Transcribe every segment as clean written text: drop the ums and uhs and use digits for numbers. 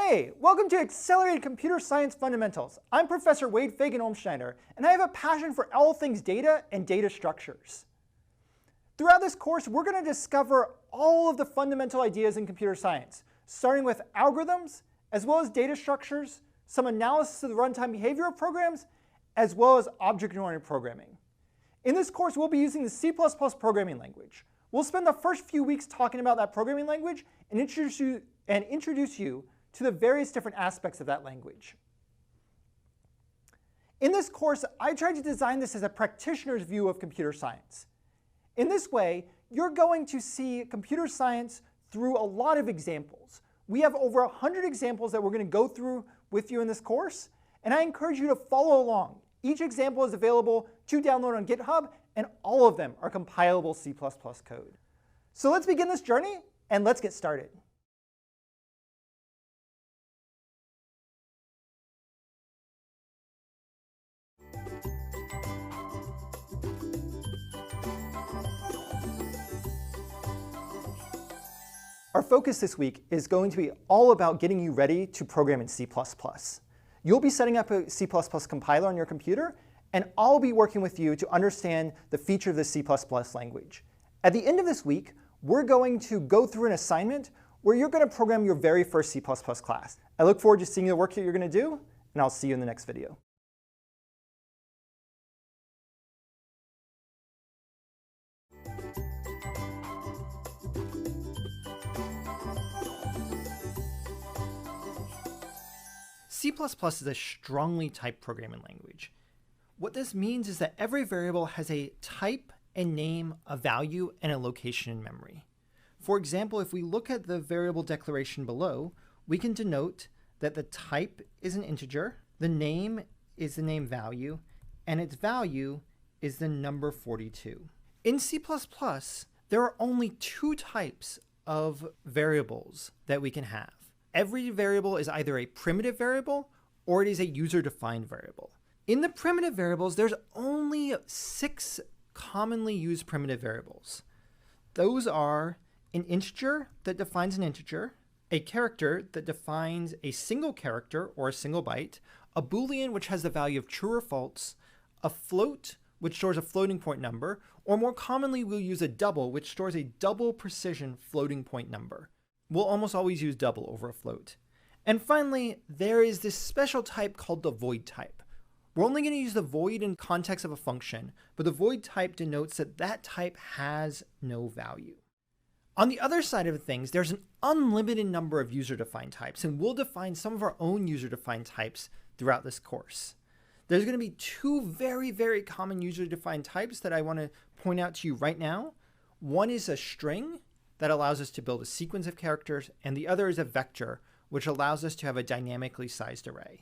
Hey, welcome to Accelerated Computer Science Fundamentals. I'm Professor Wade Fagan-Olmschneider, and I have a passion for all things data and data structures. Throughout this course, we're going to discover all of the fundamental ideas in computer science, starting with algorithms, as well as data structures, some analysis of the runtime behavior of programs, as well as object-oriented programming. In this course, we'll be using the C++ programming language. We'll spend the first few weeks talking about that programming language and introduce you to the various different aspects of that language. In this course, I tried to design this as a practitioner's view of computer science. In this way, you're going to see computer science through a lot of examples. We have over 100 examples that we're going to go through with you in this course, and I encourage you to follow along. Each example is available to download on GitHub, and all of them are compilable C++ code. So let's begin this journey, and let's get started. Our focus this week is going to be all about getting you ready to program in C++. You'll be setting up a C++ compiler on your computer, and I'll be working with you to understand the feature of the C++ language. At the end of this week, we're going to go through an assignment where you're going to program your very first C++ class. I look forward to seeing the work that you're going to do, and I'll see you in the next video. C++ is a strongly typed programming language. What this means is that every variable has a type, a name, a value, and a location in memory. For example, if we look at the variable declaration below, we can denote that the type is an integer, the name is the name value, and its value is the number 42. In C++, there are only two types of variables that we can have. Every variable is either a primitive variable or it is a user-defined variable. In the primitive variables, there's only 6 commonly used primitive variables. Those are an integer that defines an integer, a character that defines a single character or a single byte, a Boolean which has the value of true or false, a float which stores a floating point number, or more commonly we'll use a double which stores a double precision floating point number. We'll almost always use double over a float. And finally, there is this special type called the void type. We're only going to use the void in context of a function, but the void type denotes that that type has no value. On the other side of things, there's an unlimited number of user-defined types, and we'll define some of our own user-defined types throughout this course. There's going to be two very, very common user-defined types that I want to point out to you right now. One is a string that allows us to build a sequence of characters, and the other is a vector, which allows us to have a dynamically sized array.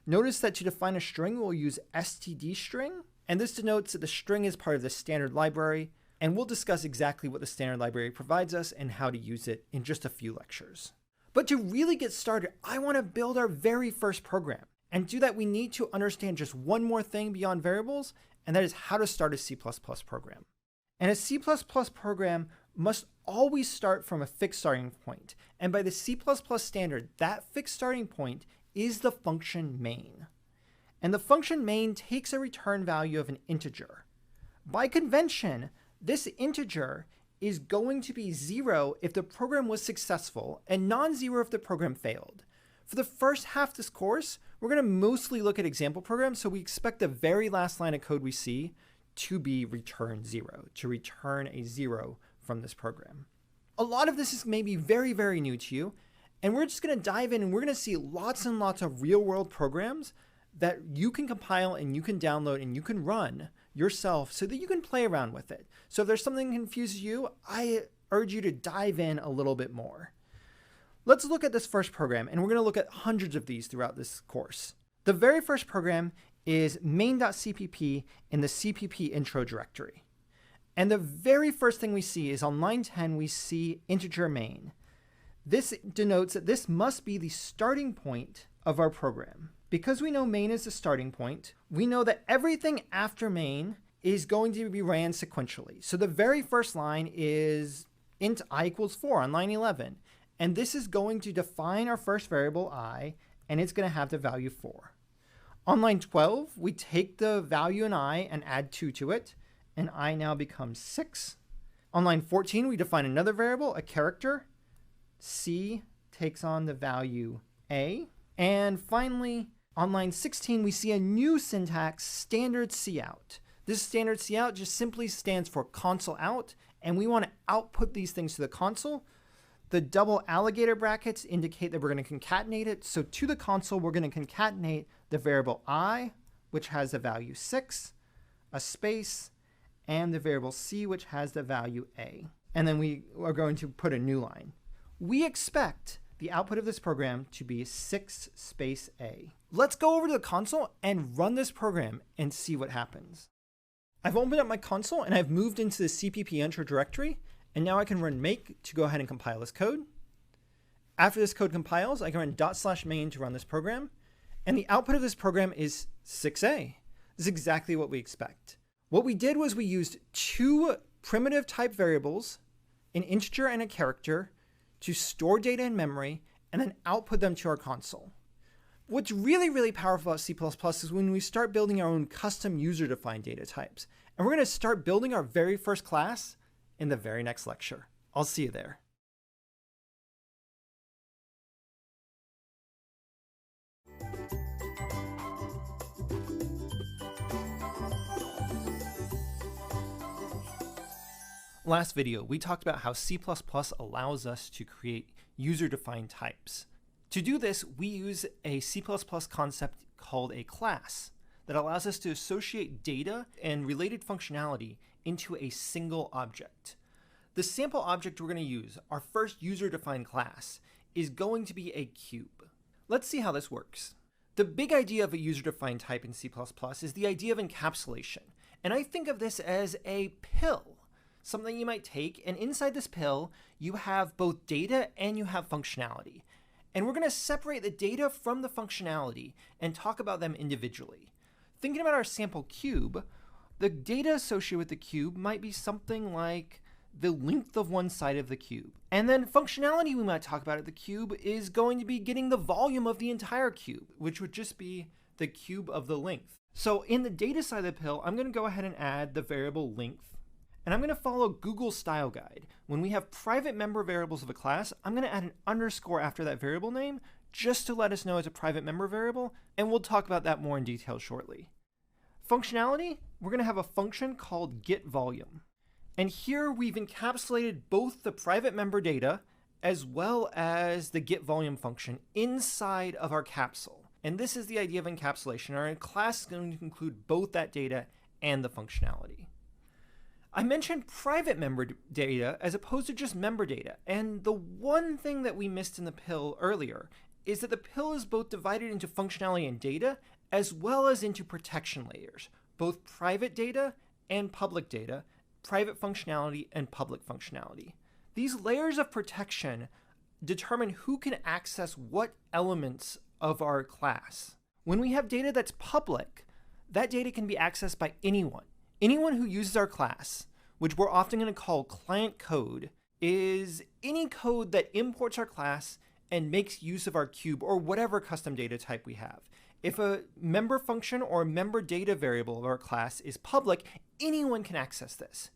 Notice that to define a string, we'll use stdstring, and this denotes that the string is part of the standard library, and we'll discuss exactly what the standard library provides us and how to use it in just a few lectures. But to really get started, I want to build our very first program. And to do that, we need to understand just one more thing beyond variables, and that is how to start a C++ program. And a C++ program must always start from a fixed starting point. And by the C++ standard, that fixed starting point is the function main. And the function main takes a return value of an integer. By convention, this integer is going to be 0 if the program was successful and non-zero if the program failed. For the first half of this course, we're going to mostly look at example programs, so we expect the very last line of code we see to be return 0, to return a 0 from this program. A lot of this is maybe very, very new to you, and we're just going to dive in and we're going to see lots and lots of real-world programs that you can compile and you can download and you can run yourself so that you can play around with it. So if there's something that confuses you, I urge you to dive in a little bit more. Let's look at this first program, and we're going to look at hundreds of these throughout this course. The very first program is main.cpp in the cpp intro directory. And the very first thing we see is on line 10, we see integer main. This denotes that this must be the starting point of our program. Because we know main is the starting point, we know that everything after main is going to be ran sequentially. So the very first line is int I equals 4 on line 11. And this is going to define our first variable I, and it's going to have the value 4. On line 12, we take the value in I and add 2 to it, and I now becomes 6. On line 14, we define another variable, a character. C takes on the value A. And finally, on line 16, we see a new syntax, standard cout. This standard cout just simply stands for console out, and we want to output these things to the console. The double alligator brackets indicate that we're going to concatenate it. So to the console, we're going to concatenate the variable I, which has the value 6, a space, and the variable C, which has the value A. And then we are going to put a new line. We expect the output of this program to be 6 space A. Let's go over to the console and run this program and see what happens. I've opened up my console and I've moved into the cpp-enter directory, and now I can run make to go ahead and compile this code. After this code compiles, I can run /main to run this program, and the output of this program is 6A. This is exactly what we expect. What we did was we used 2 primitive type variables, an integer and a character, to store data in memory and then output them to our console. What's really, really powerful about C++ is when we start building our own custom user-defined data types. And we're going to start building our very first class in the very next lecture. I'll see you there. Last video, we talked about how C++ allows us to create user-defined types. To do this, we use a C++ concept called a class that allows us to associate data and related functionality into a single object. The sample object we're going to use, our first user-defined class, is going to be a cube. Let's see how this works. The big idea of a user-defined type in C++ is the idea of encapsulation. And I think of this as a pill. Something you might take, and inside this pill, you have both data and you have functionality. And we're going to separate the data from the functionality and talk about them individually. Thinking about our sample cube, the data associated with the cube might be something like the length of one side of the cube. And then functionality we might talk about at the cube is going to be getting the volume of the entire cube, which would just be the cube of the length. So in the data side of the pill, I'm going to go ahead and add the variable length. And I'm going to follow Google style guide. When we have private member variables of a class, I'm going to add an underscore after that variable name just to let us know it's a private member variable, and we'll talk about that more in detail shortly. Functionality, we're going to have a function called getVolume. And here we've encapsulated both the private member data as well as the getVolume function inside of our capsule. And this is the idea of encapsulation. Our class is going to include both that data and the functionality. I mentioned private member data as opposed to just member data, and the one thing that we missed in the pill earlier is that the pill is both divided into functionality and data as well as into protection layers, both private data and public data, private functionality and public functionality. These layers of protection determine who can access what elements of our class. When we have data that's public, that data can be accessed by anyone. Anyone who uses our class, which we're often going to call client code, is any code that imports our class and makes use of our cube or whatever custom data type we have. If a member function or member data variable of our class is public, anyone can access this.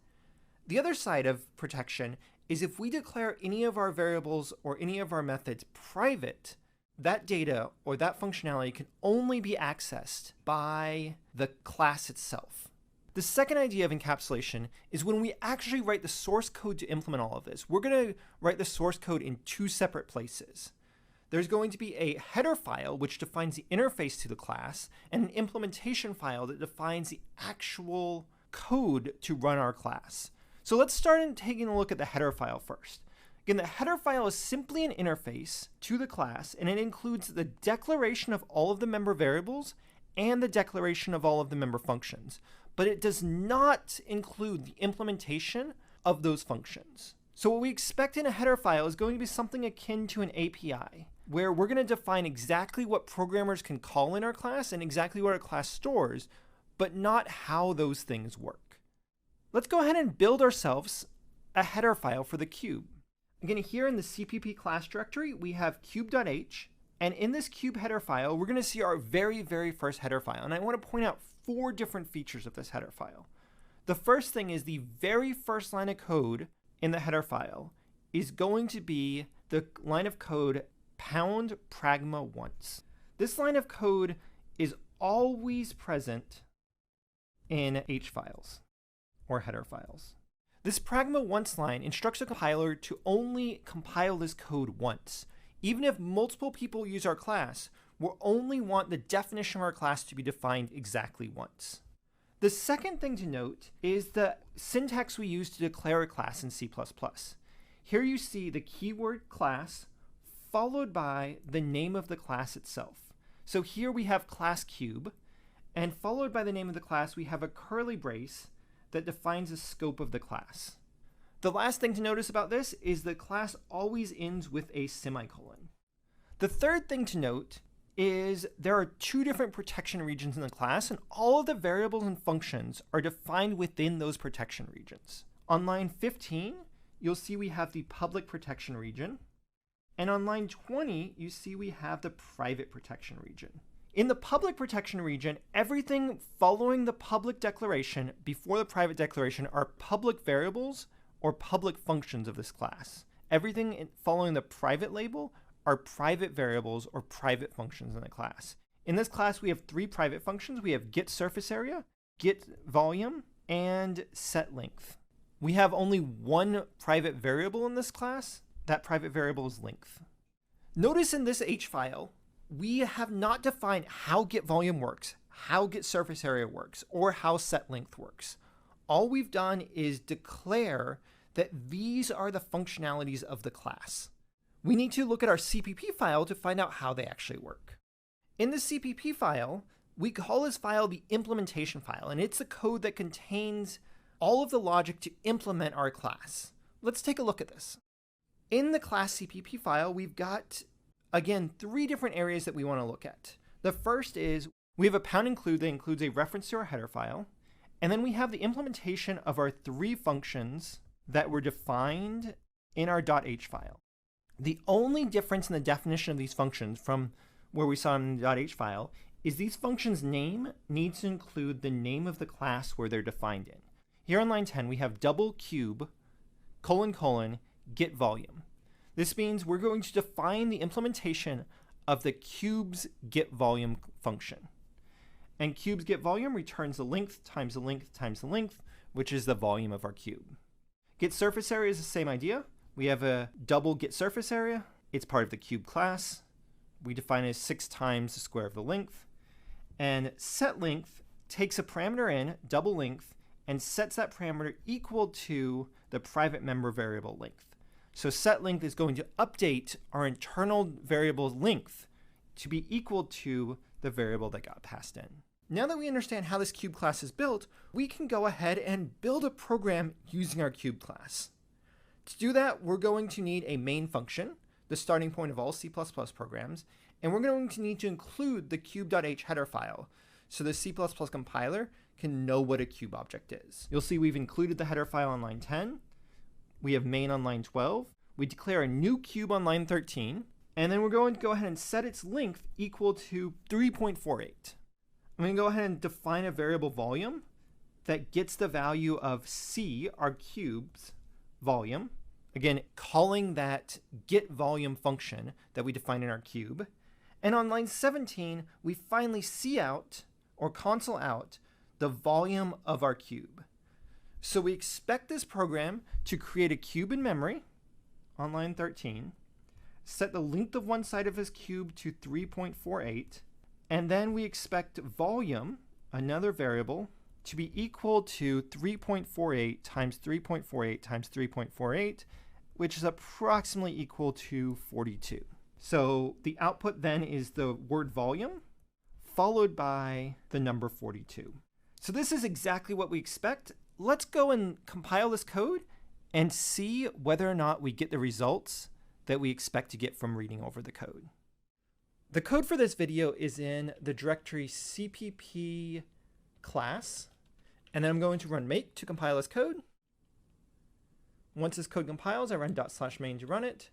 The other side of protection is if we declare any of our variables or any of our methods private, that data or that functionality can only be accessed by the class itself. The second idea of encapsulation is when we actually write the source code to implement all of this. We're going to write the source code in 2 separate places. There's going to be a header file which defines the interface to the class, and an implementation file that defines the actual code to run our class. So let's start in taking a look at the header file first. Again, the header file is simply an interface to the class, and it includes the declaration of all of the member variables and the declaration of all of the member functions. But it does not include the implementation of those functions. So what we expect in a header file is going to be something akin to an API, where we're going to define exactly what programmers can call in our class and exactly what our class stores, but not how those things work. Let's go ahead and build ourselves a header file for the cube. Again, here in the CPP class directory, we have cube.h. And in this cube header file, we're going to see our very, very first header file. And I want to point out 4 different features of this header file. The first thing is the very first line of code in the header file is going to be the line of code pound pragma once. This line of code is always present in H files or header files. This pragma once line instructs the compiler to only compile this code once. Even if multiple people use our class, we'll only want the definition of our class to be defined exactly once. The second thing to note is the syntax we use to declare a class in C++. Here you see the keyword class followed by the name of the class itself. So here we have class cube, and followed by the name of the class, we have a curly brace that defines the scope of the class. The last thing to notice about this is the class always ends with a semicolon. The third thing to note is there are 2 different protection regions in the class, and all of the variables and functions are defined within those protection regions. On line 15, you'll see we have the public protection region. And on line 20, you see we have the private protection region. In the public protection region, everything following the public declaration before the private declaration are public variables or public functions of this class. Everything following the private label are private variables or private functions in the class. In this class, we have 3 private functions. We have getSurfaceArea, getVolume, and setLength. We have only 1 private variable in this class. That private variable is length. Notice in this H file, we have not defined how getVolume works, how getSurfaceArea works, or how setLength works. All we've done is declare that these are the functionalities of the class. We need to look at our CPP file to find out how they actually work. In the CPP file, we call this file the implementation file, and it's the code that contains all of the logic to implement our class. Let's take a look at this. In the class CPP file, we've got, again, 3 different areas that we want to look at. The first is we have a pound include that includes a reference to our header file, and then we have the implementation of our 3 functions that were defined in our .h file. The only difference in the definition of these functions from where we saw in the .h file is these functions' name needs to include the name of the class where they're defined in. Here on line 10, we have double cube, : getVolume. This means we're going to define the implementation of the cube's getVolume function. And cube's getVolume returns the length times the length times the length, which is the volume of our cube. GetSurfaceArea is the same idea. We have a double getSurfaceArea. It's part of the cube class. We define it as 6 times the square of the length. And setLength takes a parameter in, double length, and sets that parameter equal to the private member variable length. So setLength is going to update our internal variable length to be equal to the variable that got passed in. Now that we understand how this cube class is built, we can go ahead and build a program using our cube class. To do that, we're going to need a main function, the starting point of all C++ programs, and we're going to need to include the cube.h header file so the C++ compiler can know what a cube object is. You'll see we've included the header file on line 10. We have main on line 12. We declare a new cube on line 13. And then we're going to go ahead and set its length equal to 3.48. I'm going to go ahead and define a variable volume that gets the value of C, our cube's volume. Again, calling that getVolume function that we defined in our cube. And on line 17, we finally see out or console out the volume of our cube. So we expect this program to create a cube in memory on line 13, set the length of one side of his cube to 3.48, and then we expect volume, another variable, to be equal to 3.48 times 3.48 times 3.48, which is approximately equal to 42. So the output then is the word volume followed by the number 42. So this is exactly what we expect. Let's go and compile this code and see whether or not we get the results that we expect to get from reading over the code. The code for this video is in the directory cpp class, and then I'm going to run make to compile this code. Once this code compiles, I run /main to run it.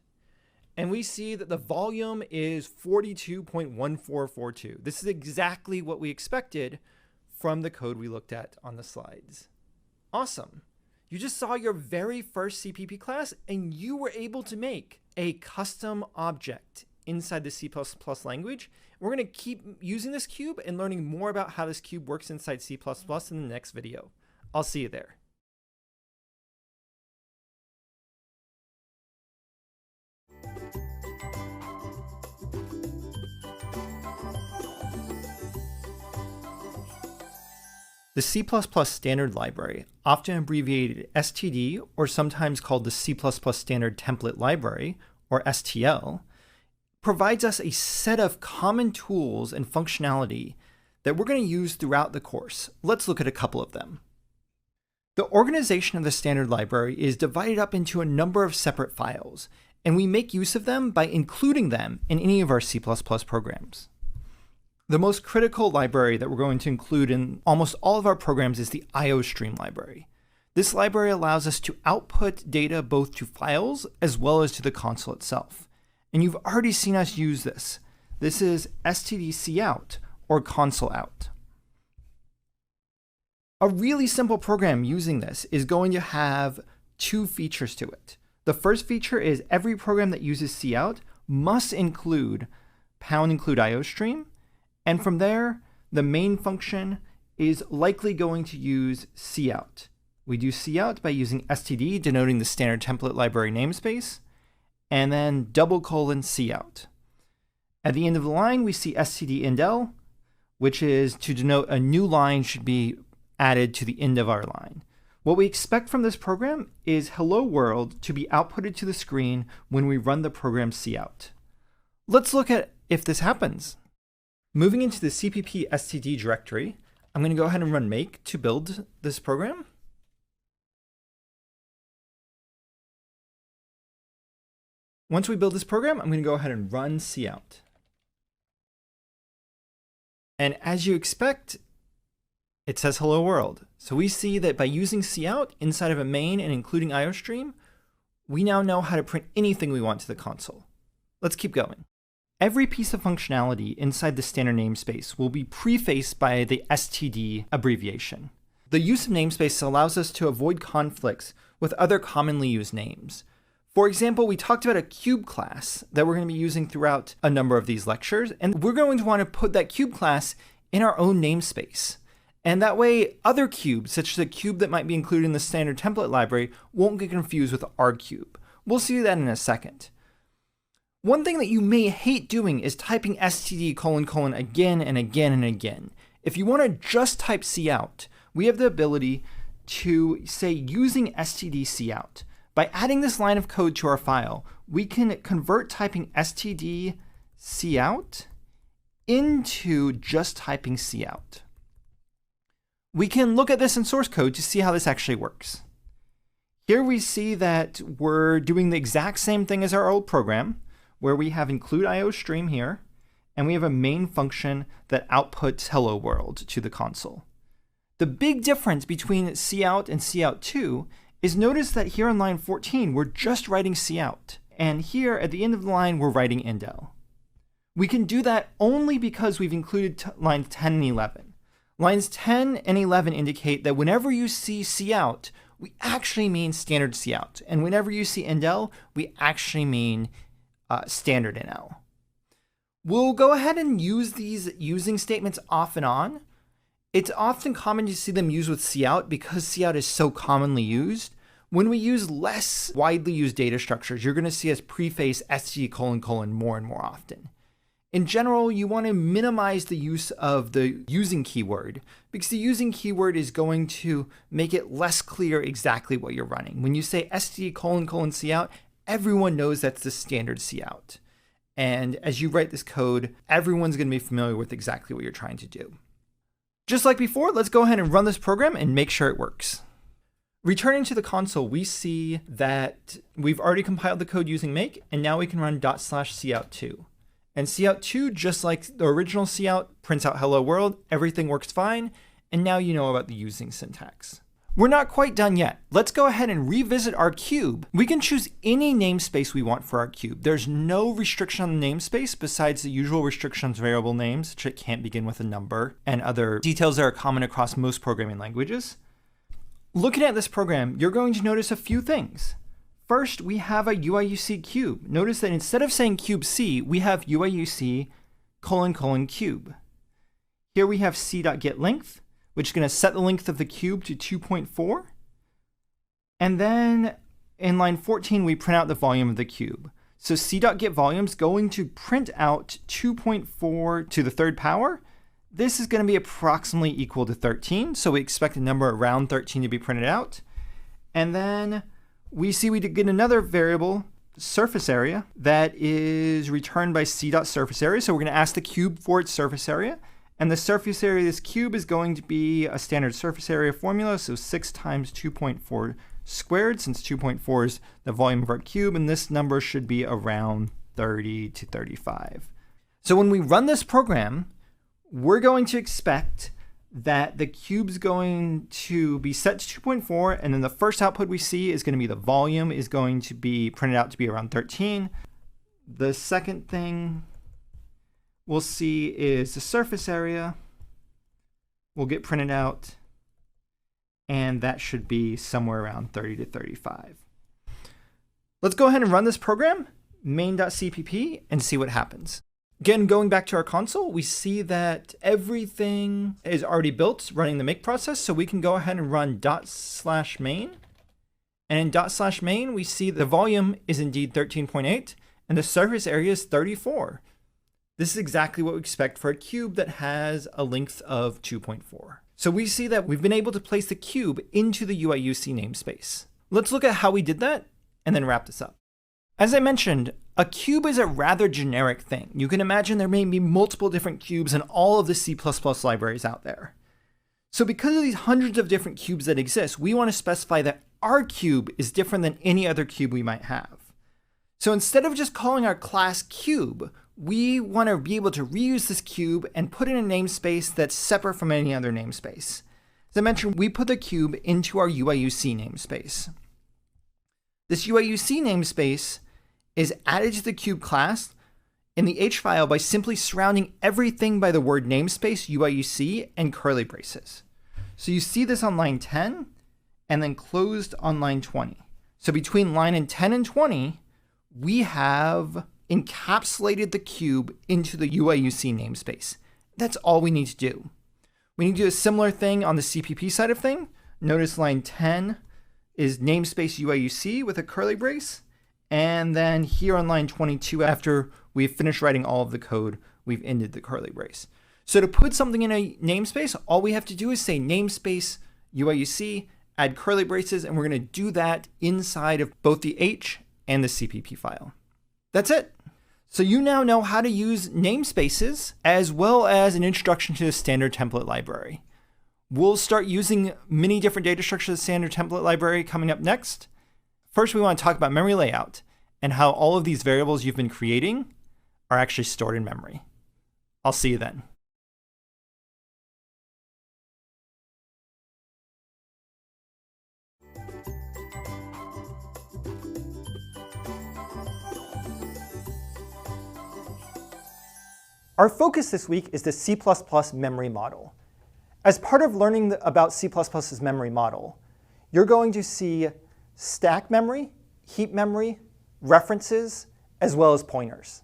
And we see that the volume is 42.1442. This is exactly what we expected from the code we looked at on the slides. Awesome. You just saw your very first CPP class, and you were able to make a custom object inside the C++ language. We're going to keep using this cube and learning more about how this cube works inside C++ in the next video. I'll see you there. The C++ standard library, often abbreviated STD or sometimes called the C++ standard template library, or STL, provides us a set of common tools and functionality that we're going to use throughout the course. Let's look at a couple of them. The organization of the standard library is divided up into a number of separate files, and we make use of them by including them in any of our C++ programs. The most critical library that we're going to include in almost all of our programs is the IOStream library. This library allows us to output data both to files as well as to the console itself. And you've already seen us use this. This is stdcout or console out. A really simple program using this is going to have two features to it. The first feature is every program that uses cout must include #include IOStream. And from there, the main function is likely going to use cout. We do cout by using std, denoting the standard template library namespace, and then :cout. At the end of the line, we see std_indel, which is to denote a new line should be added to the end of our line. What we expect from this program is hello world to be outputted to the screen when we run the program cout. Let's look at if this happens. Moving into the cpp std directory, I'm going to go ahead and run make to build this program. Once we build this program, I'm going to go ahead and run cout. And as you expect, it says hello world. So we see that by using cout inside of a main and including IOStream, we now know how to print anything we want to the console. Let's keep going. Every piece of functionality inside the standard namespace will be prefaced by the std abbreviation. The use of namespace allows us to avoid conflicts with other commonly used names. For example, we talked about a cube class that we're going to be using throughout a number of these lectures, and we're going to want to put that cube class in our own namespace. And that way, other cubes, such as a cube that might be included in the standard template library, won't get confused with our cube. We'll see that in a second. One thing that you may hate doing is typing std::, again and again and again. If you want to just type cout, we have the ability to say using stdcout. By adding this line of code to our file, we can convert typing stdcout into just typing cout. We can look at this in source code to see how this actually works. Here we see that we're doing the exact same thing as our old program, where we have include IOStream here, and we have a main function that outputs hello world to the console. The big difference between cout and cout2 is notice that here on line 14, we're just writing cout, and here at the end of the line, we're writing indel. We can do that only because we've included lines 10 and 11. Lines 10 and 11 indicate that whenever you see cout, we actually mean standard cout, and whenever you see indel, we actually mean standard NL. We'll go ahead and use these using statements off and on. It's often common to see them used with cout because cout is so commonly used. When we use less widely used data structures, you're going to see us preface std::, more and more often. In general, you want to minimize the use of the using keyword because the using keyword is going to make it less clear exactly what you're running. When you say std::cout, everyone knows that's the standard cout. And as you write this code, everyone's going to be familiar with exactly what you're trying to do. Just like before, let's go ahead and run this program and make sure it works. Returning to the console, we see that we've already compiled the code using make, and now we can run /cout2. And cout2, just like the original cout, prints out hello world, everything works fine, and now you know about the using syntax. We're not quite done yet. Let's go ahead and revisit our cube. We can choose any namespace we want for our cube. There's no restriction on the namespace besides the usual restrictions variable names, which it can't begin with a number, and other details that are common across most programming languages. Looking at this program, you're going to notice a few things. First, we have a UIUC cube. Notice that instead of saying cube C, we have UIUC : cube. Here we have c.getLength, which is going to set the length of the cube to 2.4. And then in line 14, we print out the volume of the cube. So c.getVolume is going to print out 2.4 to the third power. This is going to be approximately equal to 13. So we expect a number around 13 to be printed out. And then we see we get another variable, surface area, that is returned by c.surface area. So we're going to ask the cube for its surface area. And the surface area of this cube is going to be a standard surface area formula, so 6 times 2.4 squared, since 2.4 is the volume of our cube, and this number should be around 30 to 35. So when we run this program, we're going to expect that the cube's going to be set to 2.4, and then the first output we see is going to be the volume is going to be printed out to be around 13. The second thing we'll see is the surface area will get printed out, and that should be somewhere around 30 to 35. Let's go ahead and run this program, main.cpp, and see what happens. Again, going back to our console, we see that everything is already built running the make process, so we can go ahead and run ./main. And in ./main, we see the volume is indeed 13.8, and the surface area is 34. This is exactly what we expect for a cube that has a length of 2.4. So we see that we've been able to place the cube into the UIUC namespace. Let's look at how we did that and then wrap this up. As I mentioned, a cube is a rather generic thing. You can imagine there may be multiple different cubes in all of the C++ libraries out there. So because of these hundreds of different cubes that exist, we want to specify that our cube is different than any other cube we might have. So instead of just calling our class cube, we want to be able to reuse this cube and put in a namespace that's separate from any other namespace. As I mentioned, we put the cube into our UIUC namespace. This UIUC namespace is added to the cube class in the H file by simply surrounding everything by the word namespace UIUC and curly braces. So you see this on line 10 and then closed on line 20. So between line 10 and 20, we have encapsulated the cube into the UIUC namespace. That's all we need to do. We need to do a similar thing on the CPP side of thing. Notice line 10 is namespace UIUC with a curly brace. And then here on line 22, after we've finished writing all of the code, we've ended the curly brace. So to put something in a namespace, all we have to do is say namespace UIUC, add curly braces, and we're going to do that inside of both the H and the CPP file. That's it. So you now know how to use namespaces as well as an introduction to the standard template library. We'll start using many different data structures of the standard template library coming up next. First, we want to talk about memory layout and how all of these variables you've been creating are actually stored in memory. I'll see you then. Our focus this week is the C++ memory model. As part of learning about C++'s memory model, you're going to see stack memory, heap memory, references, as well as pointers.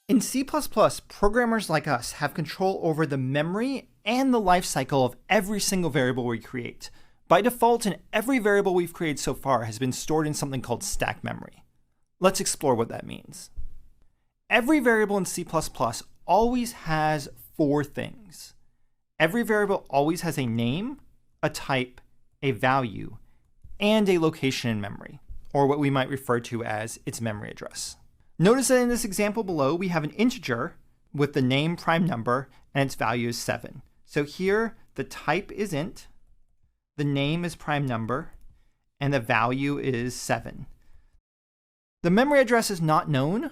In C++, programmers like us have control over the memory and the lifecycle of every single variable we create. By default, every variable we've created so far has been stored in something called stack memory. Let's explore what that means. Every variable in C++ always has 4 things. Every variable always has a name, a type, a value, and a location in memory, or what we might refer to as its memory address. Notice that in this example below, we have an integer with the name prime number and its value is 7. So here, the type is int, the name is prime number, and the value is 7. The memory address is not known,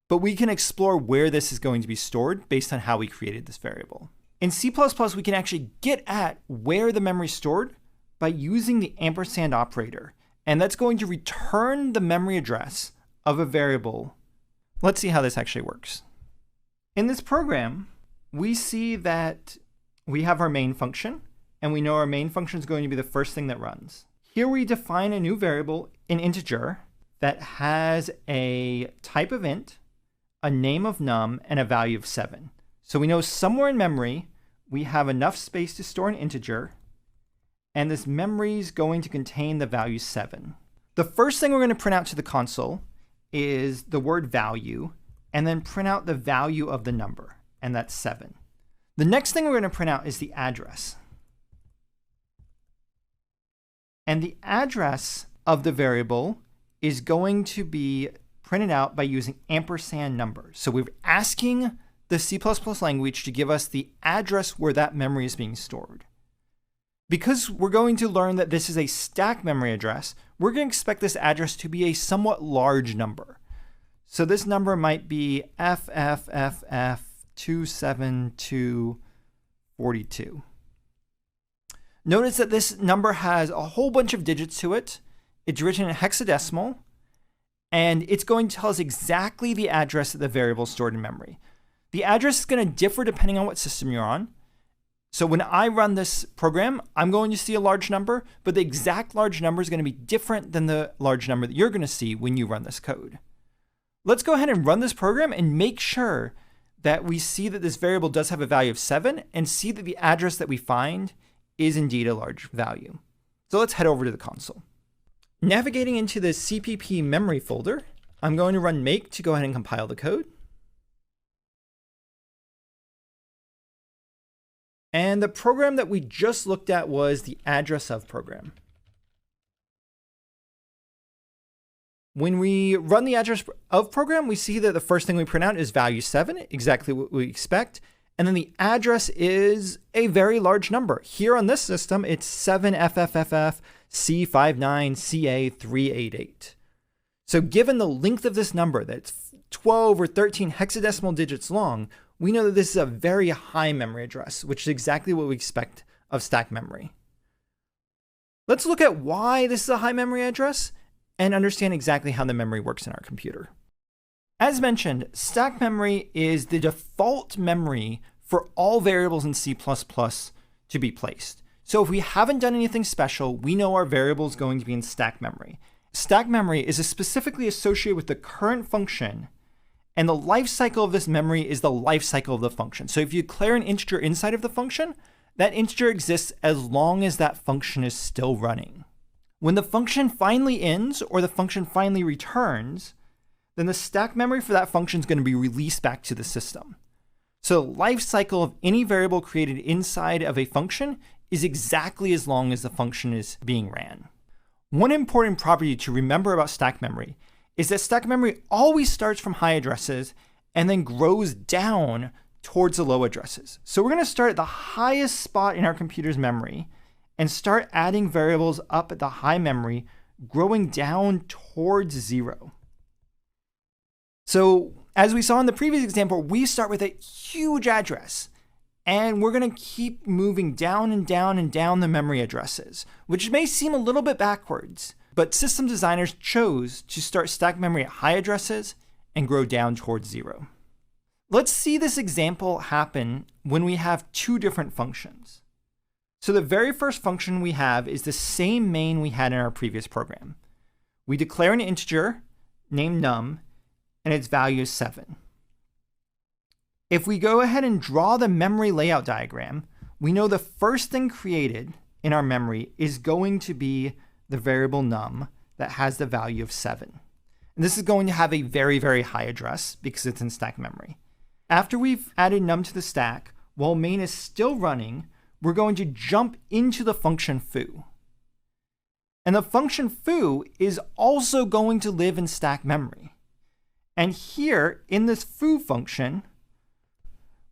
but we can explore where this is going to be stored based on how we created this variable. In C++, we can actually get at where the memory is stored by using the ampersand operator, and that's going to return the memory address of a variable. Let's see how this actually works. In this program, we see that we have our main function, and we know our main function is going to be the first thing that runs. Here we define a new variable, an integer, that has a type of int, a name of num, and a value of 7. So we know somewhere in memory, we have enough space to store an integer, and this memory is going to contain the value 7. The first thing we're going to print out to the console is the word value, and then print out the value of the number, and that's 7. The next thing we're going to print out is the address. And the address of the variable is going to be printed out by using ampersand number. So we're asking the C++ language to give us the address where that memory is being stored. Because we're going to learn that this is a stack memory address, we're going to expect this address to be a somewhat large number. So this number might be FFFF27242. Notice that this number has a whole bunch of digits to it. It's written in hexadecimal, and it's going to tell us exactly the address of the variable stored in memory. The address is going to differ depending on what system you're on. So when I run this program, I'm going to see a large number, but the exact large number is going to be different than the large number that you're going to see when you run this code. Let's go ahead and run this program and make sure that we see that this variable does have a value of 7 and see that the address that we find is indeed a large value. So let's head over to the console. Navigating into the CPP memory folder, I'm going to run make to go ahead and compile the code. And the program that we just looked at was the address of program. When we run the address of program, we see that the first thing we print out is value 7, exactly what we expect. And then the address is a very large number. Here on this system, it's 7FFFF-C59CA388. So given the length of this number, that's 12 or 13 hexadecimal digits long, we know that this is a very high memory address, which is exactly what we expect of stack memory. Let's look at why this is a high memory address and understand exactly how the memory works in our computer. As mentioned, stack memory is the default memory for all variables in C++ to be placed. So if we haven't done anything special, we know our variable is going to be in stack memory. Stack memory is specifically associated with the current function, and the life cycle of this memory is the life cycle of the function. So if you declare an integer inside of the function, that integer exists as long as that function is still running. When the function finally ends or the function finally returns, then the stack memory for that function is going to be released back to the system. So the life cycle of any variable created inside of a function is exactly as long as the function is being ran. One important property to remember about stack memory is that stack memory always starts from high addresses and then grows down towards the low addresses. So we're going to start at the highest spot in our computer's memory and start adding variables up at the high memory, growing down towards 0. So as we saw in the previous example, we start with a huge address, and we're going to keep moving down and down and down the memory addresses, which may seem a little bit backwards, but system designers chose to start stack memory at high addresses and grow down towards 0. Let's see this example happen when we have two different functions. So the very first function we have is the same main we had in our previous program. We declare an integer named num, and its value is 7. If we go ahead and draw the memory layout diagram, we know the first thing created in our memory is going to be the variable num that has the value of 7. And this is going to have a very, very high address because it's in stack memory. After we've added num to the stack, while main is still running, we're going to jump into the function foo. And the function foo is also going to live in stack memory. And here in this foo function,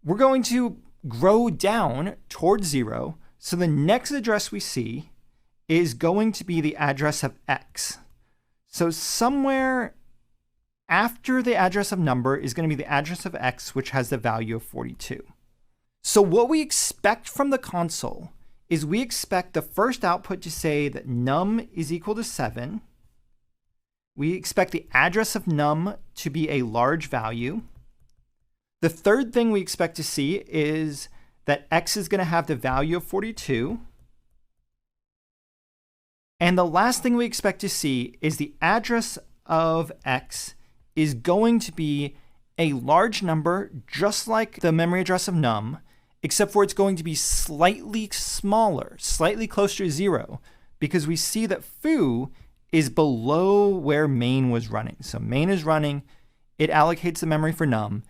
we're going to grow down towards 0. So the next address we see is going to be the address of x. So somewhere after the address of number is going to be the address of x, which has the value of 42. So what we expect from the console is we expect the first output to say that num is equal to 7. We expect the address of num to be a large value. The third thing we expect to see is that x is going to have the value of 42. And the last thing we expect to see is the address of x is going to be a large number, just like the memory address of num, except for it's going to be slightly smaller, slightly closer to 0, because we see that foo is below where main was running. So main is running, it allocates the memory for num.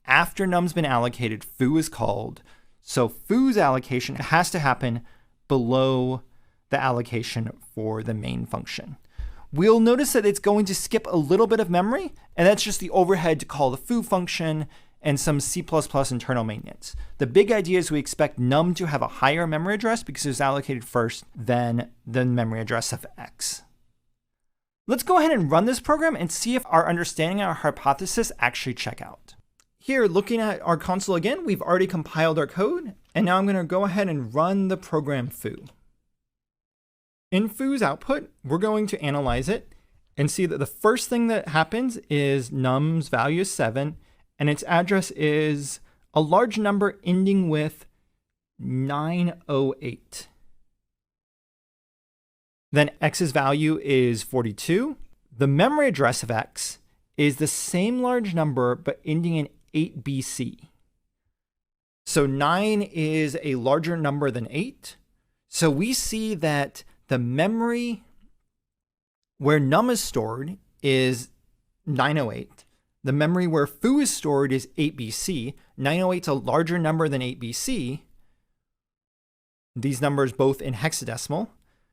After num's been allocated, foo is called. So foo's allocation has to happen below the allocation for the main function. We'll notice that it's going to skip a little bit of memory, and that's just the overhead to call the foo function and some C++ internal maintenance. The big idea is we expect num to have a higher memory address because it was allocated first than the memory address of x. Let's go ahead and run this program and see if our understanding and our hypothesis actually check out. Here, looking at our console again, we've already compiled our code, and now I'm going to go ahead and run the program foo. In foo's output, we're going to analyze it and see that the first thing that happens is num's value is 7, and its address is a large number ending with 908. Then x's value is 42. The memory address of x is the same large number, but ending in 8BC. So 9 is a larger number than 8. So we see that the memory where num is stored is 908. The memory where foo is stored is 8BC. 908 is a larger number than 8BC. These numbers both in hexadecimal.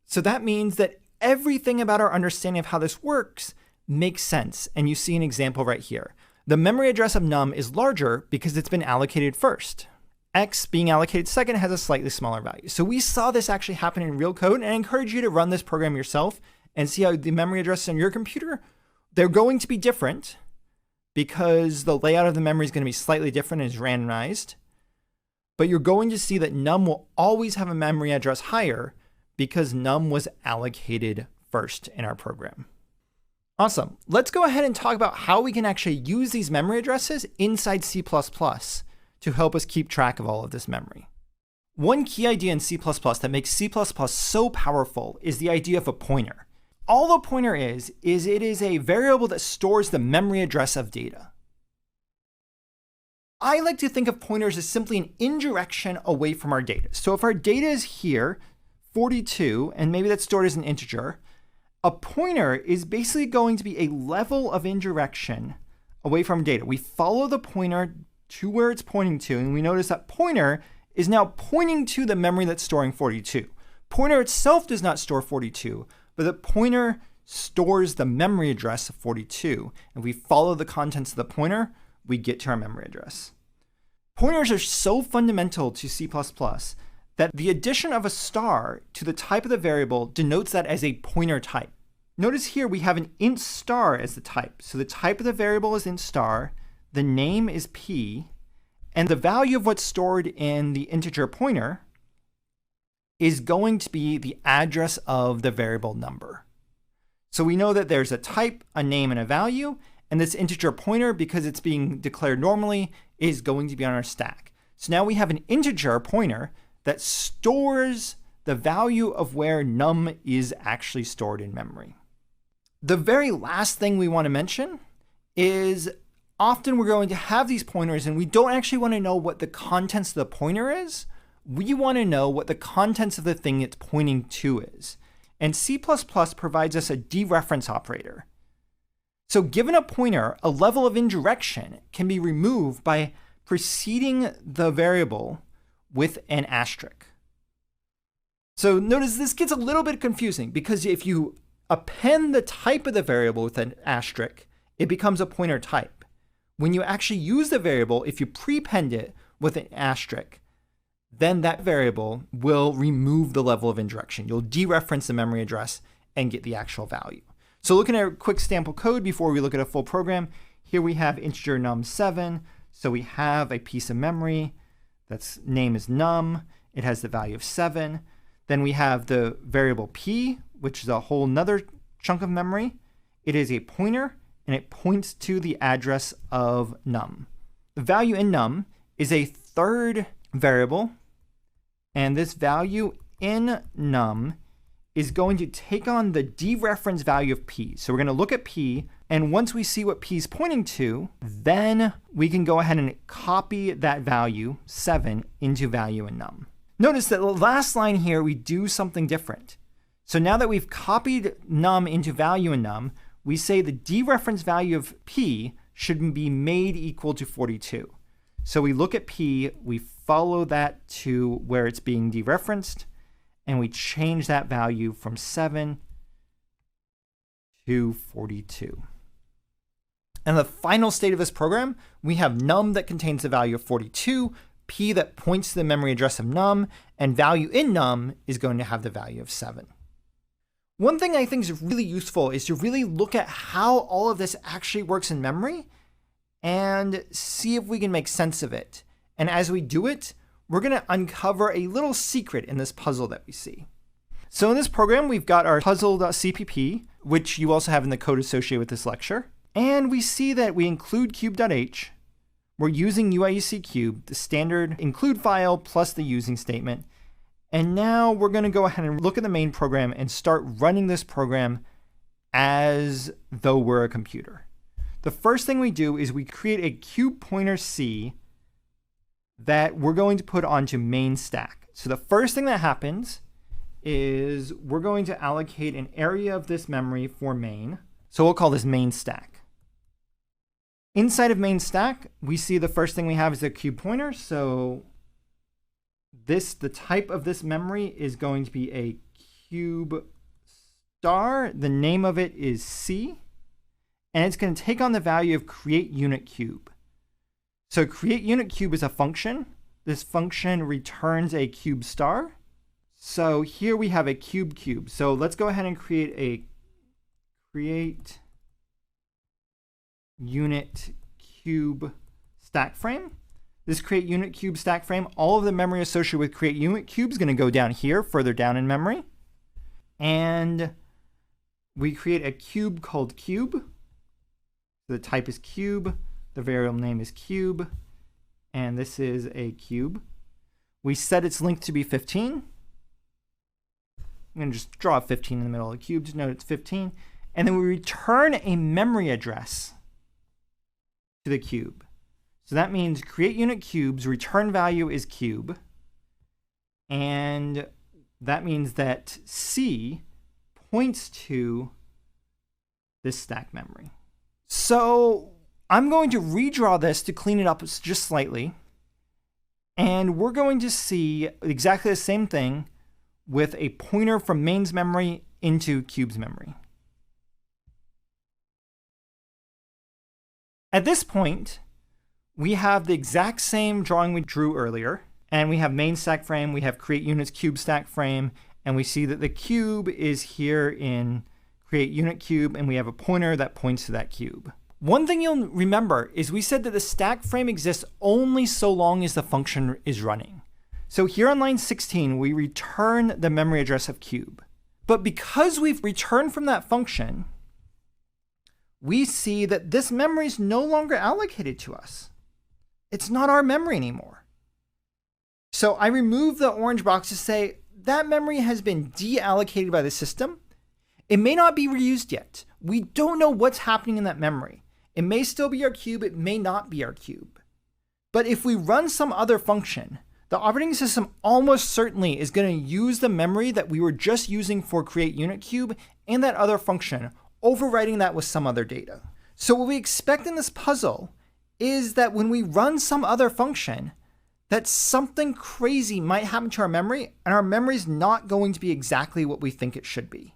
So that means that everything about our understanding of how this works makes sense. And you see an example right here. The memory address of num is larger because it's been allocated first. X being allocated second has a slightly smaller value. So we saw this actually happen in real code, and I encourage you to run this program yourself and see how the memory addresses on your computer, they're going to be different because the layout of the memory is going to be slightly different and is randomized. But you're going to see that num will always have a memory address higher because num was allocated first in our program. Awesome. Let's go ahead and talk about how we can actually use these memory addresses inside C++ to help us keep track of all of this memory. One key idea in C++ that makes C++ so powerful is the idea of a pointer. All a pointer is it is a variable that stores the memory address of data. I like to think of pointers as simply an indirection away from our data. So if our data is here, 42, and maybe that's stored as an integer, a pointer is basically going to be a level of indirection away from data. We follow the pointer to where it's pointing to, and we notice that pointer is now pointing to the memory that's storing 42. Pointer itself does not store 42, but the pointer stores the memory address of 42. And if we follow the contents of the pointer, we get to our memory address. Pointers are so fundamental to C++ that the addition of a star to the type of the variable denotes that as a pointer type. Notice here we have an int star as the type. So the type of the variable is int star, the name is p, and the value of what's stored in the integer pointer is going to be the address of the variable number. So we know that there's a type, a name, and a value, and this integer pointer, because it's being declared normally, is going to be on our stack. So now we have an integer pointer that stores the value of where num is actually stored in memory. The very last thing we want to mention is often we're going to have these pointers and we don't actually want to know what the contents of the pointer is. We want to know what the contents of the thing it's pointing to is. And C++ provides us a dereference operator. So given a pointer, a level of indirection can be removed by preceding the variable with an asterisk. So notice this gets a little bit confusing because if you append the type of the variable with an asterisk, it becomes a pointer type. When you actually use the variable, if you prepend it with an asterisk, then that variable will remove the level of indirection. You'll dereference the memory address and get the actual value. So looking at a quick sample code before we look at a full program, here we have integer num7. So we have a piece of memory that's name is num. It has the value of 7. Then we have the variable p, which is a whole nother chunk of memory. It is a pointer, and it points to the address of num. The value in num is a third variable, and this value in num is going to take on the dereference value of p. So we're going to look at p, and once we see what p is pointing to, then we can go ahead and copy that value, 7, into value in num. Notice that the last line here, we do something different. So now that we've copied num into value in num, we say the dereference value of p should be made equal to 42. So we look at p, we follow that to where it's being dereferenced, and we change that value from 7 to 42. And the final state of this program, we have num that contains the value of 42, p that points to the memory address of num, and value in num is going to have the value of 7. One thing I think is really useful is to really look at how all of this actually works in memory and see if we can make sense of it. And as we do it, we're going to uncover a little secret in this puzzle that we see. So in this program, we've got our puzzle.cpp, which you also have in the code associated with this lecture. And we see that we include cube.h. We're using UIUC cube, the standard include file plus the using statement. And now we're going to go ahead and look at the main program and start running this program as though we're a computer. The first thing we do is we create a cube pointer C that we're going to put onto main stack. So the first thing that happens is we're going to allocate an area of this memory for main. So we'll call this main stack. Inside of main stack, we see the first thing we have is a cube pointer. So the type of this memory is going to be a cube star. The name of it is C. And it's going to take on the value of create unit cube. So create unit cube is a function. This function returns a cube star. So here we have a cube. So let's go ahead and create a create unit cube stack frame. This create unit cube stack frame, all of the memory associated with create unit cube is going to go down here, further down in memory. And we create a cube called cube. The type is cube. The variable name is cube. And this is a cube. We set its length to be 15. I'm going to just draw a 15 in the middle of the cube to note it's 15. And then we return a memory address to the cube. So that means create unit cubes, return value is cube. And that means that C points to this stack memory. So I'm going to redraw this to clean it up just slightly. And we're going to see exactly the same thing with a pointer from main's memory into cube's memory. At this point, we have the exact same drawing we drew earlier. And we have main stack frame, we have create units cube stack frame, and we see that the cube is here in create unit cube, and we have a pointer that points to that cube. One thing you'll remember is we said that the stack frame exists only so long as the function is running. So here on line 16, we return the memory address of cube. But because we've returned from that function, we see that this memory is no longer allocated to us. It's not our memory anymore. So I remove the orange box to say that memory has been deallocated by the system. It may not be reused yet. We don't know what's happening in that memory. It may still be our cube, it may not be our cube. But if we run some other function, the operating system almost certainly is going to use the memory that we were just using for create unit cube and that other function, overwriting that with some other data. So what we expect in this puzzle is that when we run some other function, that something crazy might happen to our memory, and our memory is not going to be exactly what we think it should be.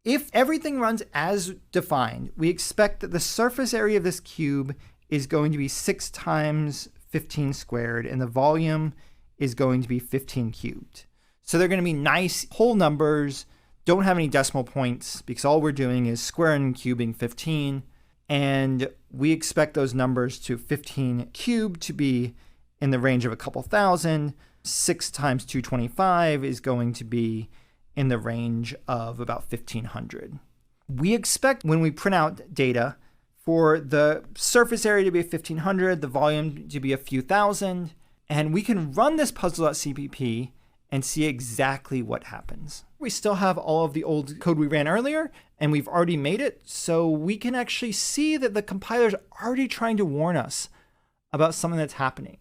If everything runs as defined, we expect that the surface area of this cube is going to be 6 times 15 squared, and the volume is going to be 15 cubed. So they're going to be nice whole numbers, don't have any decimal points, because all we're doing is squaring and cubing 15. And we expect those numbers to 15 cubed to be in the range of a couple thousand. 6 times 225 is going to be in the range of about 1,500. We expect when we print out data for the surface area to be 1,500, the volume to be a few thousand, and we can run this puzzle.cpp and see exactly what happens. We still have all of the old code we ran earlier, and we've already made it, so we can actually see that the compiler's already trying to warn us about something that's happening.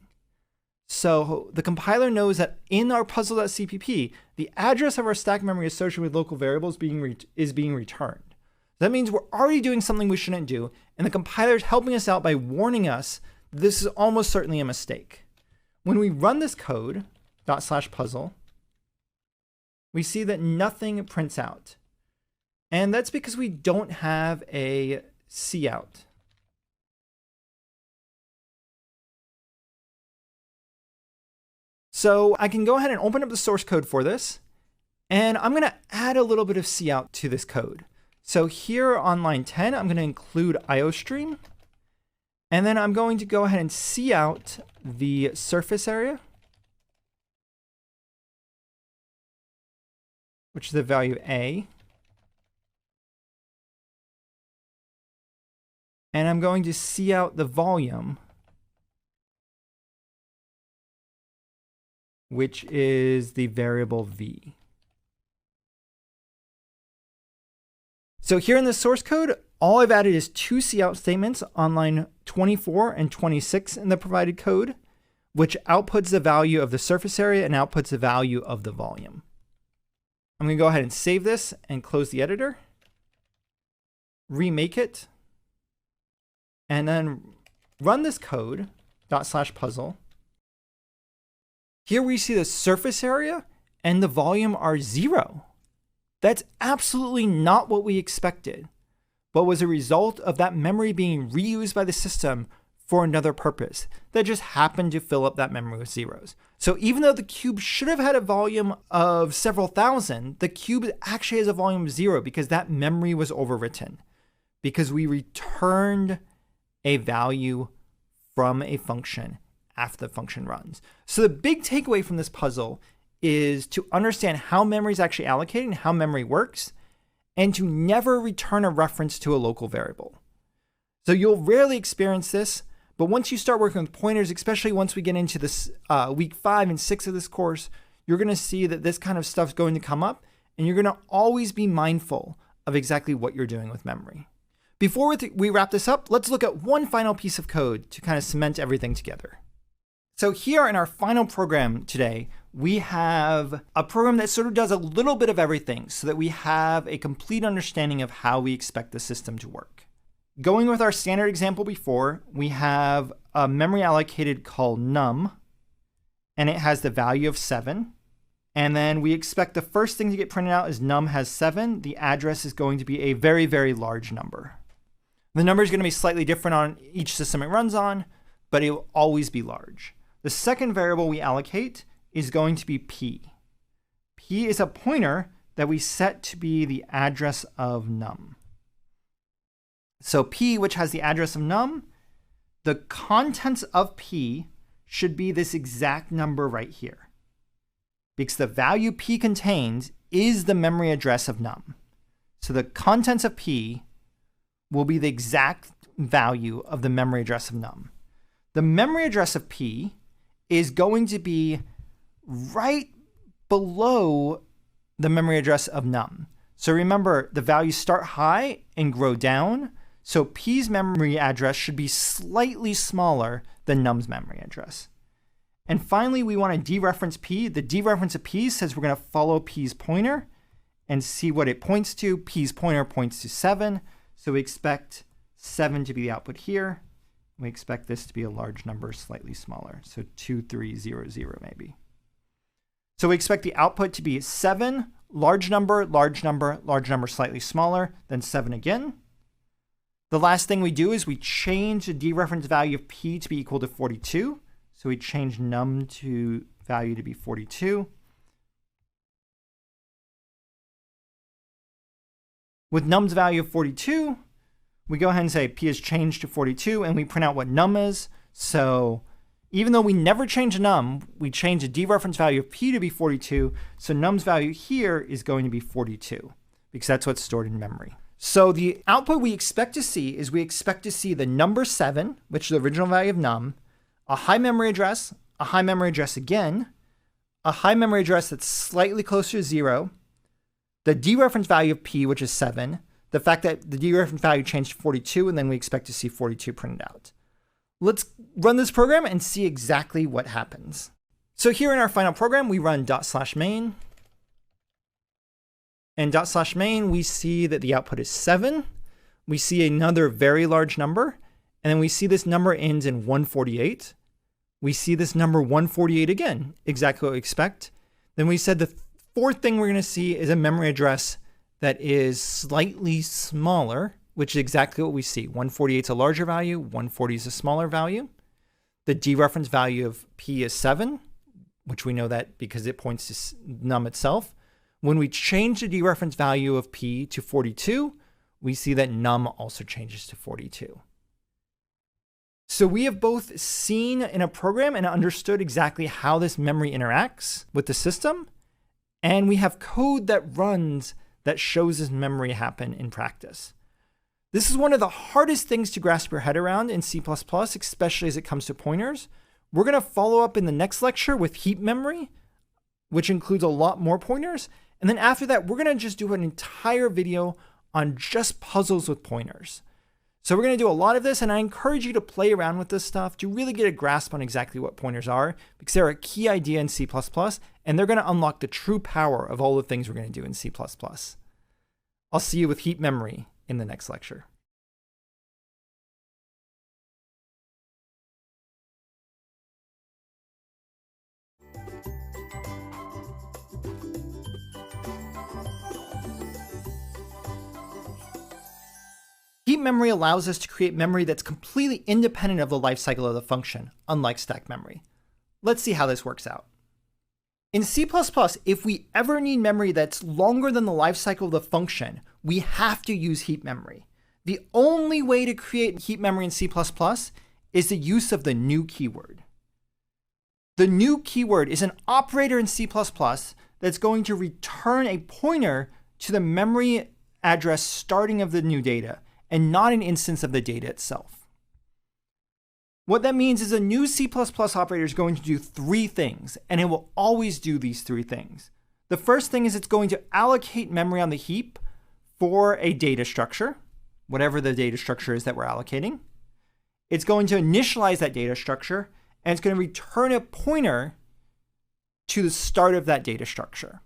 So the compiler knows that in our puzzle.cpp, the address of our stack memory associated with local variables is being returned. That means we're already doing something we shouldn't do, and the compiler is helping us out by warning us this is almost certainly a mistake. When we run this code, /puzzle, we see that nothing prints out. And that's because we don't have a cout. So I can go ahead and open up the source code for this, and I'm going to add a little bit of cout to this code. So here on line 10, I'm going to include IOStream, and then I'm going to go ahead and cout the surface area, which is the value A. And I'm going to cout the volume, which is the variable V. So here in the source code, all I've added is 2 cout statements on line 24 and 26 in the provided code, which outputs the value of the surface area and outputs the value of the volume. I'm going to go ahead and save this and close the editor, remake it, and then run this code, /puzzle. Here we see the surface area and the volume are 0. That's absolutely not what we expected, but was a result of that memory being reused by the system for another purpose that just happened to fill up that memory with zeros. So even though the cube should have had a volume of several thousand, the cube actually has a volume of 0 because that memory was overwritten, because we returned a value from a function after the function runs. So the big takeaway from this puzzle is to understand how memory is actually allocated and how memory works, and to never return a reference to a local variable. So you'll rarely experience this, but once you start working with pointers, especially once we get into this week 5 and 6 of this course, you're going to see that this kind of stuff's going to come up, and you're going to always be mindful of exactly what you're doing with memory. Before we wrap this up, let's look at one final piece of code to kind of cement everything together. So here in our final program today, we have a program that sort of does a little bit of everything so that we have a complete understanding of how we expect the system to work. Going with our standard example before, we have a memory allocated called num, and it has the value of 7. And then we expect the first thing to get printed out is num has 7. The address is going to be a very, very large number. The number is going to be slightly different on each system it runs on, but it will always be large. The second variable we allocate is going to be p. P is a pointer that we set to be the address of num. So p, which has the address of num, the contents of p should be this exact number right here, because the value p contains is the memory address of num. So the contents of p will be the exact value of the memory address of num. The memory address of p is going to be right below the memory address of num. So remember, the values start high and grow down. So p's memory address should be slightly smaller than num's memory address. And finally, we want to dereference p. The dereference of p says we're going to follow p's pointer and see what it points to. P's pointer points to 7. So we expect 7 to be the output here. We expect this to be a large number, slightly smaller. So 2300 maybe. So we expect the output to be 7, large number, large number, large number, slightly smaller, then 7 again. The last thing we do is we change the dereference value of p to be equal to 42. So we change num to value to be 42. With num's value of 42, we go ahead and say p is changed to 42, and we print out what num is. So even though we never change num, we change the dereference value of p to be 42. So num's value here is going to be 42 because that's what's stored in memory. So the output we expect to see is we expect to see the number 7, which is the original value of num, a high memory address again, a high memory address that's slightly closer to 0, the dereference value of p, which is 7, the fact that the dereference value changed to 42, and then we expect to see 42 printed out. Let's run this program and see exactly what happens. So here in our final program, we run /main. And /main, we see that the output is 7. We see another very large number. And then we see this number ends in 148. We see this number 148 again, exactly what we expect. Then we said the fourth thing we're going to see is a memory address that is slightly smaller, which is exactly what we see. 148 is a larger value, 140 is a smaller value. The dereference value of p is 7, which we know that because it points to num itself. When we change the dereference value of p to 42, we see that num also changes to 42. So we have both seen in a program and understood exactly how this memory interacts with the system, and we have code that runs that shows this memory happen in practice. This is one of the hardest things to grasp your head around in C++, especially as it comes to pointers. We're going to follow up in the next lecture with heap memory, which includes a lot more pointers. And then after that, we're going to just do an entire video on just puzzles with pointers. So we're going to do a lot of this, and I encourage you to play around with this stuff to really get a grasp on exactly what pointers are, because they're a key idea in C++, and they're going to unlock the true power of all the things we're going to do in C++. I'll see you with heap memory in the next lecture. Heap memory allows us to create memory that's completely independent of the lifecycle of the function, unlike stack memory. Let's see how this works out. In C++, if we ever need memory that's longer than the lifecycle of the function, we have to use heap memory. The only way to create heap memory in C++ is the use of the new keyword. The new keyword is an operator in C++ that's going to return a pointer to the memory address starting of the new data, and not an instance of the data itself. What that means is a new C++ operator is going to do 3 things, and it will always do these 3 things. The first thing is it's going to allocate memory on the heap for a data structure, whatever the data structure is that we're allocating. It's going to initialize that data structure, and it's going to return a pointer to the start of that data structure.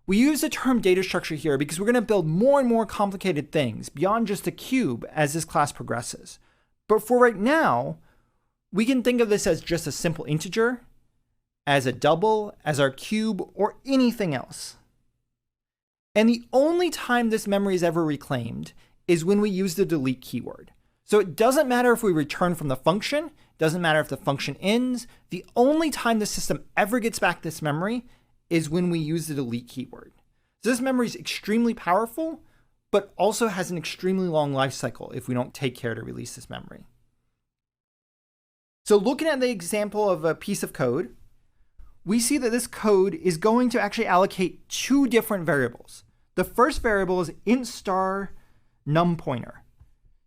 We use the term data structure here because we're going to build more and more complicated things beyond just a cube as this class progresses. But for right now, we can think of this as just a simple integer, as a double, as our cube, or anything else. And the only time this memory is ever reclaimed is when we use the delete keyword. So it doesn't matter if we return from the function, doesn't matter if the function ends. The only time the system ever gets back this memory is when we use the delete keyword. So this memory is extremely powerful, but also has an extremely long life cycle if we don't take care to release this memory. So looking at the example of a piece of code, we see that this code is going to actually allocate 2 different variables. The first variable is int star num pointer.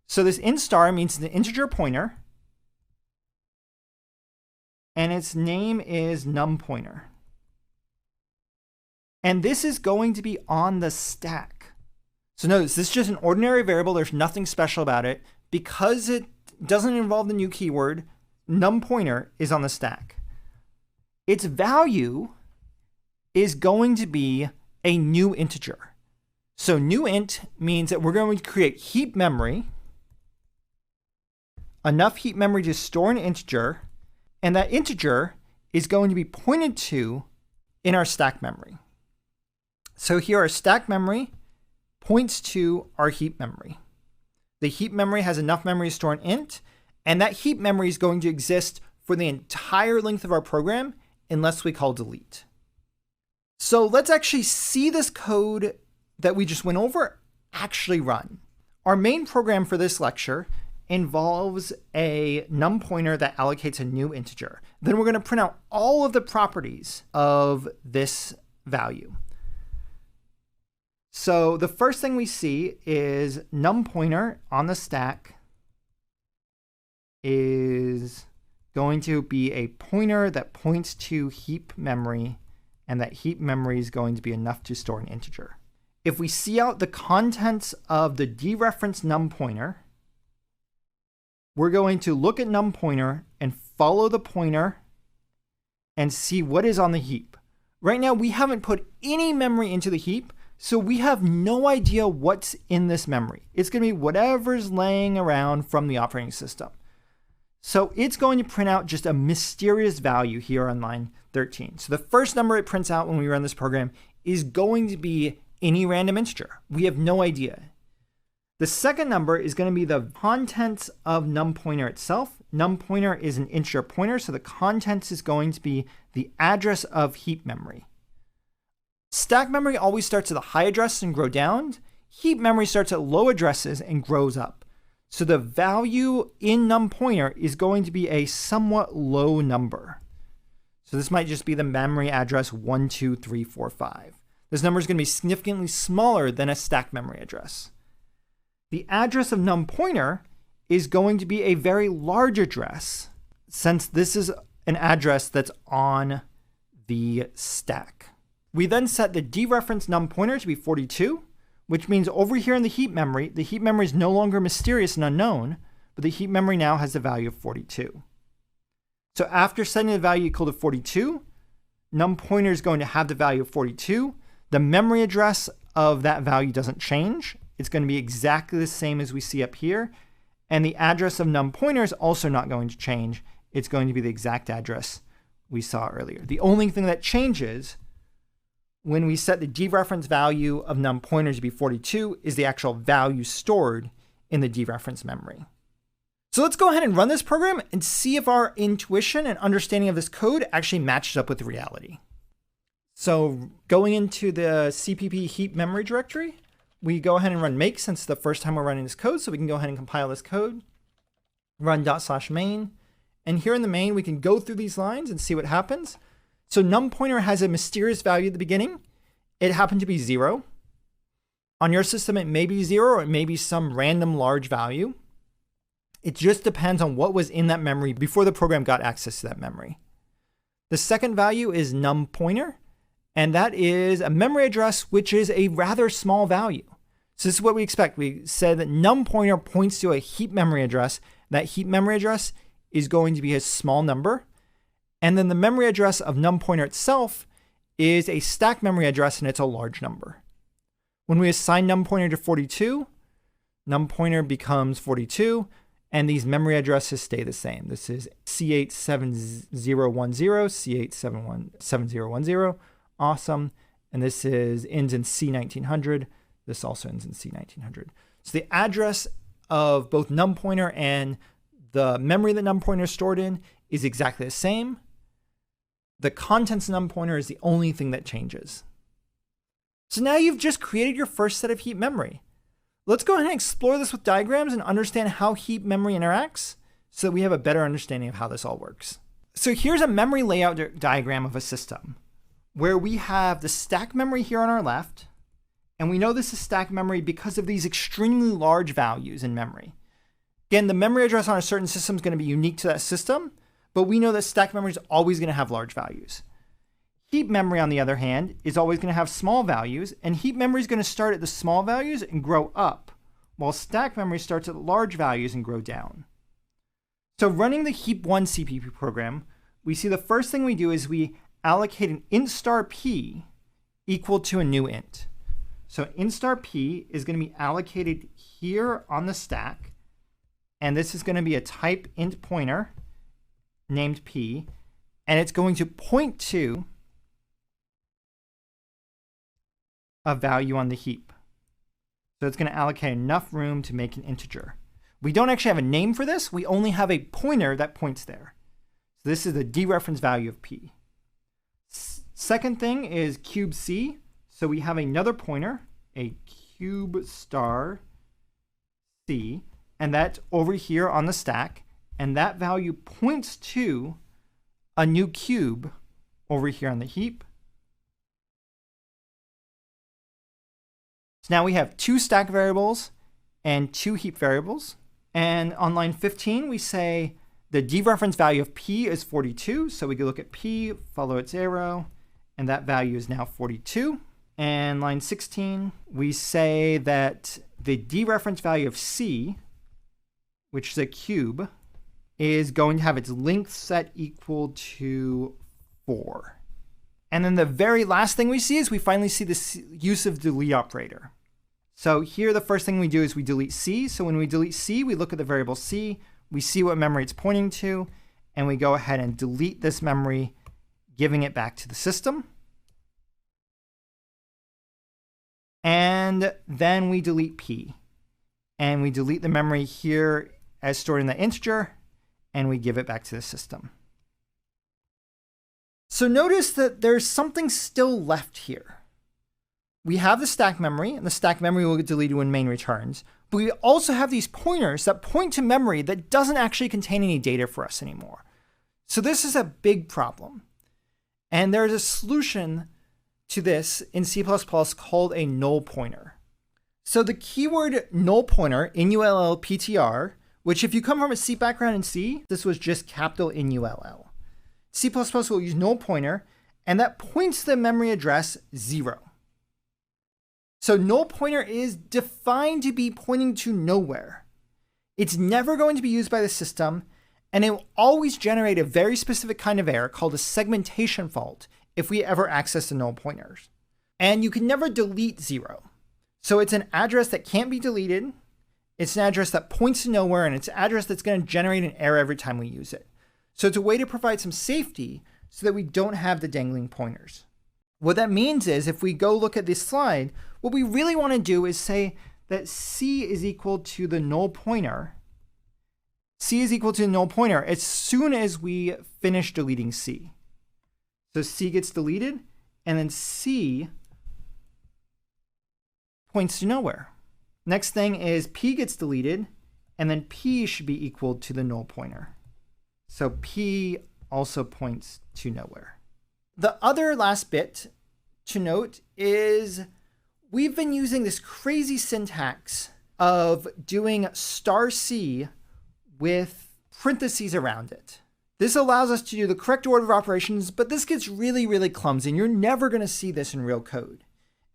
So this int star means it's an integer pointer, and its name is num pointer. And this is going to be on the stack. So notice, this is just an ordinary variable. There's nothing special about it. Because it doesn't involve the new keyword, num pointer is on the stack. Its value is going to be a new integer. So new int means that we're going to create heap memory, enough heap memory to store an integer, and that integer is going to be pointed to in our stack memory. So here our stack memory points to our heap memory. The heap memory has enough memory to store an int, and that heap memory is going to exist for the entire length of our program unless we call delete. So let's actually see this code that we just went over actually run. Our main program for this lecture involves a num pointer that allocates a new integer. Then we're going to print out all of the properties of this value. So the first thing we see is num pointer on the stack is going to be a pointer that points to heap memory, and that heap memory is going to be enough to store an integer. If we see out the contents of the dereferenced num pointer, we're going to look at num pointer and follow the pointer and see what is on the heap. Right now, we haven't put any memory into the heap, so we have no idea what's in this memory. It's going to be whatever's laying around from the operating system. So it's going to print out just a mysterious value here on line 13. So the first number it prints out when we run this program is going to be any random integer. We have no idea. The second number is going to be the contents of num pointer itself. Num pointer is an integer pointer, so the contents is going to be the address of heap memory. Stack memory always starts at a high address and grow down. Heap memory starts at low addresses and grows up. So the value in num pointer is going to be a somewhat low number. So this might just be the memory address 12345. This number is going to be significantly smaller than a stack memory address. The address of num pointer is going to be a very large address, since this is an address that's on the stack. We then set the dereferenced num pointer to be 42, which means over here in the heap memory is no longer mysterious and unknown, but the heap memory now has the value of 42. So after setting the value equal to 42, num pointer is going to have the value of 42. The memory address of that value doesn't change. It's going to be exactly the same as we see up here. And the address of num pointer is also not going to change. It's going to be the exact address we saw earlier. The only thing that changes when we set the dereference value of num pointer to be 42 is the actual value stored in the dereference memory. So let's go ahead and run this program and see if our intuition and understanding of this code actually matches up with reality. So going into the CPP heap memory directory, we go ahead and run make since it's the first time we're running this code. So we can go ahead and compile this code, run /main. And here in the main, we can go through these lines and see what happens. So num pointer has a mysterious value at the beginning. It happened to be 0. On your system, it may be 0 or it may be some random large value. It just depends on what was in that memory before the program got access to that memory. The second value is num pointer, and that is a memory address, which is a rather small value. So this is what we expect. We said that num pointer points to a heap memory address. That heap memory address is going to be a small number. And then the memory address of num pointer itself is a stack memory address, and it's a large number. When we assign num pointer to 42, num pointer becomes 42, and these memory addresses stay the same. This is C87010, C87010. Awesome. And this ends in C1900. This also ends in C1900. So the address of both num pointer and the memory that num pointer is stored in is exactly the same. The contents of num pointer is the only thing that changes. So now you've just created your first set of heap memory. Let's go ahead and explore this with diagrams and understand how heap memory interacts so that we have a better understanding of how this all works. So here's a memory layout diagram of a system where we have the stack memory here on our left. And we know this is stack memory because of these extremely large values in memory. Again, the memory address on a certain system is going to be unique to that system, but we know that stack memory is always going to have large values. Heap memory, on the other hand, is always going to have small values, and heap memory is going to start at the small values and grow up, while stack memory starts at large values and grow down. So running the heap1 CPP program, we see the first thing we do is we allocate an int star p equal to a new int. So int star p is going to be allocated here on the stack, and this is going to be a type int pointer named p, and it's going to point to a value on the heap. So it's going to allocate enough room to make an integer. We don't actually have a name for this. We only have a pointer that points there. So this is the dereference value of p. Second thing is cube C. So we have another pointer, a cube star C, and that's over here on the stack. And that value points to a new cube over here on the heap. So now we have 2 stack variables and 2 heap variables. And on line 15, we say the dereference value of P is 42. So we can look at P, follow its arrow, and that value is now 42. And line 16, we say that the dereference value of C, which is a cube, is going to have its length set equal to 4. And then the very last thing we see is we finally see the use of the delete operator. So here the first thing we do is we delete C. So when we delete C, we look at the variable C, we see what memory it's pointing to, and we go ahead and delete this memory, giving it back to the system. And then we delete P. And we delete the memory here as stored in the integer, and we give it back to the system. So notice that there's something still left here. We have the stack memory, and the stack memory will get deleted when main returns. But we also have these pointers that point to memory that doesn't actually contain any data for us anymore. So this is a big problem. And there's a solution to this in C++ called a null pointer. So the keyword null pointer, NULL-PTR, which if you come from a C background in C, this was just capital NULL. C++ will use null pointer, and that points to the memory address 0. So null pointer is defined to be pointing to nowhere. It's never going to be used by the system, and it will always generate a very specific kind of error called a segmentation fault if we ever access the null pointers. And you can never delete 0. So it's an address that can't be deleted. It's an address that points to nowhere, and it's an address that's going to generate an error every time we use it. So it's a way to provide some safety so that we don't have the dangling pointers. What that means is if we go look at this slide, what we really want to do is say that C is equal to the null pointer. C is equal to the null pointer as soon as we finish deleting C. So C gets deleted, and then C points to nowhere. Next thing is P gets deleted, and then P should be equal to the null pointer. So P also points to nowhere. The other last bit to note is we've been using this crazy syntax of doing *C with parentheses around it. This allows us to do the correct order of operations, but this gets really, really clumsy, and you're never going to see this in real code.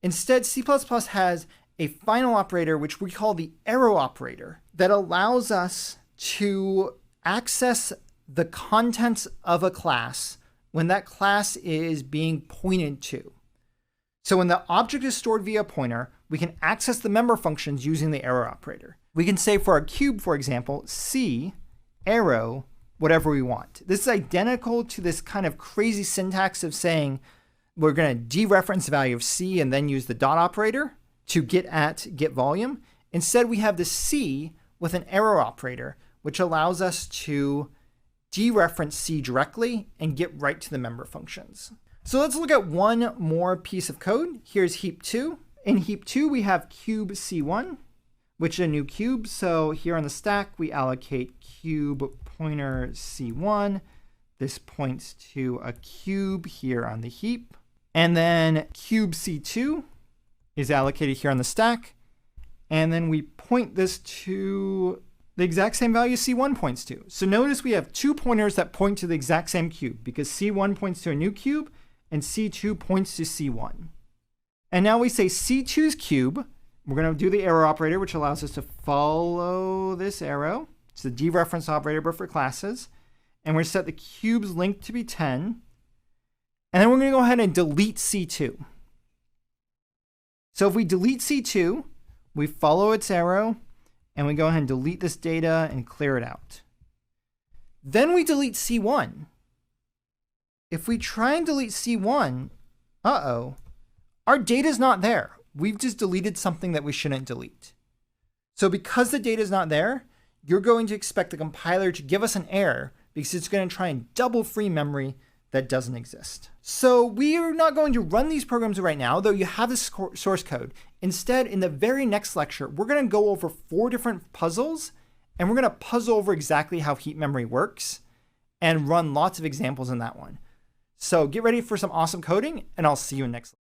Instead, C++ has a final operator, which we call the arrow operator, that allows us to access the contents of a class when that class is being pointed to. So when the object is stored via pointer, we can access the member functions using the arrow operator. We can say for our cube, for example, C, arrow, whatever we want. This is identical to this kind of crazy syntax of saying we're going to dereference the value of C and then use the dot operator to get at get volume. Instead, we have the C with an arrow operator, which allows us to dereference C directly and get right to the member functions. So let's look at one more piece of code. Here's heap 2. In heap 2, we have cube C1, which is a new cube. So here on the stack, we allocate cube pointer C1. This points to a cube here on the heap. And then cube C2 is allocated here on the stack. And then we point this to the exact same value C1 points to. So notice we have 2 pointers that point to the exact same cube because C1 points to a new cube and C2 points to C1. And now we say C2's cube. We're going to do the arrow operator, which allows us to follow this arrow. It's the dereference operator, but for classes. And we're going to set the cube's length to be 10. And then we're going to go ahead and delete C2. So if we delete C2, we follow its arrow, and we go ahead and delete this data and clear it out. Then we delete C1. If we try and delete C1, our data's not there. We've just deleted something that we shouldn't delete. So because the data is not there, you're going to expect the compiler to give us an error because it's going to try and double free memory that doesn't exist. So we are not going to run these programs right now, though you have the source code. Instead, in the very next lecture, we're going to go over 4 different puzzles, and we're going to puzzle over exactly how heap memory works and run lots of examples in that one. So get ready for some awesome coding, and I'll see you in next lecture.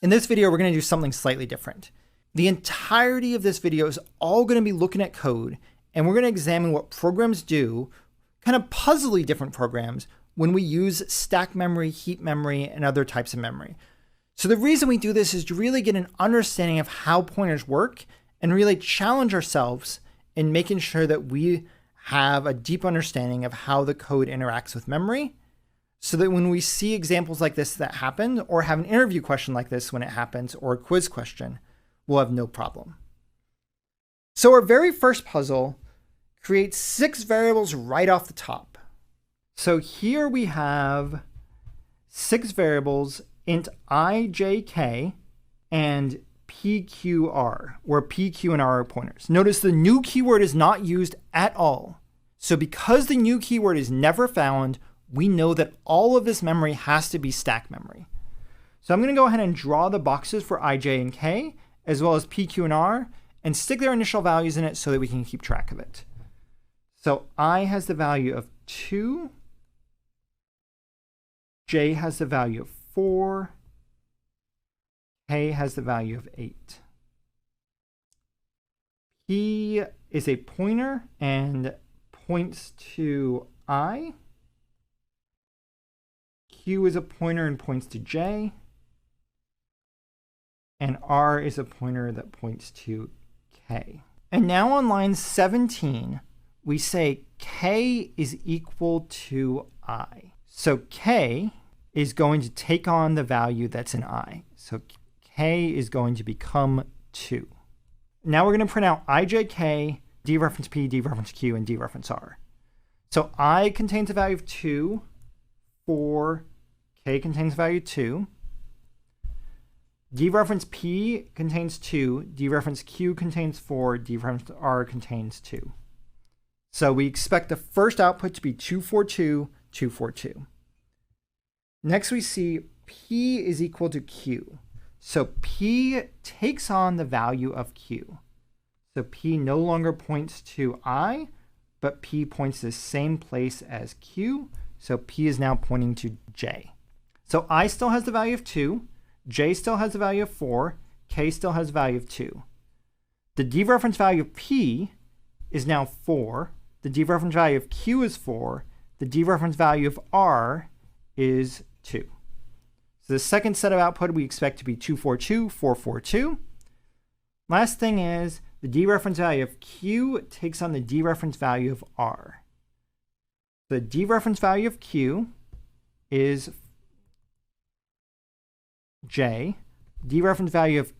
In this video, we're going to do something slightly different. The entirety of this video is all going to be looking at code, and we're going to examine what programs do, kind of puzzly different programs, when we use stack memory, heap memory, and other types of memory. So the reason we do this is to really get an understanding of how pointers work and really challenge ourselves in making sure that we have a deep understanding of how the code interacts with memory, so that when we see examples like this that happen, or have an interview question like this when it happens, or a quiz question, we'll have no problem. So our very first puzzle creates 6 variables right off the top. So here we have 6 variables, int I, j, k, and pqr, where pq and r are pointers. Notice the new keyword is not used at all. So because the new keyword is never found, we know that all of this memory has to be stack memory. So I'm going to go ahead and draw the boxes for I, j, and k, as well as p, q, and r, and stick their initial values in it so that we can keep track of it. So I has the value of 2, j has the value of 4, k has the value of 8. P is a pointer and points to I. Q is a pointer and points to J, and R is a pointer that points to K. And now on line 17, we say K is equal to I. So K is going to take on the value that's in I. So K is going to become 2. Now we're going to print out IJK, dereference P, dereference Q, and dereference R. So I contains a value of 2, 4, K contains value 2. Dereference P contains 2. Dereference Q contains 4. Dereference R contains 2. So we expect the first output to be 242, 242. Next we see P is equal to Q. So P takes on the value of Q. So P no longer points to I, but P points to the same place as Q. So P is now pointing to J. So I still has the value of 2, J still has the value of 4, K still has the value of 2. The dereference value of P is now 4, the dereference value of Q is 4, the dereference value of R is 2. So the second set of output we expect to be 242, 442. Last thing is the dereference value of Q takes on the dereference value of R. The dereference value of Q is J. Dereference value of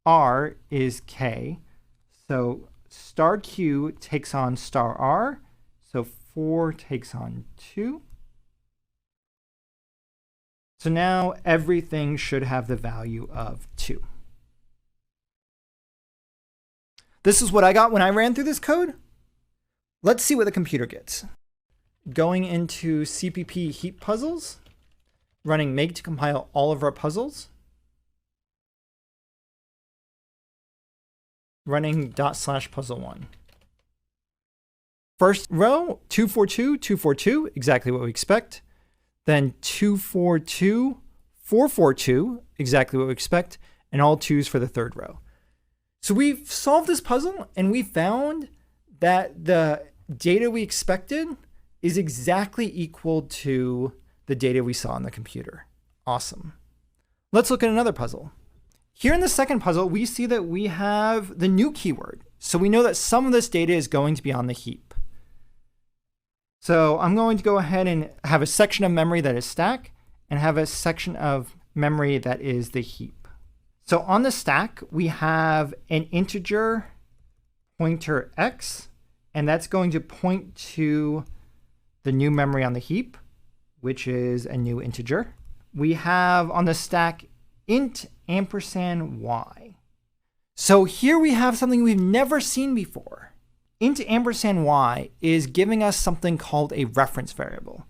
R is K. So star Q takes on star R. So 4 takes on 2. So now everything should have the value of 2. This is what I got when I ran through this code. Let's see what the computer gets. Going into CPP heap puzzles, running make to compile all of our puzzles, running /puzzle1. First row, 242, 242, exactly what we expect. Then 242, 442, exactly what we expect, and all 2s for the third row. So we've solved this puzzle, and we found that the data we expected is exactly equal to the data we saw on the computer. Awesome. Let's look at another puzzle. Here in the second puzzle, we see that we have the new keyword. So we know that some of this data is going to be on the heap. So I'm going to go ahead and have a section of memory that is stack and have a section of memory that is the heap. So on the stack, we have an integer pointer x, and that's going to point to the new memory on the heap, which is a new integer. we have on the stack int ampersand y. So here we have something we've never seen before. Int ampersand y is giving us something called a reference variable.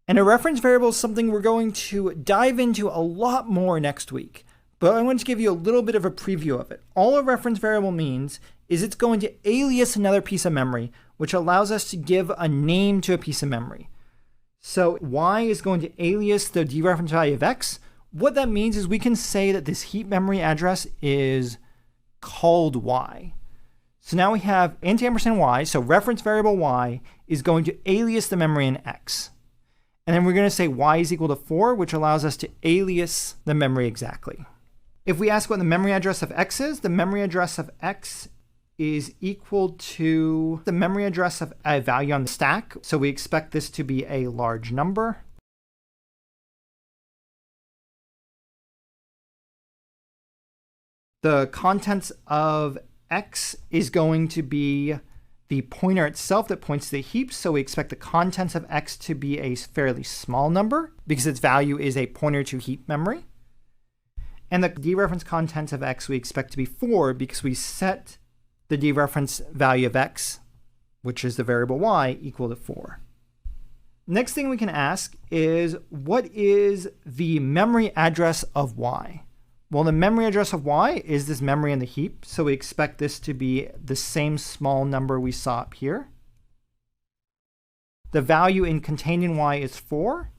And a reference variable is something we're going to dive into a lot more next week. But I want to give you a little bit of a preview of it. All a reference variable means is it's going to alias another piece of memory, which allows us to give a name to a piece of memory. So y is going to alias the dereference value of x. What that means is we can say that this heap memory address is called y. So now we have int ampersand y, so reference variable y is going to alias the memory in x. And then we're going to say y is equal to 4, which allows us to alias the memory exactly. If we ask what the memory address of x is, the memory address of x is equal to the memory address of a value on the stack. So we expect this to be a large number. The contents of x is going to be the pointer itself that points to the heap. So we expect the contents of x to be a fairly small number because its value is a pointer to heap memory. And the dereference contents of x we expect to be 4 because we set the dereference value of x, which is the variable y, equal to 4. Next thing we can ask is, what is the memory address of y? Well, the memory address of y is this memory in the heap, so we expect this to be the same small number we saw up here. The value contained in y is 4.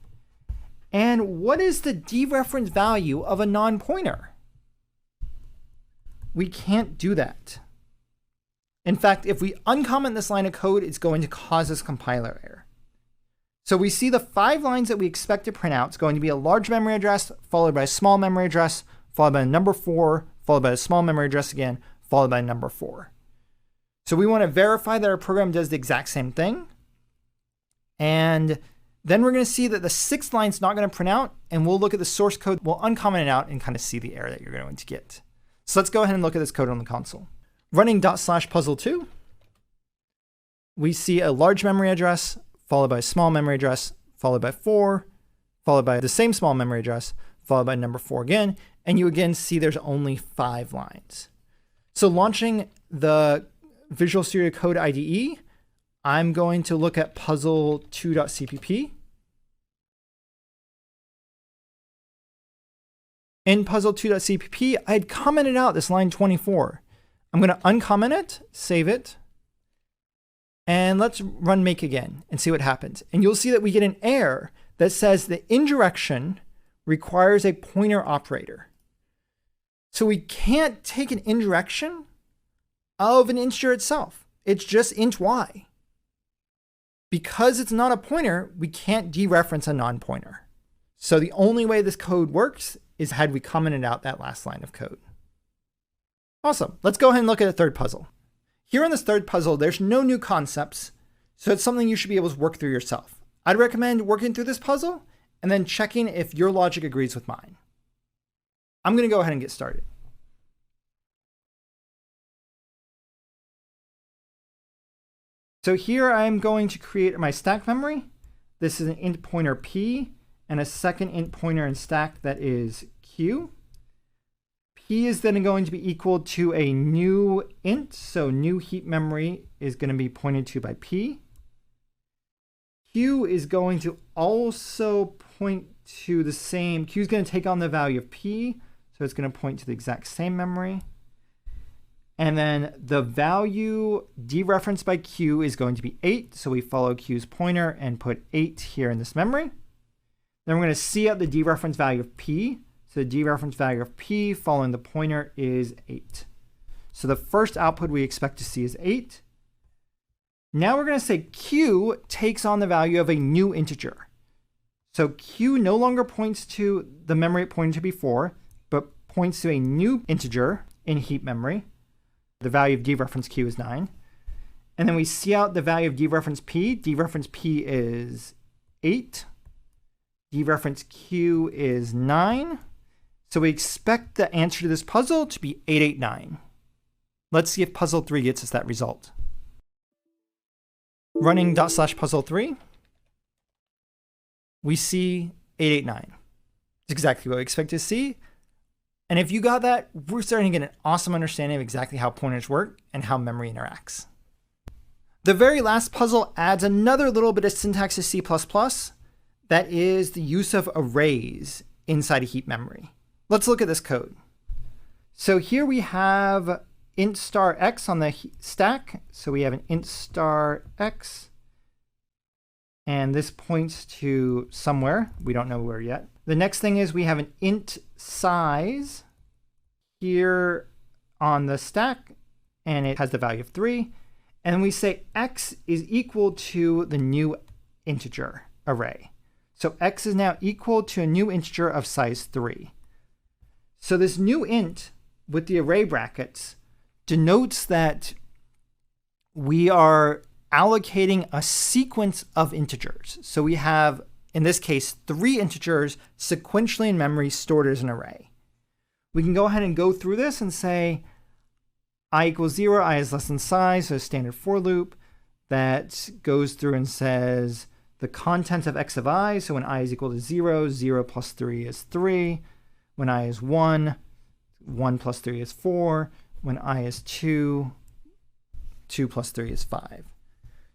And what is the dereference value of a non-pointer? We can't do that. In fact, if we uncomment this line of code, it's going to cause us compiler error. So we see the 5 lines that we expect to print out. It's going to be a large memory address, followed by a small memory address, followed by a number 4, followed by a small memory address again, followed by a number 4. So we want to verify that our program does the exact same thing. And then we're going to see that the 6th line is not going to print out, and we'll look at the source code. We'll uncomment it out and kind of see the error that you're going to get. So let's go ahead and look at this code on the console. Running /puzzle2, we see a large memory address, followed by a small memory address, followed by 4, followed by the same small memory address, followed by number 4 again, and you again see there's only 5 lines. So launching the Visual Studio Code IDE, I'm going to look at puzzle2.cpp. In puzzle2.cpp, I had commented out this line 24. I'm going to uncomment it, save it, and let's run make again and see what happens. And you'll see that we get an error that says the indirection requires a pointer operator. So we can't take an indirection of an integer itself. It's just int y. Because it's not a pointer, we can't dereference a non-pointer. So the only way this code works is had we commented out that last line of code. Awesome. Let's go ahead and look at a third puzzle. Here in this third puzzle, there's no new concepts, so it's something you should be able to work through yourself. I'd recommend working through this puzzle and then checking if your logic agrees with mine. I'm going to go ahead and get started. So here I'm going to create my stack memory. This is an int pointer p and a second int pointer in stack that is q. P is then going to be equal to a new int, so new heap memory is going to be pointed to by p. Q is going to also point to the same, Q is going to take on the value of p, so it's going to point to the exact same memory. And then the value dereferenced by Q is going to be 8, so we follow Q's pointer and put 8 here in this memory. Then we're going to see out the dereference value of p. So the dereference value of p following the pointer is 8. So the first output we expect to see is 8. Now we're going to say Q takes on the value of a new integer. So Q no longer points to the memory it pointed to before, but points to a new integer in heap memory. The value of dereference Q is 9. And then we see out the value of dereference P. Dereference P is 8. Dereference Q is 9. So we expect the answer to this puzzle to be 889. Let's see if puzzle 3 gets us that result. Running /puzzle3, we see 889. It's exactly what we expect to see. And if you got that, we're starting to get an awesome understanding of exactly how pointers work and how memory interacts. The very last puzzle adds another little bit of syntax to C++. That is the use of arrays inside a heap memory. Let's look at this code. So here we have int star x on the stack. So we have an int star x. And this points to somewhere. We don't know where yet. The next thing is we have an int size here on the stack, and it has the value of 3. And we say x is equal to the new integer array. So x is now equal to a new integer of size 3. So this new int with the array brackets denotes that we are allocating a sequence of integers. So we have, in this case, 3 integers sequentially in memory stored as an array. We can go ahead and go through this and say I equals 0, I is less than size, so a standard for loop that goes through and says the contents of x of I, so when I is equal to 0, 0 plus 3 is 3. When I is 1, 1 plus 3 is 4. When I is 2, 2 plus 3 is 5.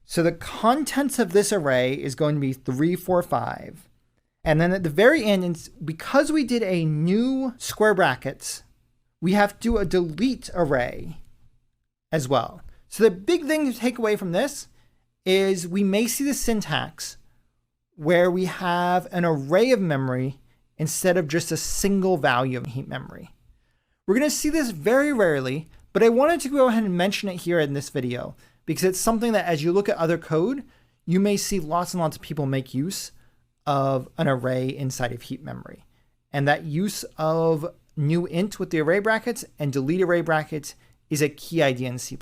So the contents of this array is going to be 3, 4, 5. And then at the very end, because we did a new square brackets, we have to do a delete array as well. So the big thing to take away from this is we may see the syntax where we have an array of memory instead of just a single value of heap memory. We're going to see this very rarely, but I wanted to go ahead and mention it here in this video because it's something that as you look at other code, you may see lots and lots of people make use of an array inside of heap memory. And that use of new int with the array brackets and delete array brackets is a key idea in C++.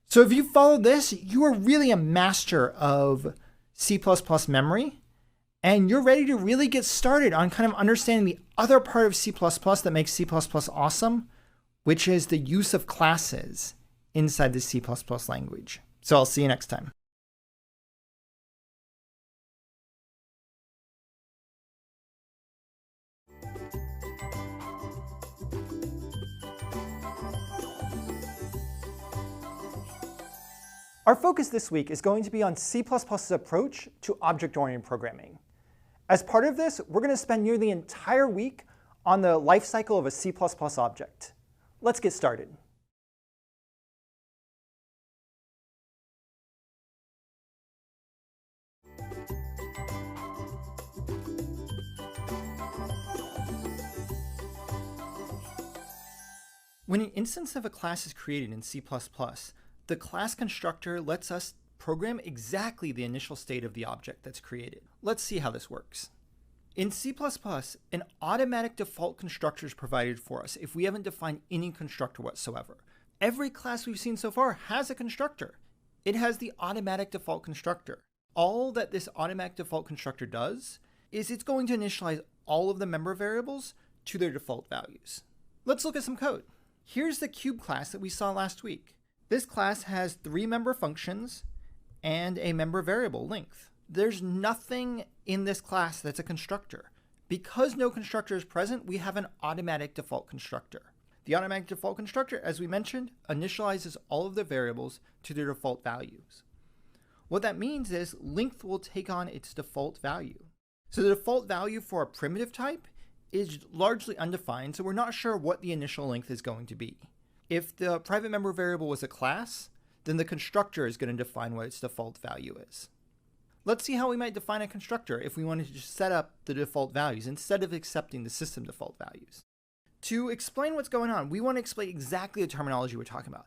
So if you follow this, you are really a master of C++ memory, and you're ready to really get started on kind of understanding the other part of C++ that makes C++ awesome, which is the use of classes inside the C++ language. So I'll see you next time. Our focus this week is going to be on C++'s approach to object-oriented programming. As part of this, we're going to spend nearly the entire week on the life cycle of a C++ object. Let's get started. When an instance of a class is created in C++, the class constructor lets us program exactly the initial state of the object that's created. Let's see how this works. In C++, an automatic default constructor is provided for us if we haven't defined any constructor whatsoever. Every class we've seen so far has a constructor. It has the automatic default constructor. All that this automatic default constructor does is it's going to initialize all of the member variables to their default values. Let's look at some code. Here's the cube class that we saw last week. This class has 3 member functions and a member variable length. There's nothing in this class that's a constructor. Because no constructor is present, we have an automatic default constructor. The automatic default constructor, as we mentioned, initializes all of the variables to their default values. What that means is length will take on its default value. So the default value for a primitive type is largely undefined, so we're not sure what the initial length is going to be. If the private member variable was a class, then the constructor is going to define what its default value is. Let's see how we might define a constructor if we wanted to just set up the default values instead of accepting the system default values. To explain what's going on, we want to explain exactly the terminology we're talking about.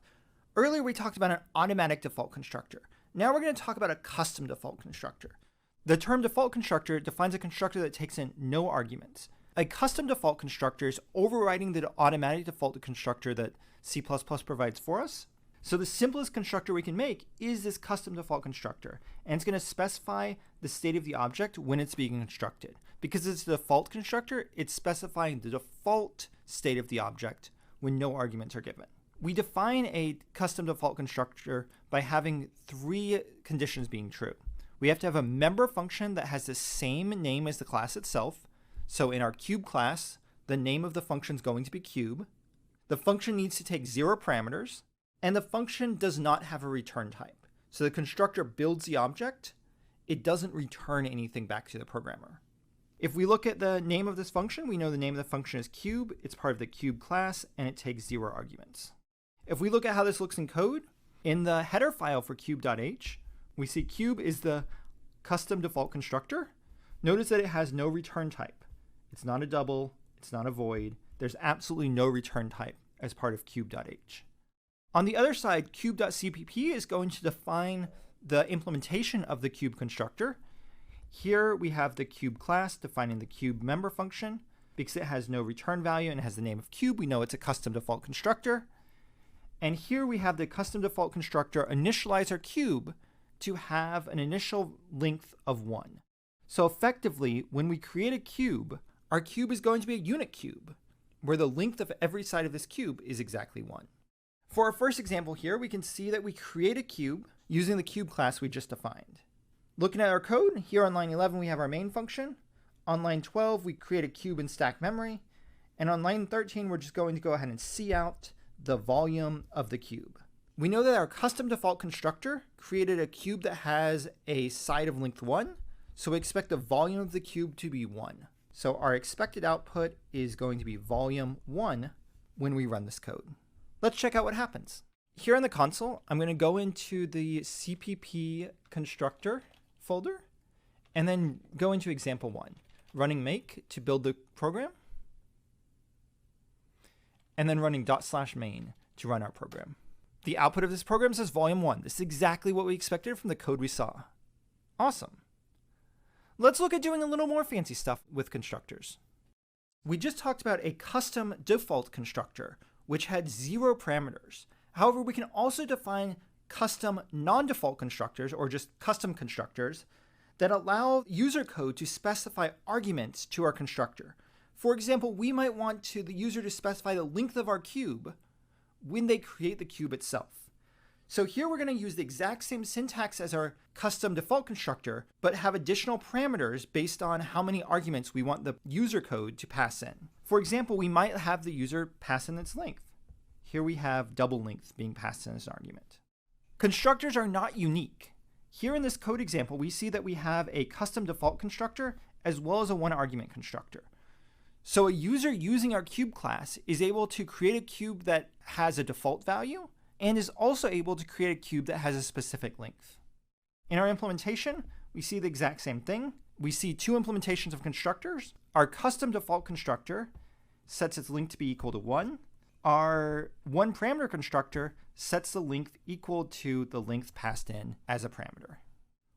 Earlier we talked about an automatic default constructor. Now we're going to talk about a custom default constructor. The term default constructor defines a constructor that takes in no arguments. A custom default constructor is overriding the automatic default constructor that C++ provides for us. So the simplest constructor we can make is this custom default constructor, and it's going to specify the state of the object when it's being constructed. Because it's a default constructor, it's specifying the default state of the object when no arguments are given. We define a custom default constructor by having 3 conditions being true. We have to have a member function that has the same name as the class itself. So in our cube class, the name of the function is going to be cube. The function needs to take 0 parameters, and the function does not have a return type. So the constructor builds the object. It doesn't return anything back to the programmer. If we look at the name of this function, we know the name of the function is cube. It's part of the cube class, and it takes 0 arguments. If we look at how this looks in code, in the header file for cube.h, we see cube is the custom default constructor. Notice that it has no return type. It's not a double. It's not a void. There's absolutely no return type as part of cube.h. On the other side, cube.cpp is going to define the implementation of the cube constructor. Here we have the cube class defining the cube member function. Because it has no return value and has the name of cube, we know it's a custom default constructor. And here we have the custom default constructor initialize our cube to have an initial length of 1. So effectively, when we create a cube, our cube is going to be a unit cube, where the length of every side of this cube is exactly 1. For our first example here, we can see that we create a cube using the cube class we just defined. Looking at our code, here on line 11 we have our main function. On line 12 we create a cube in stack memory. And on line 13 we're just going to go ahead and see out the volume of the cube. We know that our custom default constructor created a cube that has a side of length 1, so we expect the volume of the cube to be 1. So our expected output is going to be volume 1 when we run this code. Let's check out what happens. Here on the console, I'm going to go into the CPP constructor folder and then go into example 1, running make to build the program, and then running /main to run our program. The output of this program says volume 1. This is exactly what we expected from the code we saw. Awesome. Let's look at doing a little more fancy stuff with constructors. We just talked about a custom default constructor, which had 0 parameters. However, we can also define custom non-default constructors, or just custom constructors, that allow user code to specify arguments to our constructor. For example, we might want the user to specify the length of our cube when they create the cube itself. So here we're going to use the exact same syntax as our custom default constructor, but have additional parameters based on how many arguments we want the user code to pass in. For example, we might have the user pass in its length. Here we have double length being passed in as an argument. Constructors are not unique. Here in this code example, we see that we have a custom default constructor as well as a one argument constructor. So a user using our cube class is able to create a cube that has a default value and is also able to create a cube that has a specific length. In our implementation, we see the exact same thing. We see 2 implementations of constructors. Our custom default constructor sets its length to be equal to 1. Our one parameter constructor sets the length equal to the length passed in as a parameter.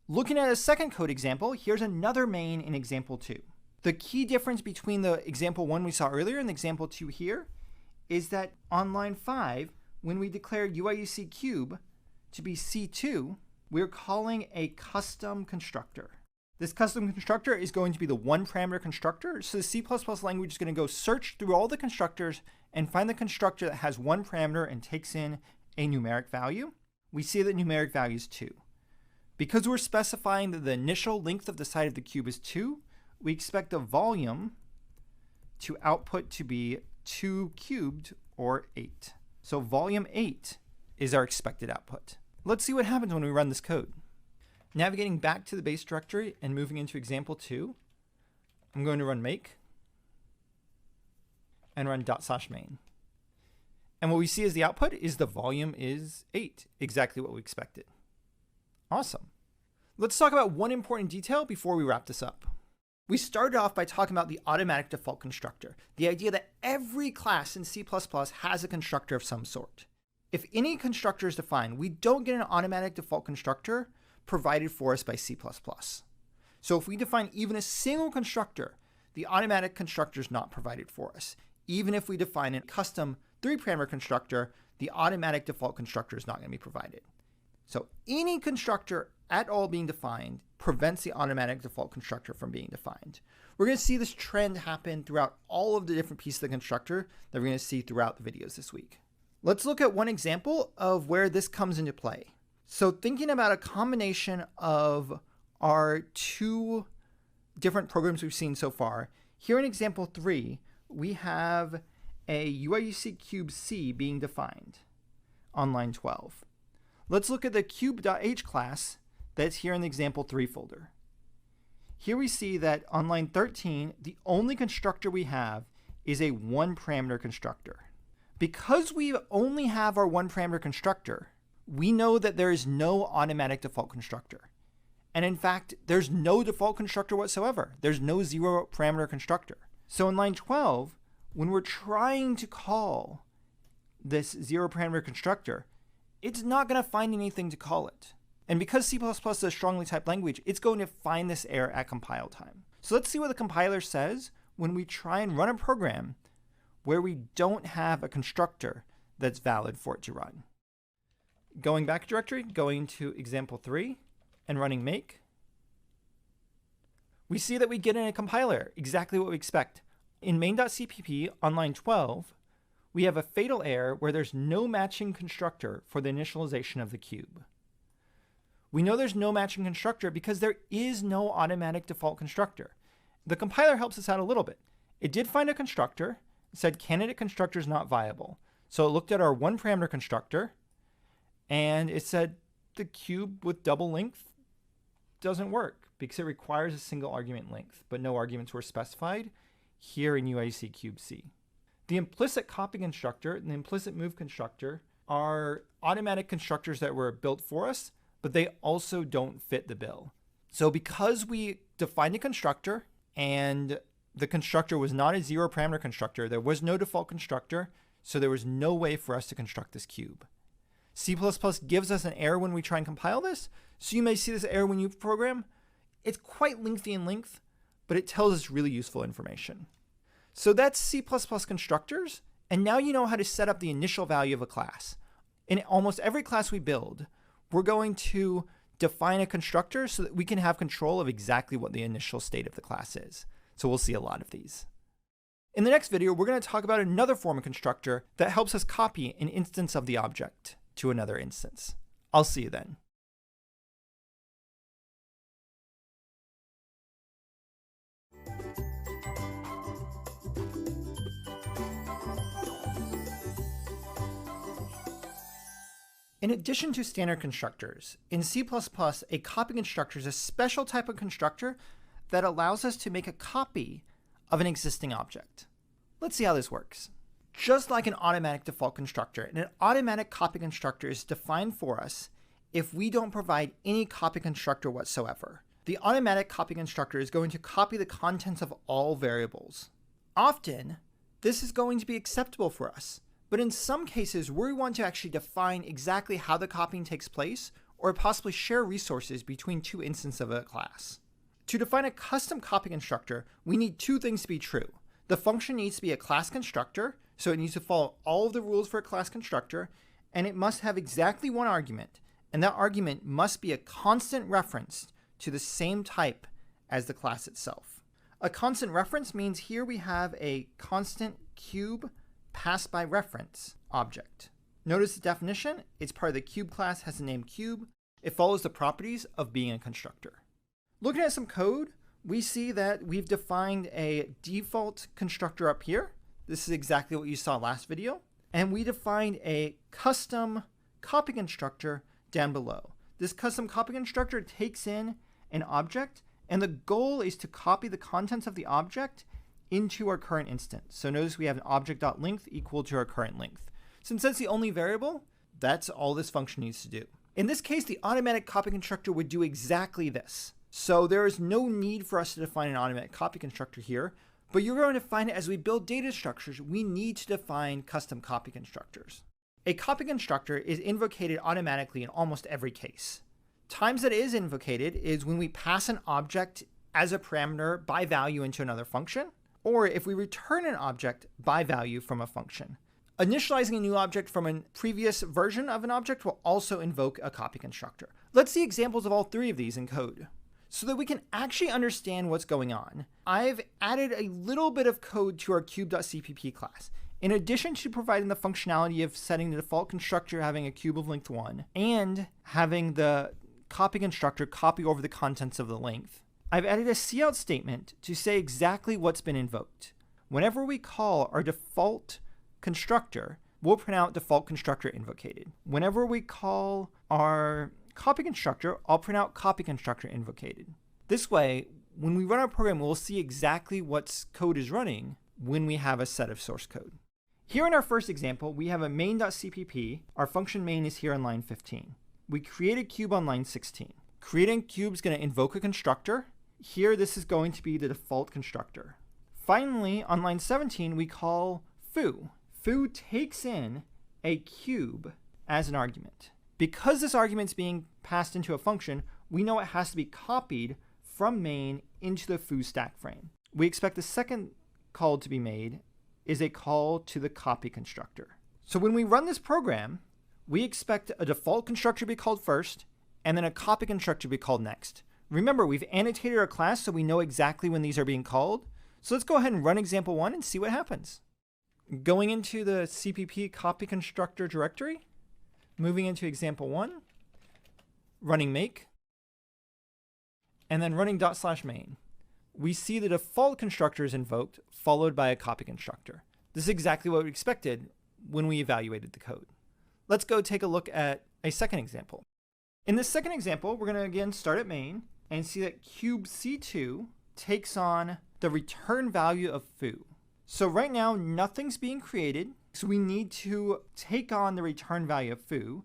Looking at a second code example, here's another main in example 2. The key difference between the example 1 we saw earlier and the example 2 here is that on line 5, when we declare UIUC cube to be C2, we're calling a custom constructor. This custom constructor is going to be the one parameter constructor. So the C++ language is going to go search through all the constructors and find the constructor that has one parameter and takes in a numeric value. We see that numeric value is 2. Because we're specifying that the initial length of the side of the cube is 2, we expect the volume to output to be 2 cubed, or 8. So volume 8 is our expected output. Let's see what happens when we run this code. Navigating back to the base directory and moving into example 2, I'm going to run make and run /main. And what we see as the output is the volume is 8, exactly what we expected. Awesome. Let's talk about one important detail before we wrap this up. We started off by talking about the automatic default constructor, the idea that every class in C++ has a constructor of some sort. If any constructor is defined, we don't get an automatic default constructor provided for us by C++. So if we define even a single constructor, the automatic constructor is not provided for us. Even if we define a custom 3-parameter constructor, the automatic default constructor is not going to be provided. So any constructor at all being defined prevents the automatic default constructor from being defined. We're going to see this trend happen throughout all of the different pieces of the constructor that we're going to see throughout the videos this week. Let's look at one example of where this comes into play. So thinking about a combination of our 2 different programs we've seen so far, Here in example 3, we have a UIUC cube C being defined on line 12. Let's look at the cube.h class that's here in the example 3 folder. Here we see that on line 13, the only constructor we have is a one parameter constructor. Because we only have our one parameter constructor, we know that there is no automatic default constructor. And in fact, there's no default constructor whatsoever. There's no zero parameter constructor. So in line 12, when we're trying to call this zero parameter constructor, it's not going to find anything to call it. And because C++ is a strongly typed language, it's going to find this error at compile time. So let's see what the compiler says when we try and run a program where we don't have a constructor that's valid for it to run. Going back a directory, going to example 3 and running make, we see that we get in a compiler exactly what we expect. In main.cpp on line 12, we have a fatal error where there's no matching constructor for the initialization of the cube. We know there's no matching constructor because there is no automatic default constructor. The compiler helps us out a little bit. It did find a constructor, it said candidate constructor is not viable. So it looked at our one parameter constructor and it said the cube with double length doesn't work because it requires a single argument length, but no arguments were specified here in UIUC cube C. The implicit copy constructor and the implicit move constructor are automatic constructors that were built for us, but they also don't fit the bill. So because we defined a constructor and the constructor was not a zero parameter constructor, there was no default constructor, so there was no way for us to construct this cube. C++ gives us an error when we try and compile this, so you may see this error when you program. It's quite lengthy in length, but it tells us really useful information. So that's C++ constructors, and now you know how to set up the initial value of a class. In almost every class we build, we're going to define a constructor so that we can have control of exactly what the initial state of the class is. So we'll see a lot of these. In the next video, we're going to talk about another form of constructor that helps us copy an instance of the object to another instance. I'll see you then. In addition to standard constructors, in C++, a copy constructor is a special type of constructor that allows us to make a copy of an existing object. Let's see how this works. Just like an automatic default constructor, an automatic copy constructor is defined for us if we don't provide any copy constructor whatsoever. The automatic copy constructor is going to copy the contents of all variables. Often, this is going to be acceptable for us. But in some cases, we want to actually define exactly how the copying takes place or possibly share resources between two instances of a class. To define a custom copy constructor, we need two things to be true. The function needs to be a class constructor, so it needs to follow all of the rules for a class constructor, and it must have exactly one argument, and that argument must be a constant reference to the same type as the class itself. A constant reference means here we have a constant cube passed by reference object. Notice the definition, it's part of the cube class, has the name cube. It follows the properties of being a constructor. Looking at some code, we see that we've defined a default constructor up here. This is exactly what you saw last video. And we defined a custom copy constructor down below. This custom copy constructor takes in an object, and the goal is to copy the contents of the object into our current instance. So notice we have an object.length equal to our current length. Since that's the only variable, that's all this function needs to do. In this case, the automatic copy constructor would do exactly this. So there is no need for us to define an automatic copy constructor here, but you're going to find as we build data structures, we need to define custom copy constructors. A copy constructor is invocated automatically in almost every case. Times that it is invocated is when we pass an object as a parameter by value into another function, or if we return an object by value from a function. Initializing a new object from a previous version of an object will also invoke a copy constructor. Let's see examples of all three of these in code. So that we can actually understand what's going on, I've added a little bit of code to our cube.cpp class. In addition to providing the functionality of setting the default constructor having a cube of length 1 and having the copy constructor copy over the contents of the length, I've added a cout statement to say exactly what's been invoked. Whenever we call our default constructor, we'll print out default constructor invocated. Whenever we call our copy constructor, I'll print out copy constructor invocated. This way, when we run our program, we'll see exactly what code is running when we have a set of source code. Here in our first example, we have a main.cpp. Our function main is here on line 15. We create a cube on line 16. Creating a cube is going to invoke a constructor. Here, this is going to be the default constructor. Finally, on line 17, we call foo. Foo takes in a cube as an argument. Because this argument is being passed into a function, we know it has to be copied from main into the foo stack frame. We expect the second call to be made is a call to the copy constructor. So when we run this program, we expect a default constructor to be called first, and then a copy constructor to be called next. Remember, we've annotated our class so we know exactly when these are being called. So let's go ahead and run example 1 and see what happens. Going into the CPP copy constructor directory, moving into example 1, running make, and then running /main. We see the default constructor is invoked, followed by a copy constructor. This is exactly what we expected when we evaluated the code. Let's go take a look at a second example. In this second example, we're going to again start at main and see that cube C2 takes on the return value of foo. So right now, nothing's being created, so we need to take on the return value of foo.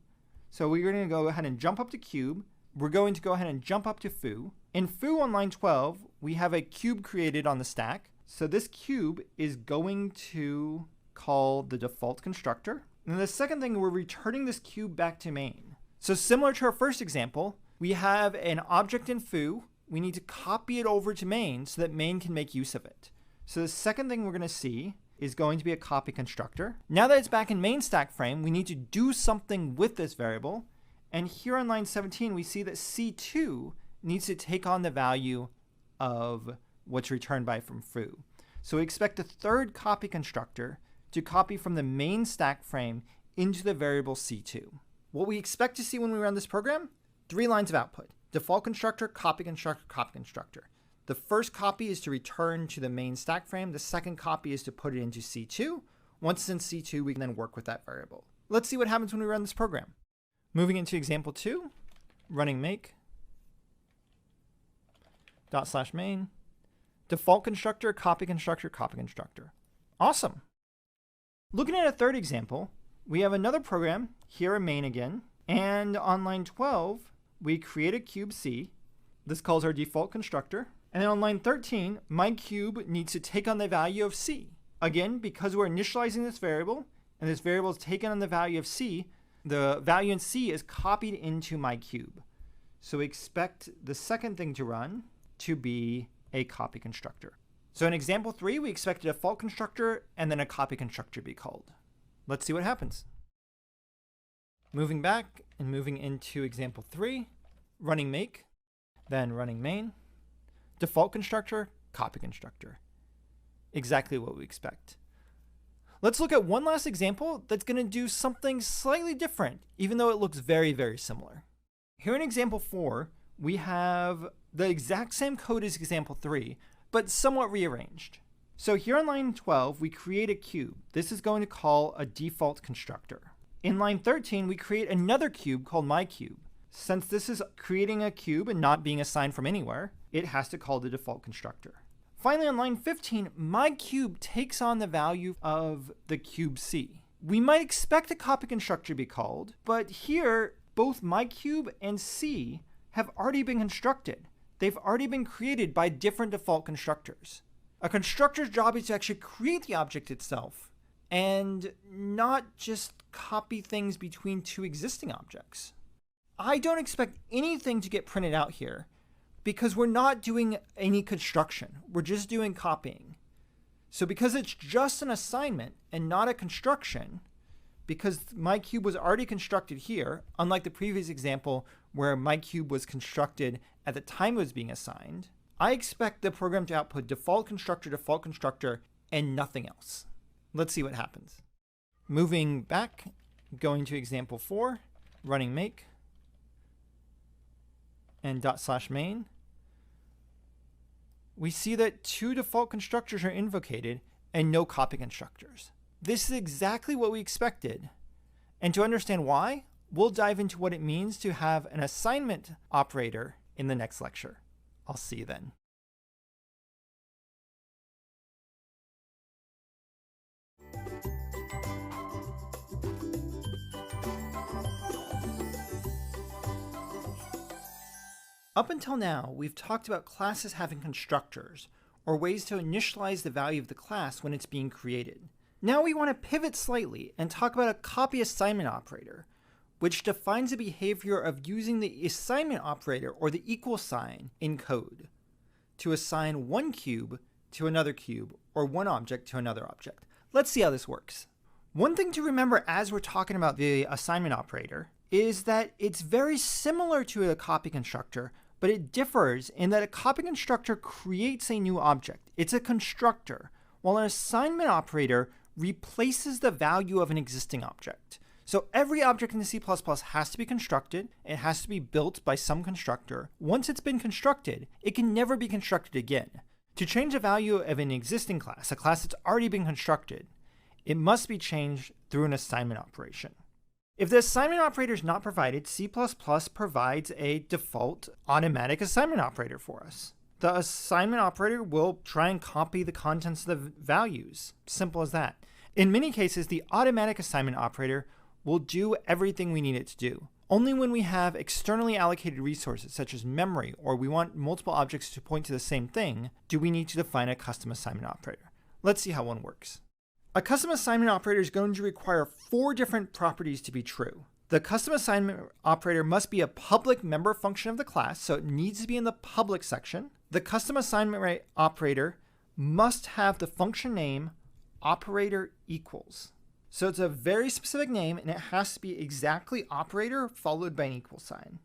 So we're going to go ahead and jump up to cube. We're going to go ahead and jump up to foo. In foo on line 12, we have a cube created on the stack. So this cube is going to call the default constructor. And the second thing, we're returning this cube back to main. So similar to our first example, we have an object in foo. We need to copy it over to main so that main can make use of it. So the second thing we're going to see is going to be a copy constructor. Now that it's back in main stack frame, we need to do something with this variable. And here on line 17, we see that C2 needs to take on the value of what's returned by from foo. So we expect a third copy constructor to copy from the main stack frame into the variable C2. What we expect to see when we run this program, 3 lines of output: default constructor, copy constructor, copy constructor. The first copy is to return to the main stack frame. The second copy is to put it into C2. Once it's in C2, we can then work with that variable. Let's see what happens when we run this program. Moving into example 2, running make, /main, default constructor, copy constructor, copy constructor. Awesome. Looking at a third example, we have another program, here in main again, and on line 12, we create a cube C. This calls our default constructor. And then on line 13, my cube needs to take on the value of C. Again, because we're initializing this variable, and this variable is taken on the value of C, the value in C is copied into my cube. So we expect the second thing to run to be a copy constructor. So in example 3, we expect a default constructor and then a copy constructor to be called. Let's see what happens. Moving back and moving into example 3, running make, then running main, default constructor, copy constructor. Exactly what we expect. Let's look at one last example that's going to do something slightly different, even though it looks very, very similar. Here in example 4, we have the exact same code as example 3, but somewhat rearranged. So here on line 12, we create a cube. This is going to call a default constructor. In line 13, we create another cube called myCube. Since this is creating a cube and not being assigned from anywhere, it has to call the default constructor. Finally, on line 15, myCube takes on the value of the cube C. We might expect a copy constructor to be called, but here, both myCube and C have already been constructed. They've already been created by different default constructors. A constructor's job is to actually create the object itself and not just copy things between 2 existing objects. I don't expect anything to get printed out here because we're not doing any construction. We're just doing copying. So because it's just an assignment and not a construction, because myCube was already constructed here, unlike the previous example where myCube was constructed at the time it was being assigned, I expect the program to output default constructor, and nothing else. Let's see what happens. Moving back, going to example 4, running make, and /main, we see that 2 default constructors are invocated and no copy constructors. This is exactly what we expected. And to understand why, we'll dive into what it means to have an assignment operator in the next lecture. I'll see you then. Up until now, we've talked about classes having constructors, or ways to initialize the value of the class when it's being created. Now we want to pivot slightly and talk about a copy assignment operator, which defines the behavior of using the assignment operator or the equal sign in code to assign one cube to another cube or one object to another object. Let's see how this works. One thing to remember as we're talking about the assignment operator is that it's very similar to a copy constructor, but it differs in that a copy constructor creates a new object. It's a constructor, while an assignment operator replaces the value of an existing object. So every object in C++ has to be constructed. It has to be built by some constructor. Once it's been constructed, it can never be constructed again. To change the value of an existing class, a class that's already been constructed, it must be changed through an assignment operation. If the assignment operator is not provided, C++ provides a default automatic assignment operator for us. The assignment operator will try and copy the contents of the values. Simple as that. In many cases, the automatic assignment operator will do everything we need it to do. Only when we have externally allocated resources, such as memory, or we want multiple objects to point to the same thing, do we need to define a custom assignment operator. Let's see how one works. A custom assignment operator is going to require 4 different properties to be true. The custom assignment operator must be a public member function of the class, so it needs to be in the public section. The custom assignment operator must have the function name operator equals. So it's a very specific name, and it has to be exactly operator followed by an equal sign.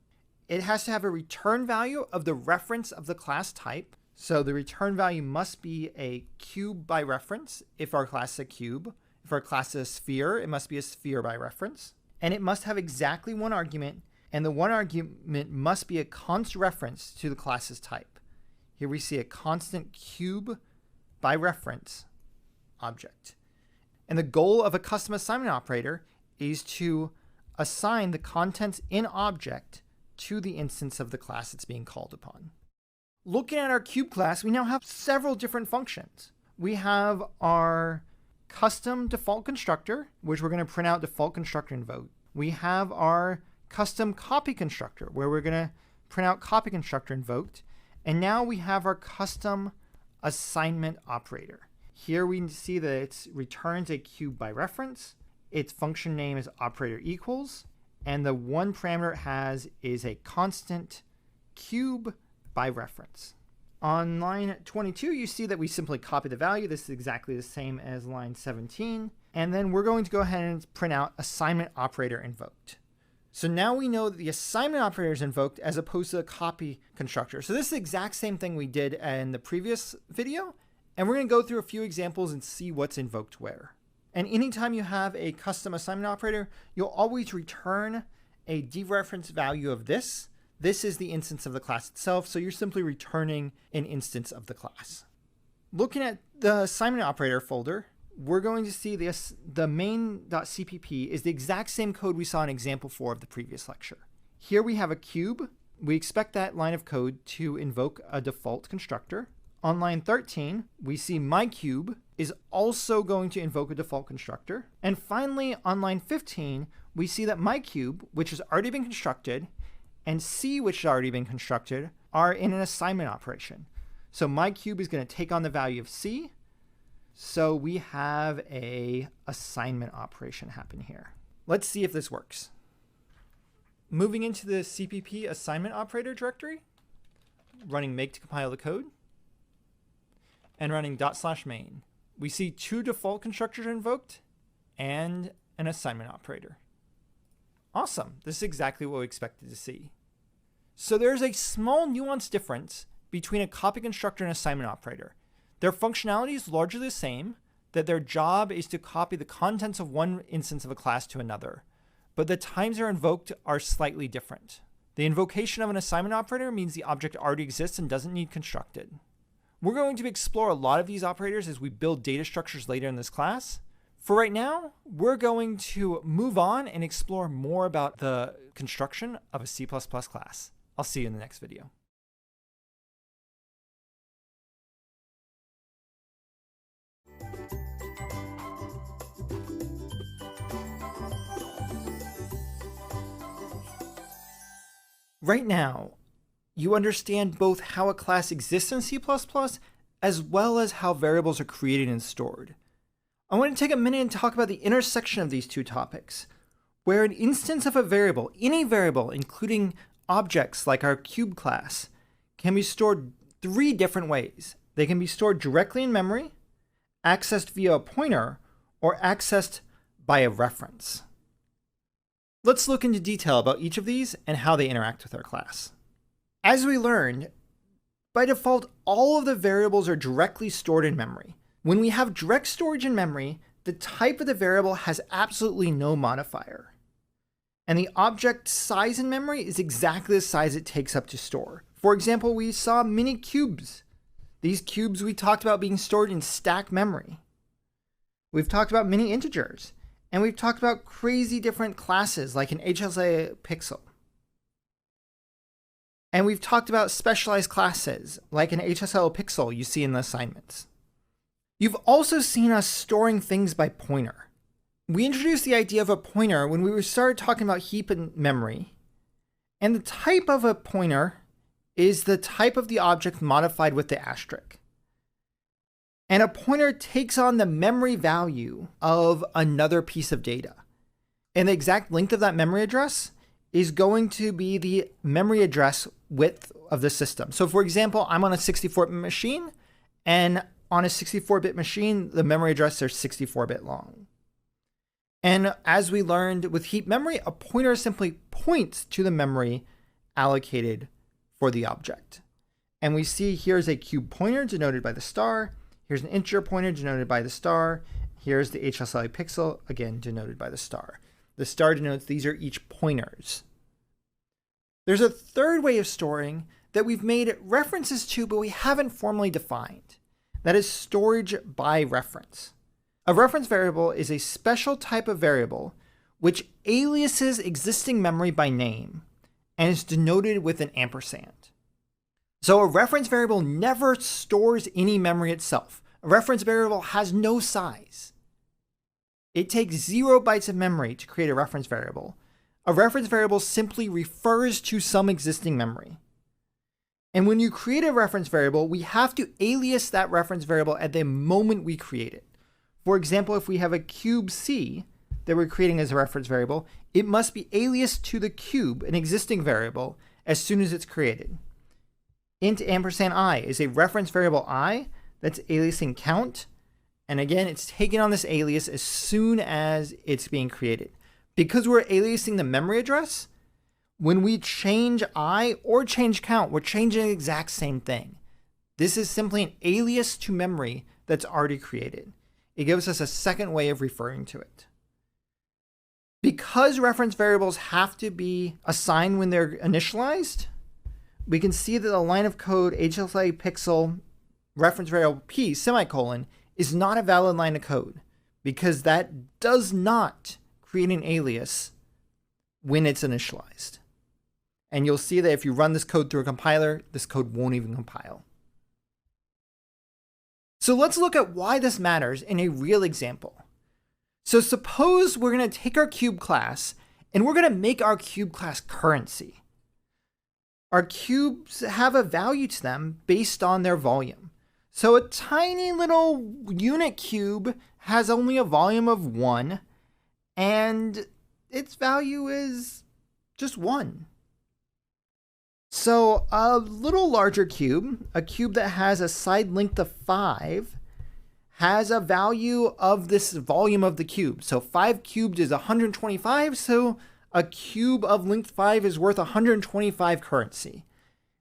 It has to have a return value of the reference of the class type. So the return value must be a cube by reference if our class is a cube. If our class is a sphere, it must be a sphere by reference. And it must have exactly one argument, and the one argument must be a constant reference to the class's type. Here we see a constant cube by reference object. And the goal of a custom assignment operator is to assign the contents in object to the instance of the class that's being called upon. Looking at our cube class, we now have several different functions. We have our custom default constructor, which we're going to print out default constructor invoke. We have our custom copy constructor, where we're going to print out copy constructor invoked. And now we have our custom assignment operator. Here we see that it returns a cube by reference. Its function name is operator equals. And the one parameter it has is a constant cube by reference. On line 22, you see that we simply copy the value. This is exactly the same as line 17. And then we're going to go ahead and print out assignment operator invoked. So now we know that the assignment operator is invoked as opposed to the copy constructor. So this is the exact same thing we did in the previous video. And we're going to go through a few examples and see what's invoked where. And anytime you have a custom assignment operator, you'll always return a dereference value of this. This is the instance of the class itself, so you're simply returning an instance of the class. Looking at the assignment operator folder, we're going to see this, the main.cpp is the exact same code we saw in example 4 of the previous lecture. Here we have a cube. We expect that line of code to invoke a default constructor. On line 13, we see myCube is also going to invoke a default constructor. And finally, on line 15, we see that myCube, which has already been constructed, and C, which has already been constructed, are in an assignment operation. So myCube is going to take on the value of C. So we have a assignment operation happen here. Let's see if this works. Moving into the CPP assignment operator directory, running make to compile the code, and running /main. We see 2 default constructors invoked and an assignment operator. Awesome. This is exactly what we expected to see. So there's a small nuance difference between a copy constructor and assignment operator. Their functionality is largely the same, that their job is to copy the contents of one instance of a class to another, but the times they're invoked are slightly different. The invocation of an assignment operator means the object already exists and doesn't need constructed, We're going to explore a lot of these operators as we build data structures later in this class. For right now, we're going to move on and explore more about the construction of a C++ class. I'll see you in the next video. Right now, you understand both how a class exists in C++ as well as how variables are created and stored. I want to take a minute and talk about the intersection of these two topics, where an instance of a variable, any variable, including objects like our cube class, can be stored three different ways. They can be stored directly in memory, accessed via a pointer, or accessed by a reference. Let's look into detail about each of these and how they interact with our class. As we learned, by default, all of the variables are directly stored in memory. When we have direct storage in memory, the type of the variable has absolutely no modifier. And the object size in memory is exactly the size it takes up to store. For example, we saw mini cubes. These cubes we talked about being stored in stack memory. We've talked about mini integers. And we've talked about crazy different classes like an HSI pixel. And we've talked about specialized classes like an HSL pixel you see in the assignments. You've also seen us storing things by pointer. We introduced the idea of a pointer when we started talking about heap and memory. And the type of a pointer is the type of the object modified with the asterisk. And a pointer takes on the memory value of another piece of data. And the exact length of that memory address is going to be the memory address width of the system. So for example, I'm on a 64-bit machine, and on a 64-bit machine, the memory address is 64-bit long. And as we learned with heap memory, a pointer simply points to the memory allocated for the object. And we see here's a cube pointer denoted by the star. Here's an integer pointer denoted by the star. Here's the HSI pixel, again denoted by the star. The star denotes these are each pointers. There's a third way of storing that we've made references to, but we haven't formally defined. That is storage by reference. A reference variable is a special type of variable which aliases existing memory by name and is denoted with an ampersand. So a reference variable never stores any memory itself. A reference variable has no size. It takes 0 bytes of memory to create a reference variable. A reference variable simply refers to some existing memory. And when you create a reference variable, we have to alias that reference variable at the moment we create it. For example, if we have a cube C that we're creating as a reference variable, it must be aliased to the cube, an existing variable, as soon as it's created. Int ampersand I is a reference variable I that's aliasing count. And again, it's taking on this alias as soon as it's being created. Because we're aliasing the memory address, when we change I or change count, we're changing the exact same thing. This is simply an alias to memory that's already created. It gives us a second way of referring to it. Because reference variables have to be assigned when they're initialized, we can see that the line of code HSI pixel reference variable p semicolon is not a valid line of code because that does not create an alias when it's initialized. And you'll see that if you run this code through a compiler, this code won't even compile. So let's look at why this matters in a real example. So suppose we're going to take our cube class and we're going to make our cube class currency. Our cubes have a value to them based on their volume. So a tiny little unit cube has only a volume of 1, and its value is just 1. So a little larger cube, a cube that has a side length of 5, has a value of this volume of the cube. So 5 cubed is 125, so a cube of length 5 is worth 125 currency.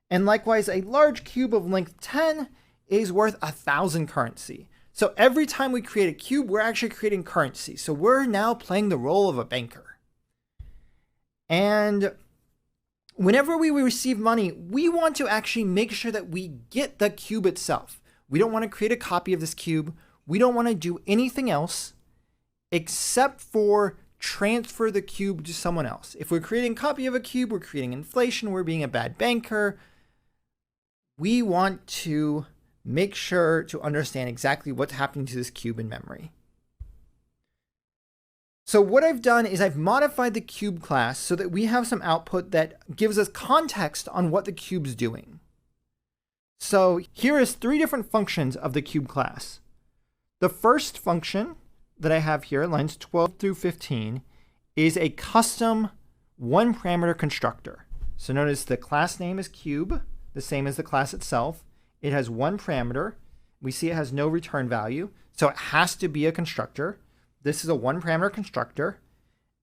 And likewise, a large cube of length 10 is worth 1,000 currency. So every time we create a cube, we're actually creating currency. So we're now playing the role of a banker. And whenever we receive money, we want to actually make sure that we get the cube itself. We don't want to create a copy of this cube. We don't want to do anything else except for transfer the cube to someone else. If we're creating a copy of a cube, we're creating inflation, we're being a bad banker. We want to make sure to understand exactly what's happening to this cube in memory. So what I've done is I've modified the cube class so that we have some output that gives us context on what the cube's doing. So here is 3 different functions of the cube class. The first function that I have here, lines 12 through 15, is a custom 1-parameter constructor. So notice the class name is cube, the same as the class itself. It has 1 parameter. We see it has no return value, so it has to be a constructor. This is a 1-parameter constructor,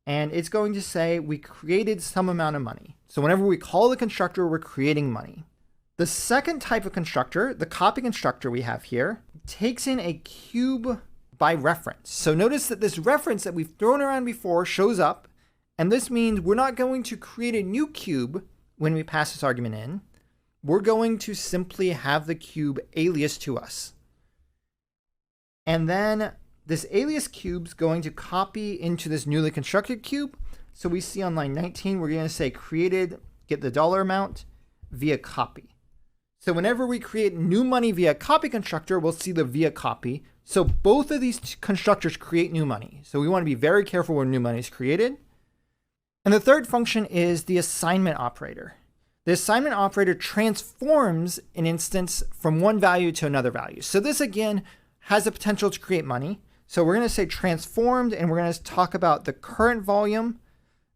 and it's going to say we created some amount of money. So whenever we call the constructor, we're creating money. The second type of constructor, the copy constructor we have here, takes in a cube by reference. So notice that this reference that we've thrown around before shows up, and this means we're not going to create a new cube when we pass this argument in. We're going to simply have the cube alias to us. And then this alias cube's going to copy into this newly constructed cube. So we see on line 19, we're going to say created, get the dollar amount via copy. So whenever we create new money via copy constructor, we'll see the via copy. So both of these constructors create new money. So we want to be very careful when new money is created. And the third function is the assignment operator. The assignment operator transforms an instance from one value to another value. So this again has the potential to create money. So we're going to say transformed, and we're going to talk about the current volume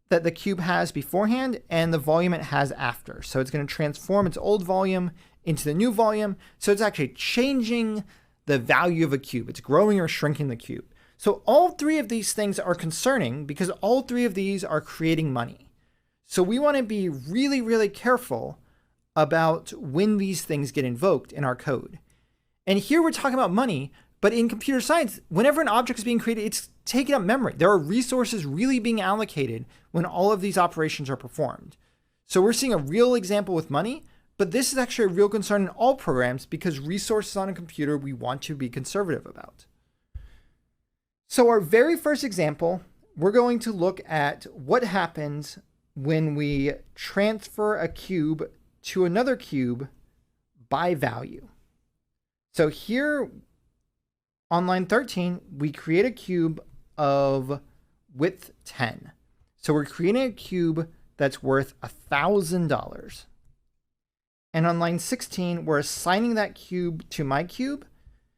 that the cube has beforehand and the volume it has after. So it's going to transform its old volume into the new volume. So it's actually changing the value of a cube. It's growing or shrinking the cube. So all 3 of these things are concerning because all 3 of these are creating money. So we want to be really, really careful about when these things get invoked in our code. And here we're talking about money, but in computer science, whenever an object is being created, it's taking up memory. There are resources really being allocated when all of these operations are performed. So we're seeing a real example with money, but this is actually a real concern in all programs because resources on a computer we want to be conservative about. So our very first example, we're going to look at what happens when we transfer a cube to another cube by value. So here on line 13, we create a cube of width 10. So we're creating a cube that's worth $1,000. And on line 16, we're assigning that cube to my cube.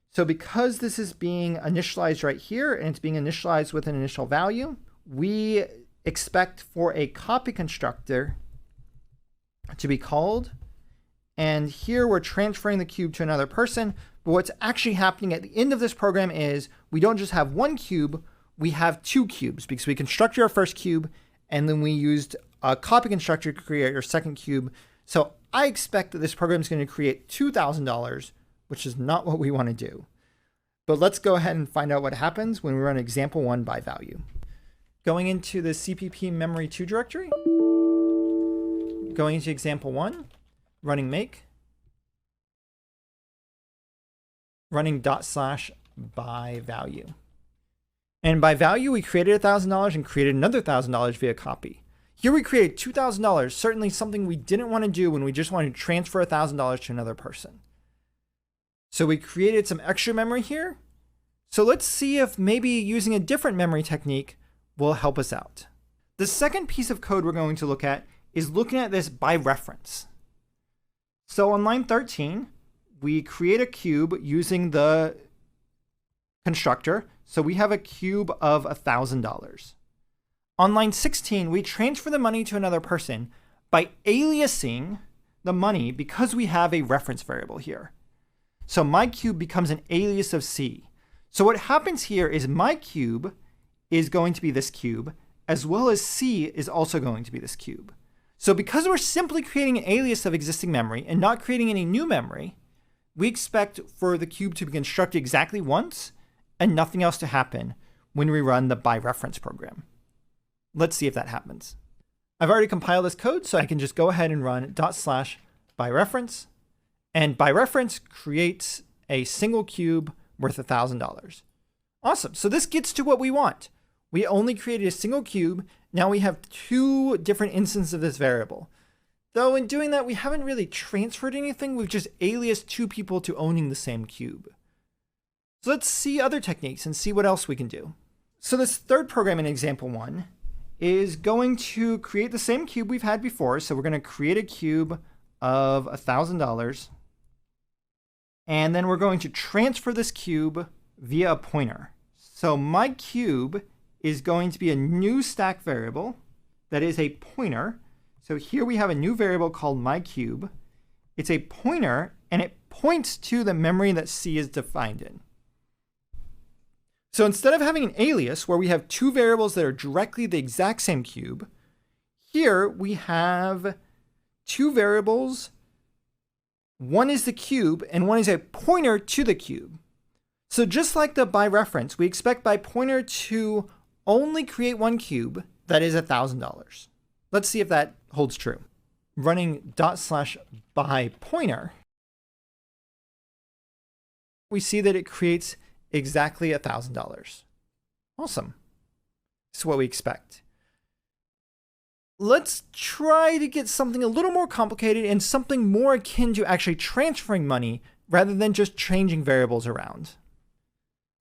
So because this is being initialized right here, and it's being initialized with an initial value, we expect for a copy constructor to be called. And here we're transferring the cube to another person. But what's actually happening at the end of this program is we don't just have one cube, we have 2 cubes because we constructed our first cube and then we used a copy constructor to create our second cube. So I expect that this program is going to create $2,000, which is not what we want to do. But let's go ahead and find out what happens when we run example 1 by value. Going into the CPP memory 2 directory, going into example 1, running make, running /by value. And by value, we created $1,000 and created another $1,000 via copy. Here we created $2,000, certainly something we didn't want to do when we just wanted to transfer $1,000 to another person. So we created some extra memory here. So let's see if maybe using a different memory technique will help us out. The second piece of code we're going to look at is looking at this by reference. So on line 13, we create a cube using the constructor. So we have a cube of $1,000. On line 16, we transfer the money to another person by aliasing the money because we have a reference variable here. So my cube becomes an alias of C. So what happens here is my cube is going to be this cube, as well as C is also going to be this cube. So because we're simply creating an alias of existing memory and not creating any new memory, we expect for the cube to be constructed exactly once and nothing else to happen when we run the by reference program. Let's see if that happens. I've already compiled this code, so I can just go ahead and run /by reference. And by reference creates a single cube worth $1,000. Awesome. So this gets to what we want. We only created a single cube. Now we have two different instances of this variable. Though in doing that, we haven't really transferred anything. We've just aliased two people to owning the same cube. So let's see other techniques and see what else we can do. So this third program in example 1 is going to create the same cube we've had before. So we're going to create a cube of $1,000. And then we're going to transfer this cube via a pointer. So my cube is going to be a new stack variable that is a pointer. So here we have a new variable called myCube. It's a pointer, and it points to the memory that C is defined in. So instead of having an alias where we have two variables that are directly the exact same cube, here we have two variables. One is the cube, and one is a pointer to the cube. So just like the by reference, we expect by pointer to only create one cube that is $1,000. Let's see if that holds true. Running /by pointer, we see that it creates exactly $1,000. Awesome. This is what we expect. Let's try to get something a little more complicated and something more akin to actually transferring money rather than just changing variables around.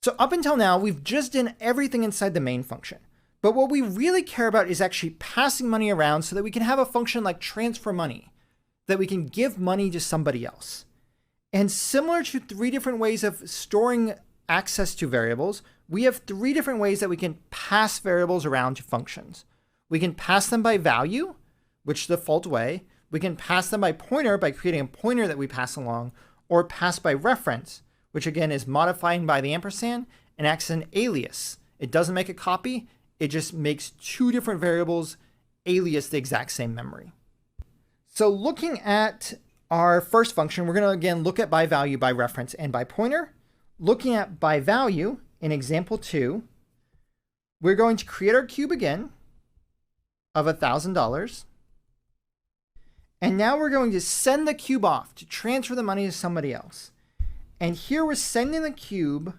So up until now, we've just done everything inside the main function. But what we really care about is actually passing money around so that we can have a function like transfer money, that we can give money to somebody else. And similar to three different ways of storing access to variables, we have three different ways that we can pass variables around to functions. We can pass them by value, which is the default way. We can pass them by pointer by creating a pointer that we pass along, or pass by reference, which again is modifying by the ampersand and acts as an alias. It doesn't make a copy. It just makes two different variables alias the exact same memory. So looking at our first function, we're going to again look at by value, by reference, and by pointer. Looking at by value in example 2, we're going to create our cube again of $1,000. And now we're going to send the cube off to transfer the money to somebody else. And here we're sending the cube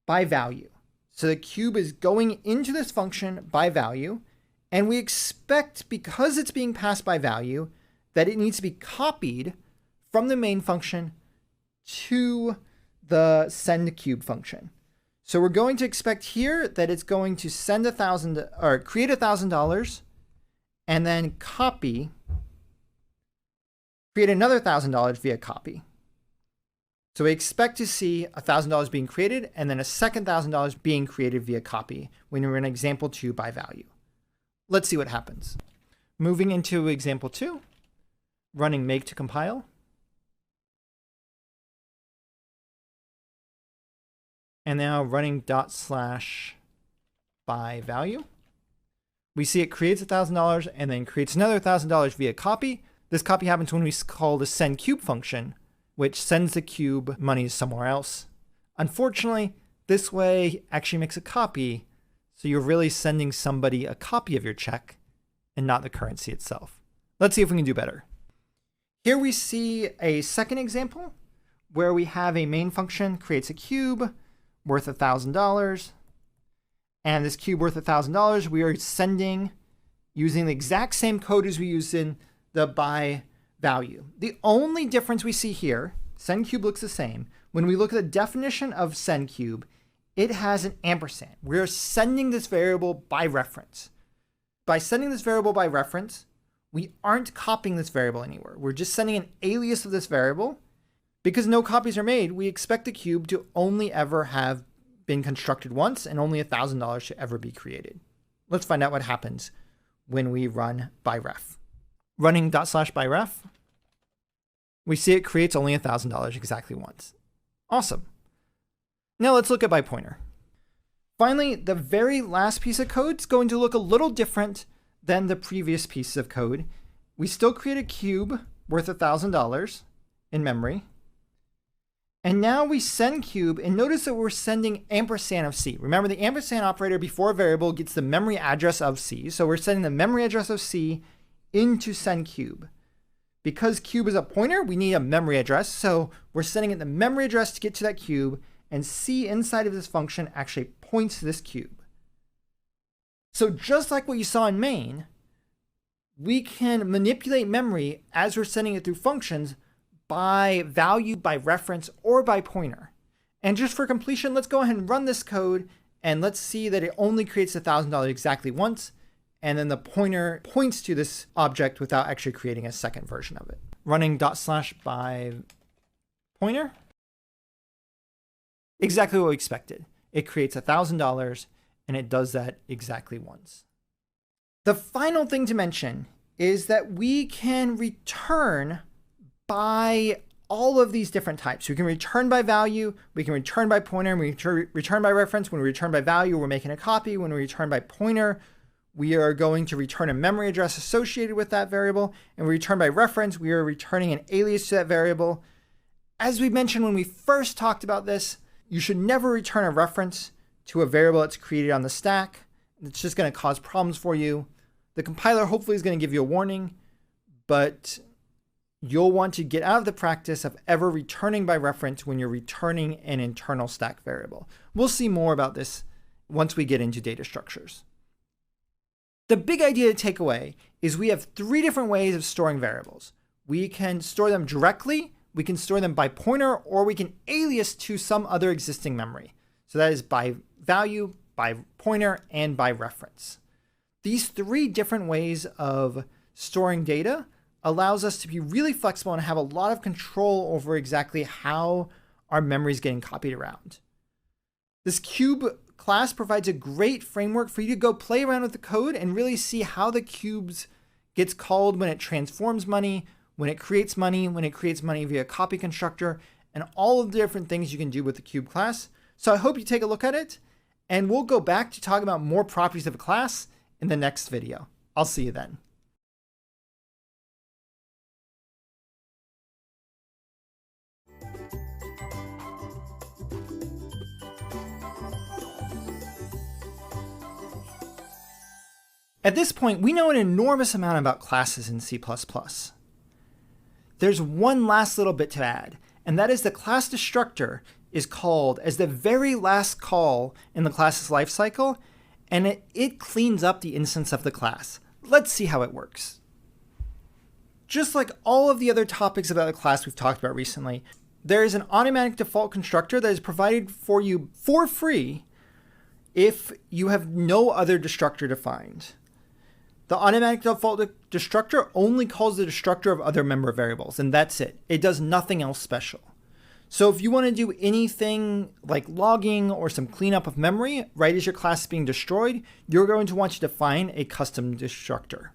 by value. So the cube is going into this function by value, and we expect, because it's being passed by value, that it needs to be copied from the main function to the send cube function. So we're going to expect here that it's going to send create $1,000 and then create another $1,000 via copy. So we expect to see $1,000 being created and then a second $1,000 being created via copy when we're in example 2 by value. Let's see what happens. Moving into example 2, running make to compile. And now running /by value. We see it creates $1,000 and then creates another $1,000 via copy. This copy happens when we call the send cube function, which sends the cube money somewhere else. Unfortunately, this way actually makes a copy, so you're really sending somebody a copy of your check and not the currency itself. Let's see if we can do better. Here we see a second example where we have a main function creates a cube worth $1,000. And this cube worth $1,000, we are sending using the exact same code as we used in the by value. The only difference we see here, send cube looks the same. When we look at the definition of send cube, it has an ampersand. We're sending this variable by reference. By sending this variable by reference, we aren't copying this variable anywhere. We're just sending an alias of this variable. Because no copies are made, we expect the cube to only ever have been constructed once and only $1,000 should ever be created. Let's find out what happens when we run by ref. Running /by ref, we see it creates only $1,000 exactly once. Awesome. Now let's look at by pointer. Finally, the very last piece of code is going to look a little different than the previous piece of code. We still create a cube worth $1,000 in memory. And now we send cube, and notice that we're sending ampersand of C. Remember, the ampersand operator before a variable gets the memory address of C. So we're sending the memory address of C into send cube. Because cube is a pointer, we need a memory address. So we're sending it the memory address to get to that cube, and C inside of this function actually points to this cube. So just like what you saw in main, we can manipulate memory as we're sending it through functions by value, by reference, or by pointer. And just for completion, let's go ahead and run this code, and let's see that it only creates $1,000 exactly once, and then the pointer points to this object without actually creating a second version of it. Running /by pointer. Exactly what we expected. It creates $1,000, and it does that exactly once. The final thing to mention is that we can return by all of these different types. We can return by value, we can return by pointer, and we can return by reference. When we return by value, we're making a copy. When we return by pointer, we are going to return a memory address associated with that variable. And we return by reference, we are returning an alias to that variable. As we mentioned when we first talked about this, you should never return a reference to a variable that's created on the stack. It's just going to cause problems for you. The compiler hopefully is going to give you a warning, but you'll want to get out of the practice of ever returning by reference when you're returning an internal stack variable. We'll see more about this once we get into data structures. The big idea to take away is we have 3 different ways of storing variables. We can store them directly, we can store them by pointer, or we can alias to some other existing memory. So that is by value, by pointer, and by reference. These 3 different ways of storing data allows us to be really flexible and have a lot of control over exactly how our memory is getting copied around. This cube class provides a great framework for you to go play around with the code and really see how the cubes gets called when it transforms money, when it creates money via copy constructor, and all of the different things you can do with the cube class. So I hope you take a look at it, and we'll go back to talk about more properties of a class in the next video. I'll see you then. At this point, we know an enormous amount about classes in C++. There's one last little bit to add, and that is the class destructor is called as the very last call in the class's lifecycle, and it cleans up the instance of the class. Let's see how it works. Just like all of the other topics about the class we've talked about recently, there is an automatic default constructor that is provided for you for free if you have no other destructor defined. The automatic default destructor only calls the destructor of other member variables, and that's it. It does nothing else special. So if you want to do anything like logging or some cleanup of memory right as your class is being destroyed, you're going to want to define a custom destructor.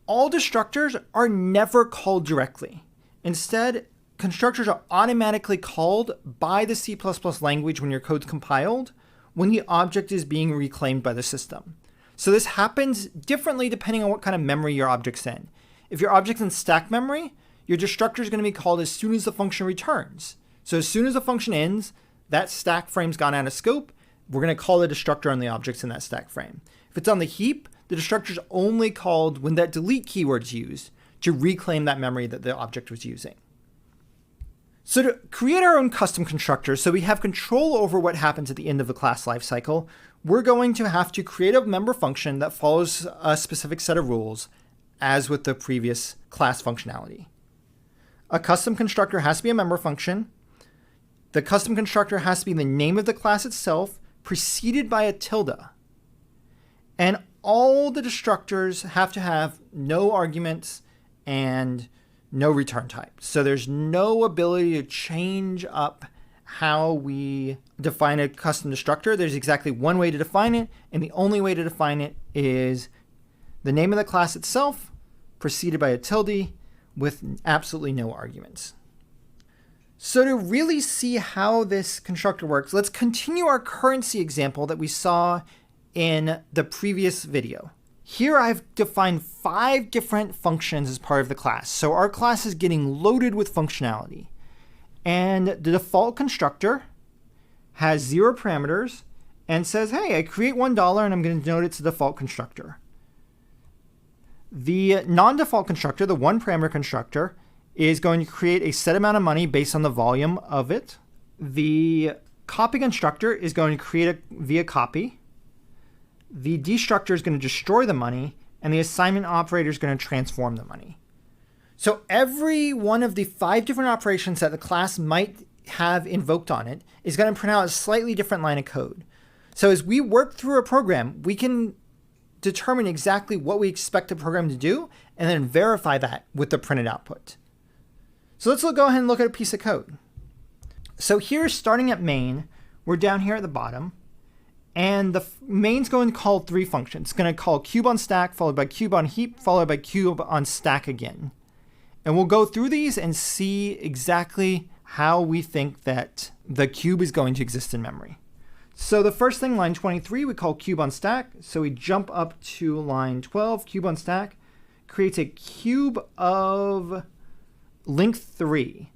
All destructors are never called directly. Instead, constructors are automatically called by the C++ language when your code's compiled, when the object is being reclaimed by the system. So this happens differently depending on what kind of memory your object's in. If your object's in stack memory, your destructor is going to be called as soon as the function returns. So as soon as the function ends, that stack frame's gone out of scope, we're going to call the destructor on the objects in that stack frame. If it's on the heap, the destructor is only called when that delete keyword is used to reclaim that memory that the object was using. So to create our own custom constructor so we have control over what happens at the end of the class lifecycle, we're going to have to create a member function that follows a specific set of rules, as with the previous class functionality. A custom constructor has to be a member function. The custom constructor has to be the name of the class itself, preceded by a tilde. And all the destructors have to have no arguments and no return type. So there's no ability to change up how we define a custom destructor. There's exactly one way to define it, and the only way to define it is the name of the class itself, preceded by a tilde, with absolutely no arguments. So to really see how this constructor works, let's continue our currency example that we saw in the previous video. Here I've defined 5 different functions as part of the class. So our class is getting loaded with functionality. And the default constructor has 0 parameters and says, hey, I create $1 and I'm going to denote it's a default constructor. The non-default constructor, the one parameter constructor, is going to create a set amount of money based on the volume of it. The copy constructor is going to create a via copy. The destructor is going to destroy the money, and the assignment operator is going to transform the money. So every one of the 5 different operations that the class might have invoked on it is going to print out a slightly different line of code. So as we work through a program, we can determine exactly what we expect the program to do and then verify that with the printed output. So let's go ahead and look at a piece of code. So here, starting at main, we're down here at the bottom, and the main's going to call 3 functions. It's going to call cube on stack, followed by cube on heap, followed by cube on stack again. And we'll go through these and see exactly how we think that the cube is going to exist in memory. So the first thing, line 23, we call cube on stack. So we jump up to line 12, cube on stack, creates a cube of length 3.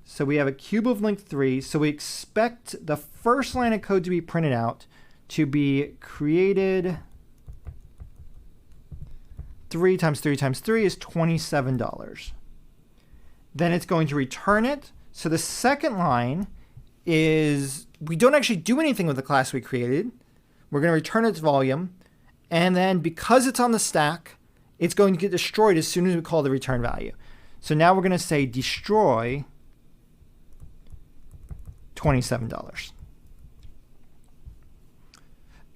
So we have a cube of length 3. So we expect the first line of code to be printed out to be created 3 times 3 times 3 is $27. Then it's going to return it. So the second line is, we don't actually do anything with the class we created. We're going to return its volume. And then because it's on the stack, it's going to get destroyed as soon as we call the return value. So now we're going to say destroy $27.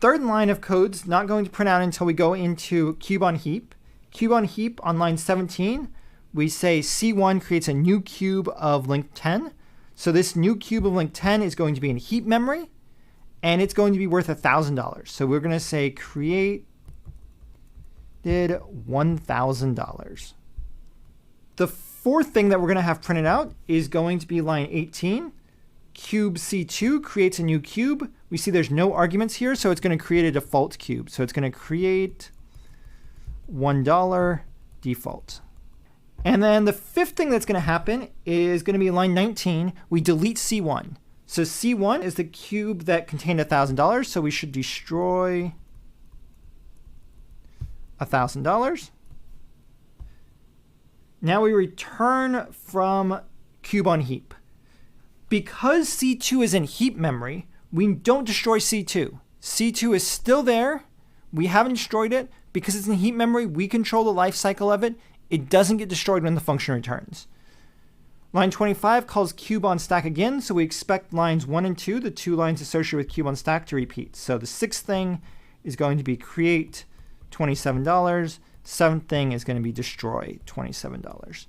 Third line of code's not going to print out until we go into cube on heap. Cube on heap on line 17, we say C1 creates a new cube of length 10. So this new cube of length 10 is going to be in heap memory, and it's going to be worth $1,000. So we're going to say create did $1,000. The fourth thing that we're going to have printed out is going to be line 18. Cube C2 creates a new cube. We see there's no arguments here, so it's going to create a default cube. So it's going to create $1 default. And then the fifth thing that's going to happen is going to be line 19. We delete C1. So C1 is the cube that contained $1,000, so we should destroy $1,000. Now we return from cube on heap. Because C2 is in heap memory, we don't destroy C2. C2 is still there. We haven't destroyed it. Because it's in heap memory, we control the life cycle of it. It doesn't get destroyed when the function returns. Line 25 calls cube on stack again, so we expect lines 1 and 2, the 2 lines associated with cube on stack, to repeat. So the sixth thing is going to be create $27. Seventh thing is going to be destroy $27.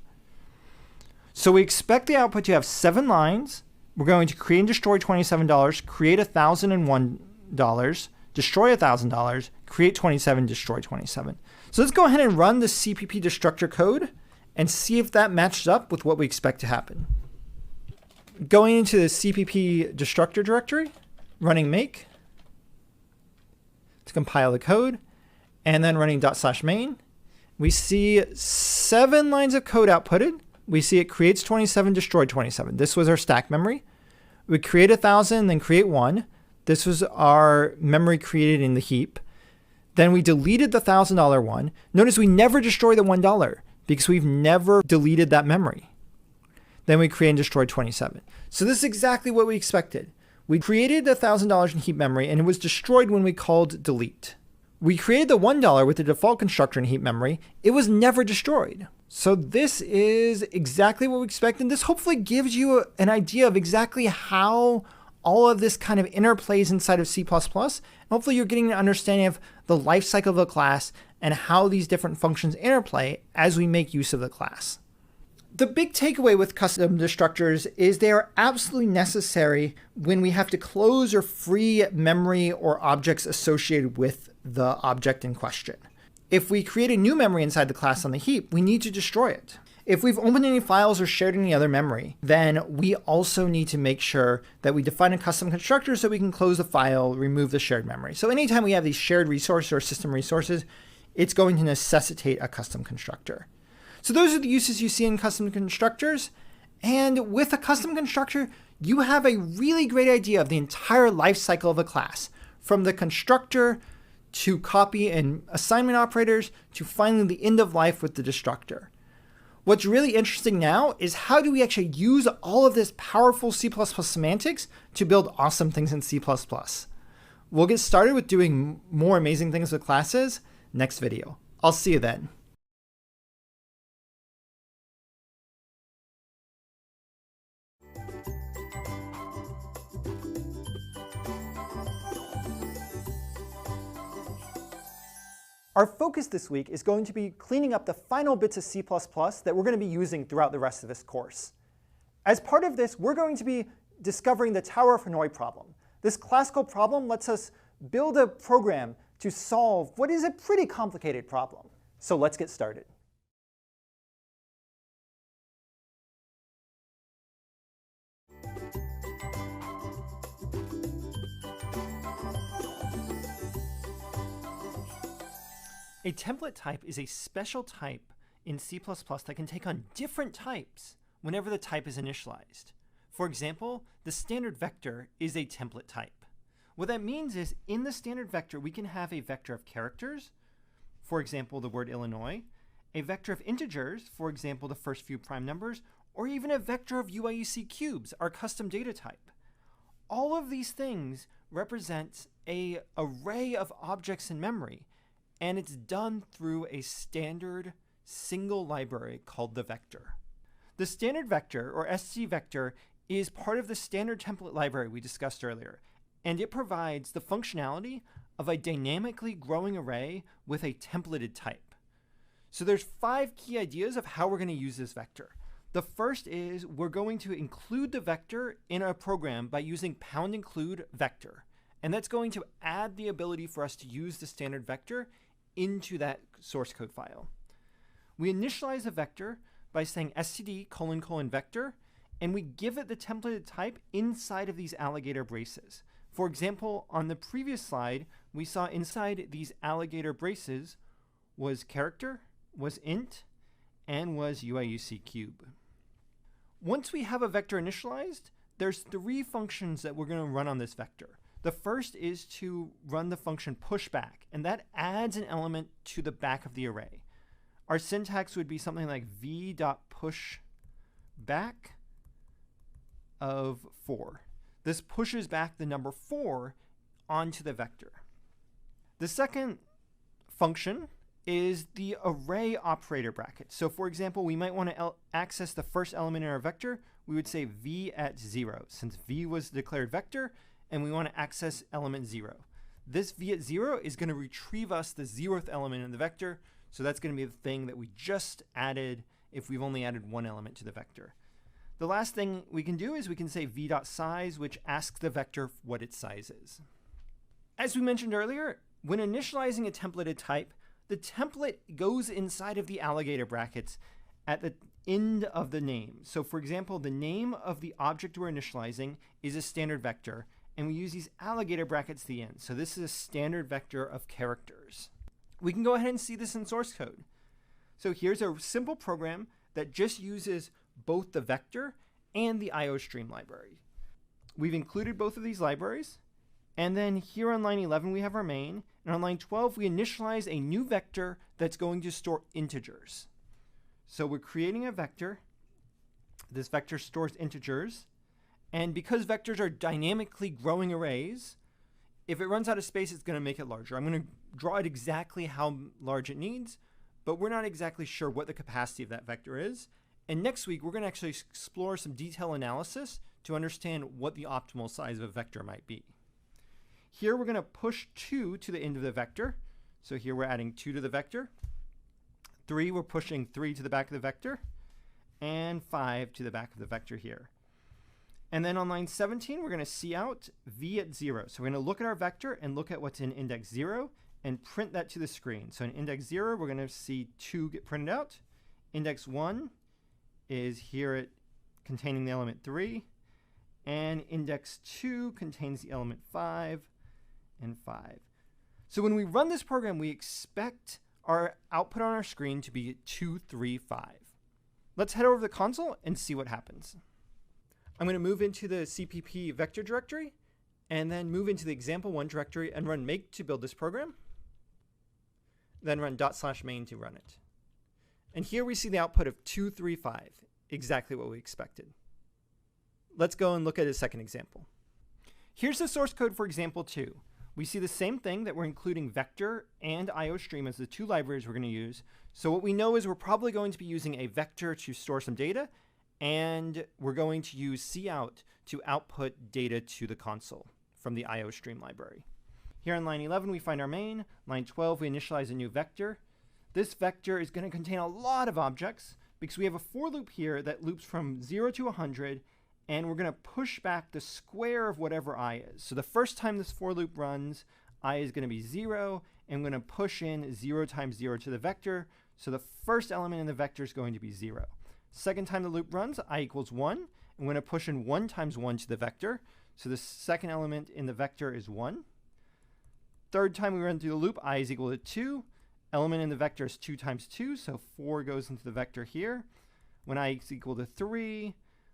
So we expect the output to have 7 lines. We're going to create and destroy $27, create $1,001, destroy $1,000, create 27, destroy 27. So let's go ahead and run the CPP destructor code and see if that matches up with what we expect to happen. Going into the CPP destructor directory, running make to compile the code, and then running /main, we see 7 lines of code outputted. We see it creates 27, destroyed 27. This was our stack memory. We create 1,000, then create 1. This was our memory created in the heap. Then we deleted the $1,000 one. Notice we never destroy the $1 because we've never deleted that memory. Then we create and destroy 27. So this is exactly what we expected. We created the $1,000 in heap memory, and it was destroyed when we called delete. We created the $1 with the default constructor in heap memory. It was never destroyed. So this is exactly what we expected. This hopefully gives you an idea of exactly how all of this kind of interplays inside of C++. Hopefully you're getting an understanding of the life cycle of the class and how these different functions interplay as we make use of the class. The big takeaway with custom destructors is they are absolutely necessary when we have to close or free memory or objects associated with the object in question. If we create a new memory inside the class on the heap, we need to destroy it. If we've opened any files or shared any other memory, then we also need to make sure that we define a custom constructor so we can close the file, remove the shared memory. So anytime we have these shared resources or system resources, it's going to necessitate a custom constructor. So those are the uses you see in custom constructors. And with a custom constructor, you have a really great idea of the entire life cycle of a class, from the constructor to copy and assignment operators, to finally the end of life with the destructor. What's really interesting now is how do we actually use all of this powerful C++ semantics to build awesome things in C++. We'll get started with doing more amazing things with classes next video. I'll see you then. Our focus this week is going to be cleaning up the final bits of C++ that we're going to be using throughout the rest of this course. As part of this, we're going to be discovering the Tower of Hanoi problem. This classical problem lets us build a program to solve what is a pretty complicated problem. So let's get started. A template type is a special type in C++ that can take on different types whenever the type is initialized. For example, the standard vector is a template type. What that means is in the standard vector, we can have a vector of characters, for example, the word Illinois, a vector of integers, for example, the first few prime numbers, or even a vector of UIUC cubes, our custom data type. All of these things represent an array of objects in memory, and it's done through a standard single library called the vector. The standard vector, or ST vector, is part of the standard template library we discussed earlier, and it provides the functionality of a dynamically growing array with a templated type. So there's 5 key ideas of how we're going to use this vector. The first is we're going to include the vector in our program by using #include vector, and that's going to add the ability for us to use the standard vector into that source code file. We initialize a vector by saying std::vector, and we give it the templated type inside of these alligator braces. For example, on the previous slide, we saw inside these alligator braces was character, was int, and was UIUC cube. Once we have a vector initialized, there's 3 functions that we're going to run on this vector. The first is to run the function pushback, and that adds an element to the back of the array. Our syntax would be something like v.pushback of 4. This pushes back the number 4 onto the vector. The second function is the array operator bracket. So for example, we might want to access the first element in our vector. We would say v at 0, since v was the declared vector, and we want to access element 0. This v at 0 is going to retrieve us the 0th element in the vector, so that's going to be the thing that we just added if we've only added 1 element to the vector. The last thing we can do is we can say v.size, which asks the vector what its size is. As we mentioned earlier, when initializing a templated type, the template goes inside of the alligator brackets at the end of the name. So for example, the name of the object we're initializing is a standard vector, and we use these alligator brackets at the end. So this is a standard vector of characters. We can go ahead and see this in source code. So here's a simple program that just uses both the vector and the IOStream library. We've included both of these libraries, and then here on line 11 we have our main, and on line 12 we initialize a new vector that's going to store integers. So we're creating a vector. This vector stores integers. And because vectors are dynamically growing arrays, if it runs out of space, it's going to make it larger. I'm going to draw it exactly how large it needs, but we're not exactly sure what the capacity of that vector is. And next week, we're going to actually explore some detailed analysis to understand what the optimal size of a vector might be. Here, we're going to push 2 to the end of the vector. So here, we're adding 2 to the vector. 3, we're pushing 3 to the back of the vector. And 5 to the back of the vector here. And then on line 17, we're going to see out v at 0. So we're going to look at our vector and look at what's in index 0 and print that to the screen. So in index 0, we're going to see 2 get printed out. Index 1 is here at containing the element 3. And index 2 contains the element 5 and 5. So when we run this program, we expect our output on our screen to be 2, 3, 5. Let's head over to the console and see what happens. I'm going to move into the CPP vector directory and then move into the example1 directory and run make to build this program. then run /main to run it. And here we see the output of 235, exactly what we expected. Let's go and look at a second example. Here's the source code for example 2. We see the same thing, that we're including vector and IOStream as the two libraries we're going to use. So what we know is we're probably going to be using a vector to store some data, and we're going to use cout to output data to the console from the IOStream library. Here on line 11, we find our main. Line 12, we initialize a new vector. This vector is going to contain a lot of objects because we have a for loop here that loops from 0 to 100, and we're going to push back the square of whatever I is. So the first time this for loop runs, I is going to be 0, and I'm going to push in 0 times 0 to the vector. So the first element in the vector is going to be 0. Second time the loop runs, I equals 1. I'm going to push in 1 times 1 to the vector. So the second element in the vector is 1. Third time we run through the loop, I is equal to 2. Element in the vector is 2 times 2, so 4 goes into the vector here. When I is equal to 3,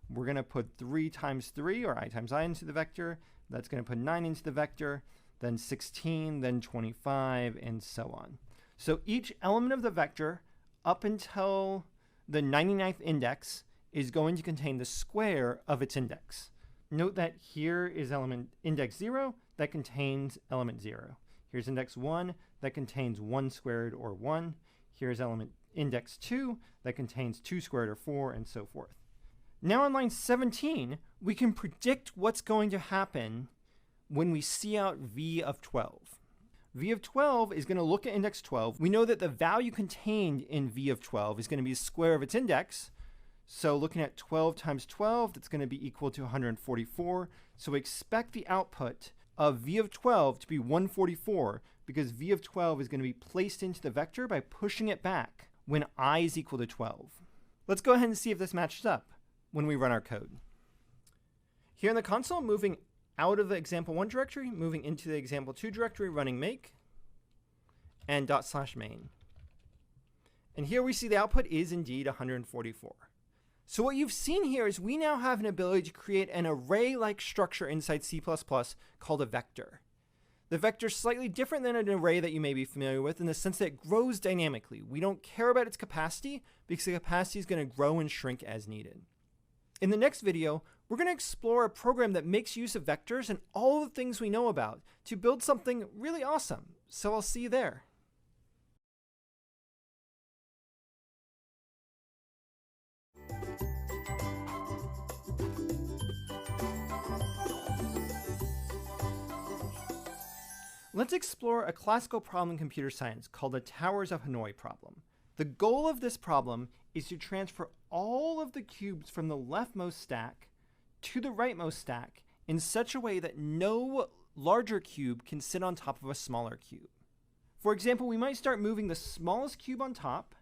we're going to put 3 times 3, or I times I, into the vector. That's going to put 9 into the vector, then 16, then 25, and so on. So each element of the vector up until the 99th index is going to contain the square of its index. Note that here is element index 0 that contains element 0. Here's index 1 that contains 1 squared, or 1. Here's element index 2 that contains 2 squared, or 4, and so forth. Now on line 17, we can predict what's going to happen when we cout v of 12. V of 12 is going to look at index 12. We know that the value contained in v of 12 is going to be the square of its index. So looking at 12 times 12, that's going to be equal to 144. So we expect the output of v of 12 to be 144, because v of 12 is going to be placed into the vector by pushing it back when I is equal to 12. Let's go ahead and see if this matches up when we run our code. Here in the console, moving out of the example1 directory, moving into the example2 directory, running make, and /main. And here we see the output is indeed 144. So what you've seen here is we now have an ability to create an array-like structure inside C++ called a vector. The vector is slightly different than an array that you may be familiar with in the sense that it grows dynamically. We don't care about its capacity because the capacity is going to grow and shrink as needed. In the next video, we're going to explore a program that makes use of vectors and all the things we know about to build something really awesome. So I'll see you there. Let's explore a classical problem in computer science called the Towers of Hanoi problem. The goal of this problem is to transfer all of the cubes from the leftmost stack to the rightmost stack in such a way that no larger cube can sit on top of a smaller cube. For example, we might start moving the smallest cube on top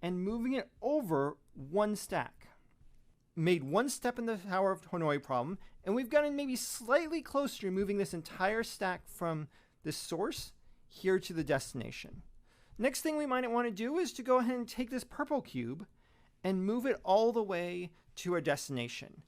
and moving it over one stack. Made one step in the Tower of Hanoi problem, and we've gotten maybe slightly closer to moving this entire stack from the source here to the destination. Next thing we might want to do is to go ahead and take this purple cube and move it all the way to our destination.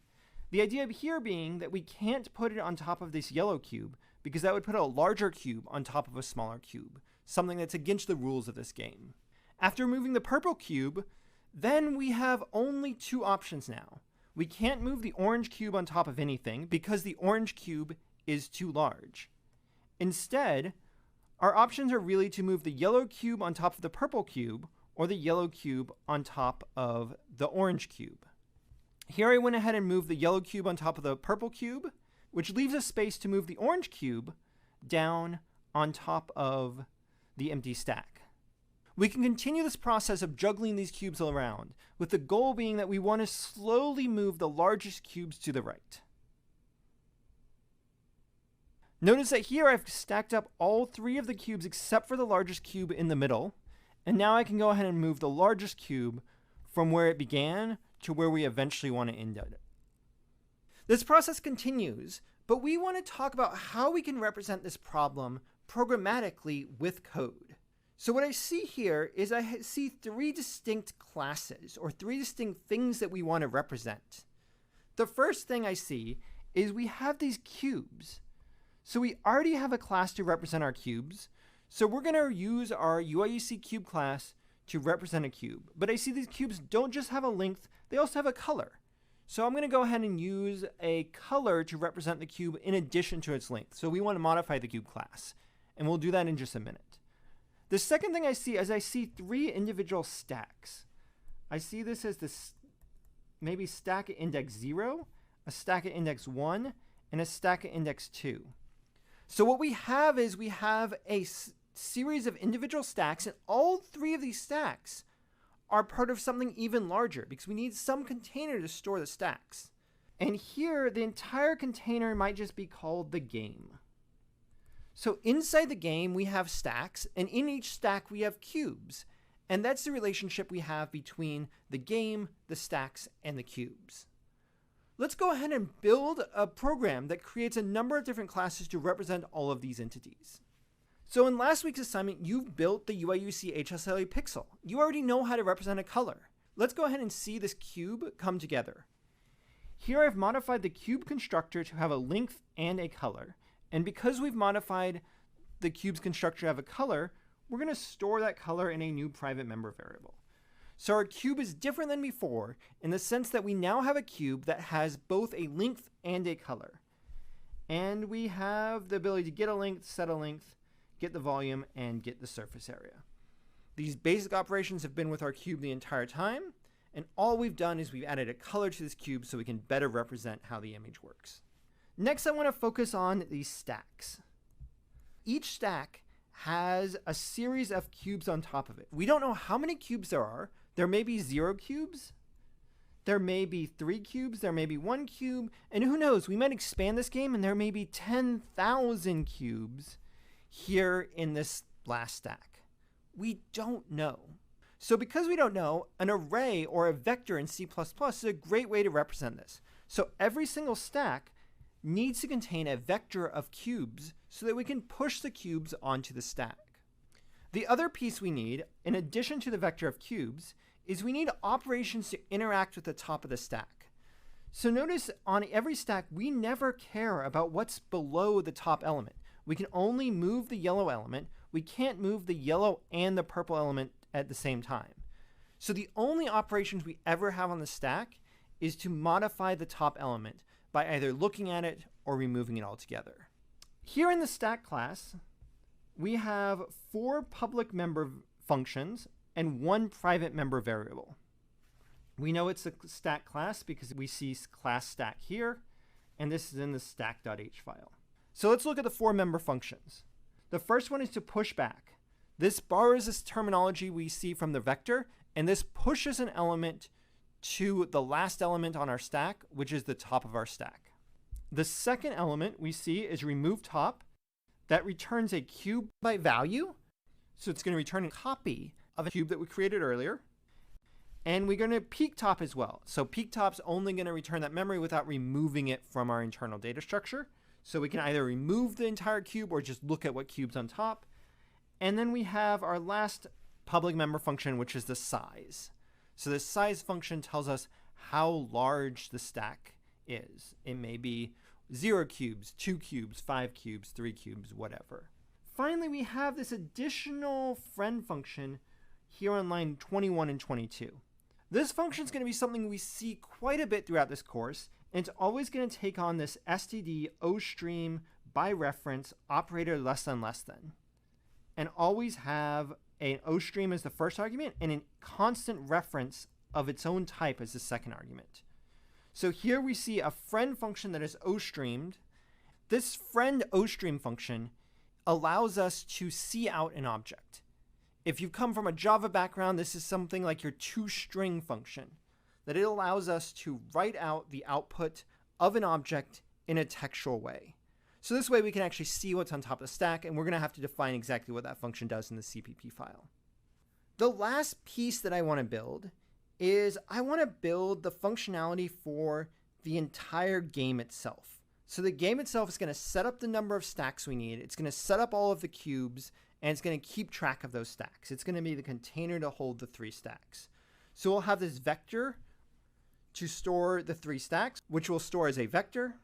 The idea here being that we can't put it on top of this yellow cube because that would put a larger cube on top of a smaller cube, something that's against the rules of this game. After moving the purple cube, then we have only two options now. We can't move the orange cube on top of anything because the orange cube is too large. Instead, our options are really to move the yellow cube on top of the purple cube or the yellow cube on top of the orange cube. Here I went ahead and moved the yellow cube on top of the purple cube, which leaves us space to move the orange cube down on top of the empty stack. We can continue this process of juggling these cubes around, with the goal being that we want to slowly move the largest cubes to the right. Notice that here I've stacked up all three of the cubes except for the largest cube in the middle, and now I can go ahead and move the largest cube from where it began to where we eventually want to end it. This process continues, but we want to talk about how we can represent this problem programmatically with code. So what I see here is I see three distinct classes, or three distinct things that we want to represent. The first thing I see is we have these cubes. So we already have a class to represent our cubes. So we're going to use our UIUC cube class to represent a cube. But I see these cubes don't just have a length, they also have a color. So I'm going to go ahead and use a color to represent the cube in addition to its length. So we want to modify the cube class, and we'll do that in just a minute. The second thing I see is I see 3 individual stacks. I see this as this maybe stack at index 0, a stack at index 1, and a stack at index 2. So what we have is we have a series of individual stacks, and all 3 of these stacks are part of something even larger because we need some container to store the stacks. And here, the entire container might just be called the game. So inside the game, we have stacks, and in each stack, we have cubes. And that's the relationship we have between the game, the stacks, and the cubes. Let's go ahead and build a program that creates a number of different classes to represent all of these entities. So in last week's assignment, you built the UIUC HSLA pixel. You already know how to represent a color. Let's go ahead and see this cube come together. Here I've modified the cube constructor to have a length and a color. And because we've modified the cube's constructor to have a color, we're going to store that color in a new private member variable. So our cube is different than before in the sense that we now have a cube that has both a length and a color. And we have the ability to get a length, set a length, get the volume, and get the surface area. These basic operations have been with our cube the entire time, and all we've done is we've added a color to this cube so we can better represent how the image works. Next, I want to focus on these stacks. Each stack has a series of cubes on top of it. We don't know how many cubes there are. There may be 0 cubes. There may be 3 cubes. There may be 1 cube. And who knows, we might expand this game and there may be 10,000 cubes here in this last stack. We don't know. So because we don't know, an array or a vector in C++ is a great way to represent this. So every single stack needs to contain a vector of cubes so that we can push the cubes onto the stack. The other piece we need, in addition to the vector of cubes, is we need operations to interact with the top of the stack. So notice on every stack, we never care about what's below the top element. We can only move the yellow element. We can't move the yellow and the purple element at the same time. So the only operations we ever have on the stack is to modify the top element by either looking at it or removing it altogether. Here in the stack class, we have 4 public member functions and 1 private member variable. We know it's a stack class because we see class stack here, and this is in the stack.h file. So let's look at the 4 member functions. The first one is to push back. This borrows this terminology we see from the vector, and this pushes an element to the last element on our stack, which is the top of our stack. The second element we see is remove top. That returns a cube by value. So it's going to return a copy of a cube that we created earlier. And we're going to peek top as well. So peek top's only going to return that memory without removing it from our internal data structure. So we can either remove the entire cube or just look at what cube's on top. And then we have our last public member function, which is the size. So the size function tells us how large the stack is. It may be 0 cubes, 2 cubes, 5 cubes, 3 cubes, whatever. Finally, we have this additional friend function here on line 21 and 22. This function is going to be something we see quite a bit throughout this course, and it's always going to take on this std ostream by reference operator less than, and always have an ostream as the first argument and a constant reference of its own type as the second argument. So here we see a friend function that is ostreamed. This friend ostream function allows us to see out an object. If you come from a Java background, this is something like your toString function, that it allows us to write out the output of an object in a textual way. So this way we can actually see what's on top of the stack, and we're going to have to define exactly what that function does in the CPP file. The last piece that I want to build is I want to build the functionality for the entire game itself. So the game itself is going to set up the number of stacks we need. It's going to set up all of the cubes, and it's going to keep track of those stacks. It's going to be the container to hold the 3 stacks. So we'll have this vector to store the 3 stacks, which we'll store as a vector.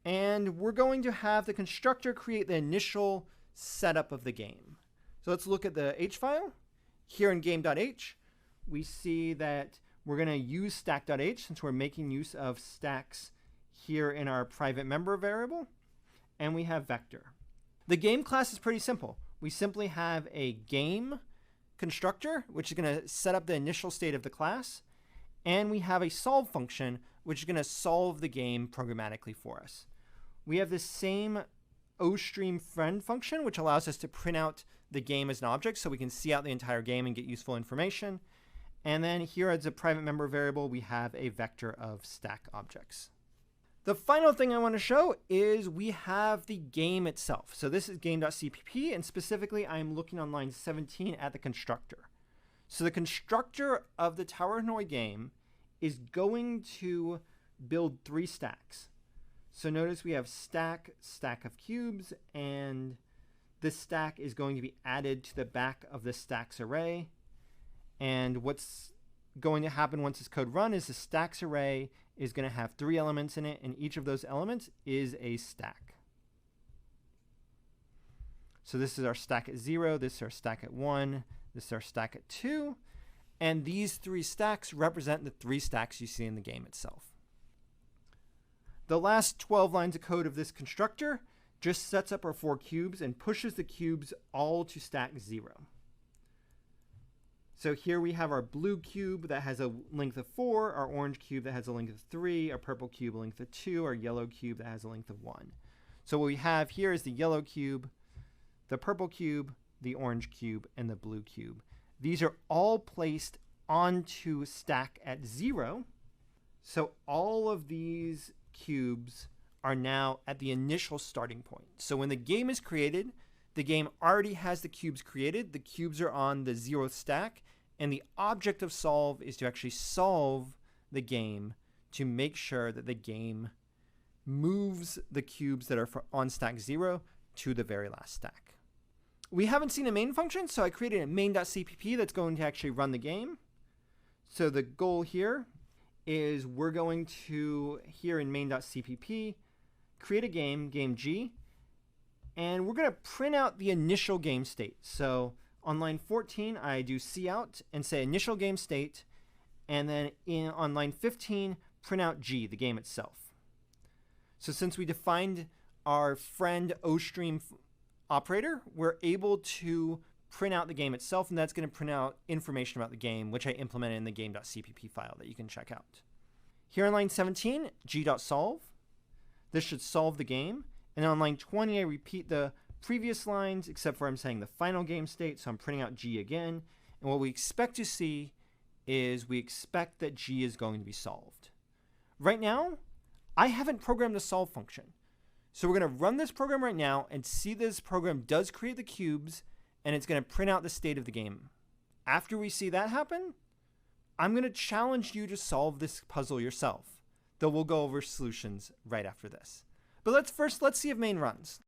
And we're going to have the constructor create the initial setup of the game. So let's look at the H file. Here in game.h, we see that we're going to use stack.h since we're making use of stacks here in our private member variable. And we have vector. The game class is pretty simple. We simply have a game constructor, which is going to set up the initial state of the class. And we have a solve function, which is going to solve the game programmatically for us. We have the same OStreamFriend function, which allows us to print out the game as an object so we can see out the entire game and get useful information. And then here as a private member variable, we have a vector of stack objects. The final thing I want to show is we have the game itself. So this is game.cpp, and specifically I'm looking on line 17 at the constructor. So the constructor of the Tower of Hanoi game is going to build 3 stacks. So notice we have stack of cubes, and this stack is going to be added to the back of the stacks array. And what's going to happen once this code run is the stacks array is going to have 3 elements in it, and each of those elements is a stack. So this is our stack at 0, this is our stack at 1, this is our stack at 2, and these 3 stacks represent the 3 stacks you see in the game itself. The last 12 lines of code of this constructor just sets up our 4 cubes and pushes the cubes all to stack 0. So here we have our blue cube that has a length of 4, our orange cube that has a length of 3, our purple cube a length of 2, our yellow cube that has a length of 1. So what we have here is the yellow cube, the purple cube, the orange cube, and the blue cube. These are all placed onto stack at 0. So all of these cubes are now at the initial starting point. So when the game is created, the game already has the cubes created. The cubes are on the 0th stack, and the object of solve is to actually solve the game to make sure that the game moves the cubes that are on stack 0 to the very last stack. We haven't seen a main function, so I created a main.cpp that's going to actually run the game. So the goal here is we're going to, here in main.cpp, create a game, game G, and we're going to print out the initial game state. So on line 14, I do cout and say initial game state, and then on line 15, print out G, the game itself. So since we defined our friend OStream operator, we're able to print out the game itself, and that's going to print out information about the game, which I implemented in the game.cpp file that you can check out. Here on line 17, g.solve. This should solve the game. And then on line 20, I repeat the previous lines, except for I'm saying the final game state, so I'm printing out G again. And what we expect to see is we expect that G is going to be solved. Right now, I haven't programmed the solve function. So we're going to run this program right now and see this program does create the cubes, and it's going to print out the state of the game. After we see that happen, I'm going to challenge you to solve this puzzle yourself, though we'll go over solutions right after this. But let's see if main runs.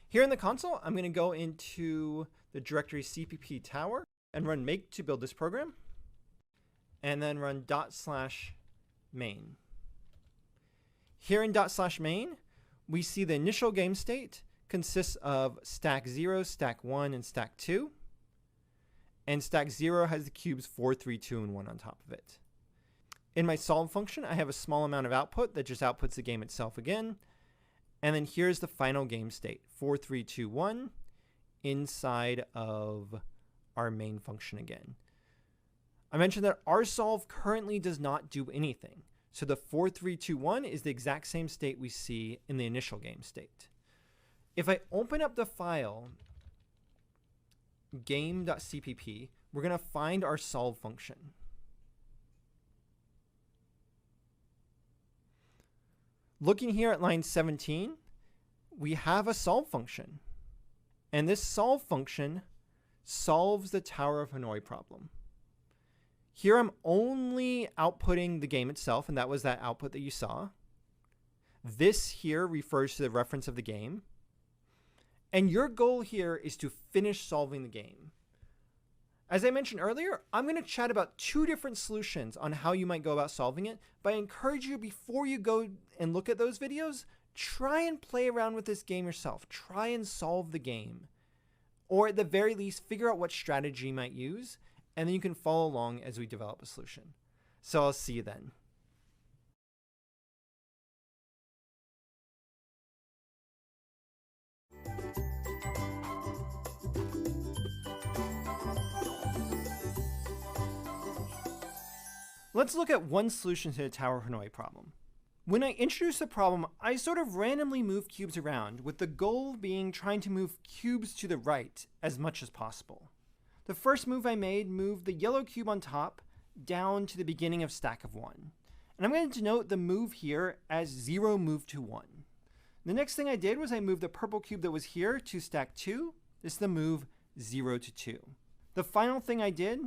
Here in the console, I'm going to go into the directory cpp tower and run make to build this program, and then run /main. Here in /main, we see the initial game state consists of stack 0, stack 1, and stack 2. And stack 0 has the cubes 4, 3, 2, and 1 on top of it. In my solve function, I have a small amount of output that just outputs the game itself again. And then here's the final game state, 4, 3, 2, 1, inside of our main function again. I mentioned that rsolve currently does not do anything. So the 4, 3, 2, 1 is the exact same state we see in the initial game state. If I open up the file game.cpp, we're going to find our solve function. Looking here at line 17, we have a solve function. And this solve function solves the Tower of Hanoi problem. Here I'm only outputting the game itself, and that was that output that you saw. This here refers to the reference of the game. And your goal here is to finish solving the game. As I mentioned earlier, I'm going to chat about 2 different solutions on how you might go about solving it, but I encourage you before you go and look at those videos, try and play around with this game yourself. Try and solve the game. or at the very least, figure out what strategy you might use, and then you can follow along as we develop a solution. So I'll see you then. Let's look at one solution to the Tower Hanoi problem. When I introduced the problem, I sort of randomly moved cubes around, with the goal being trying to move cubes to the right as much as possible. The first move I made moved the yellow cube on top down to the beginning of stack of 1. And I'm going to denote the move here as 0 move to 1. The next thing I did was I moved the purple cube that was here to stack 2. This is the move 0 to 2. The final thing I did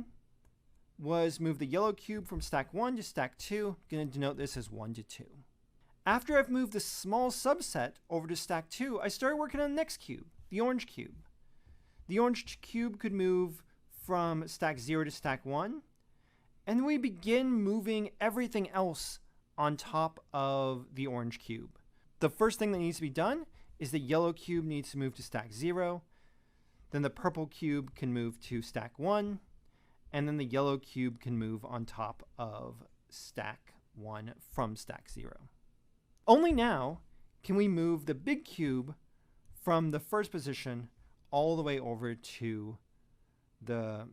was move the yellow cube from stack 1 to stack 2. I'm going to denote this as 1 to 2. After I've moved the small subset over to stack 2, I started working on the next cube, the orange cube. The orange cube could move from stack 0 to stack 1, and then we begin moving everything else on top of the orange cube. The first thing that needs to be done is the yellow cube needs to move to stack 0, then the purple cube can move to stack 1, and then the yellow cube can move on top of stack 1 from stack 0. Only now can we move the big cube from the first position all the way over to the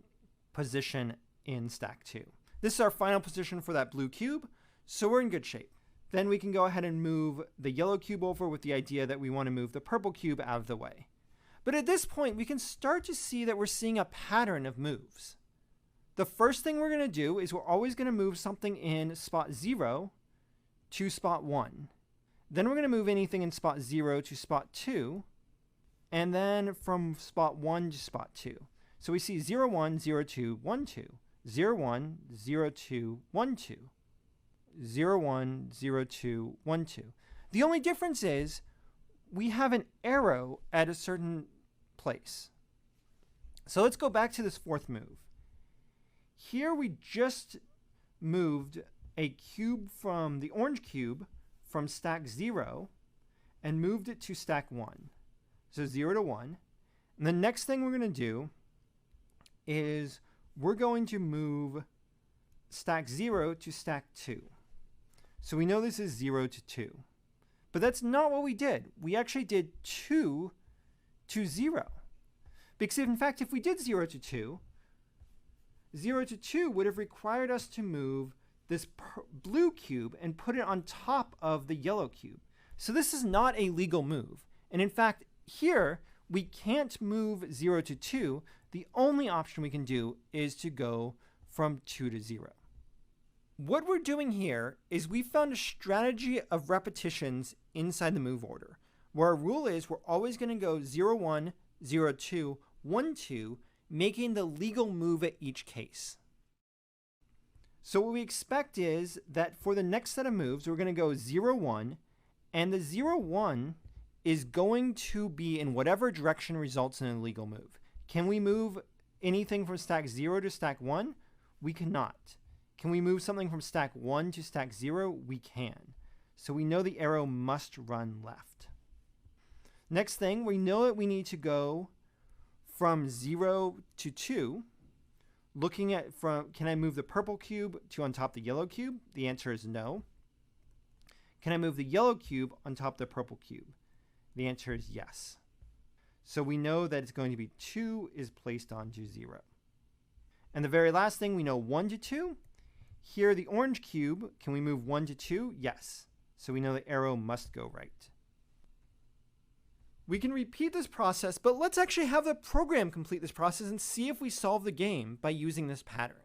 position in stack 2. This is our final position for that blue cube, so we're in good shape. Then we can go ahead and move the yellow cube over with the idea that we want to move the purple cube out of the way. But at this point, we can start to see that we're seeing a pattern of moves. The first thing we're going to do is we're always going to move something in spot 0 to spot 1. Then we're going to move anything in spot 0 to spot 2, and then from spot 1 to spot 2. So we see 0, 1, 0, 2, 1, 2, 0, 1, 0, 2, 1, 2, 0, 1, 0, 2, 1, 2. The only difference is we have an arrow at a certain place. So let's go back to this fourth move. Here we just moved a cube from the orange cube from stack 0 and moved it to stack 1. So 0 to 1. And the next thing we're going to do is we're going to move stack 0 to stack 2. So we know this is 0 to 2. But that's not what we did. We actually did 2 to 0. Because in fact, if we did 0 to 2, 0 to 2 would have required us to move this blue cube and put it on top of the yellow cube. So this is not a legal move. And in fact, here, we can't move 0 to 2. The only option we can do is to go from 2 to 0. What we're doing here is we found a strategy of repetitions inside the move order, where our rule is we're always going to go 0, 1, 0, 2, 1, 2, making the legal move at each case. So what we expect is that for the next set of moves, we're going to go 0, 1, and the 0, 1 is going to be in whatever direction results in a legal move. Can we move anything from stack 0 to stack 1? We cannot. Can we move something from stack 1 to stack 0? We can. So we know the arrow must run left. Next thing, we know that we need to go from 0 to 2. Looking at can I move the purple cube to on top the yellow cube? The answer is no. Can I move the yellow cube on top the purple cube? The answer is yes. So we know that it's going to be 2 is placed onto 0. And the very last thing, we know 1 to 2. Here, the orange cube, can we move 1 to 2? Yes. So we know the arrow must go right. We can repeat this process, but let's actually have the program complete this process and see if we solve the game by using this pattern.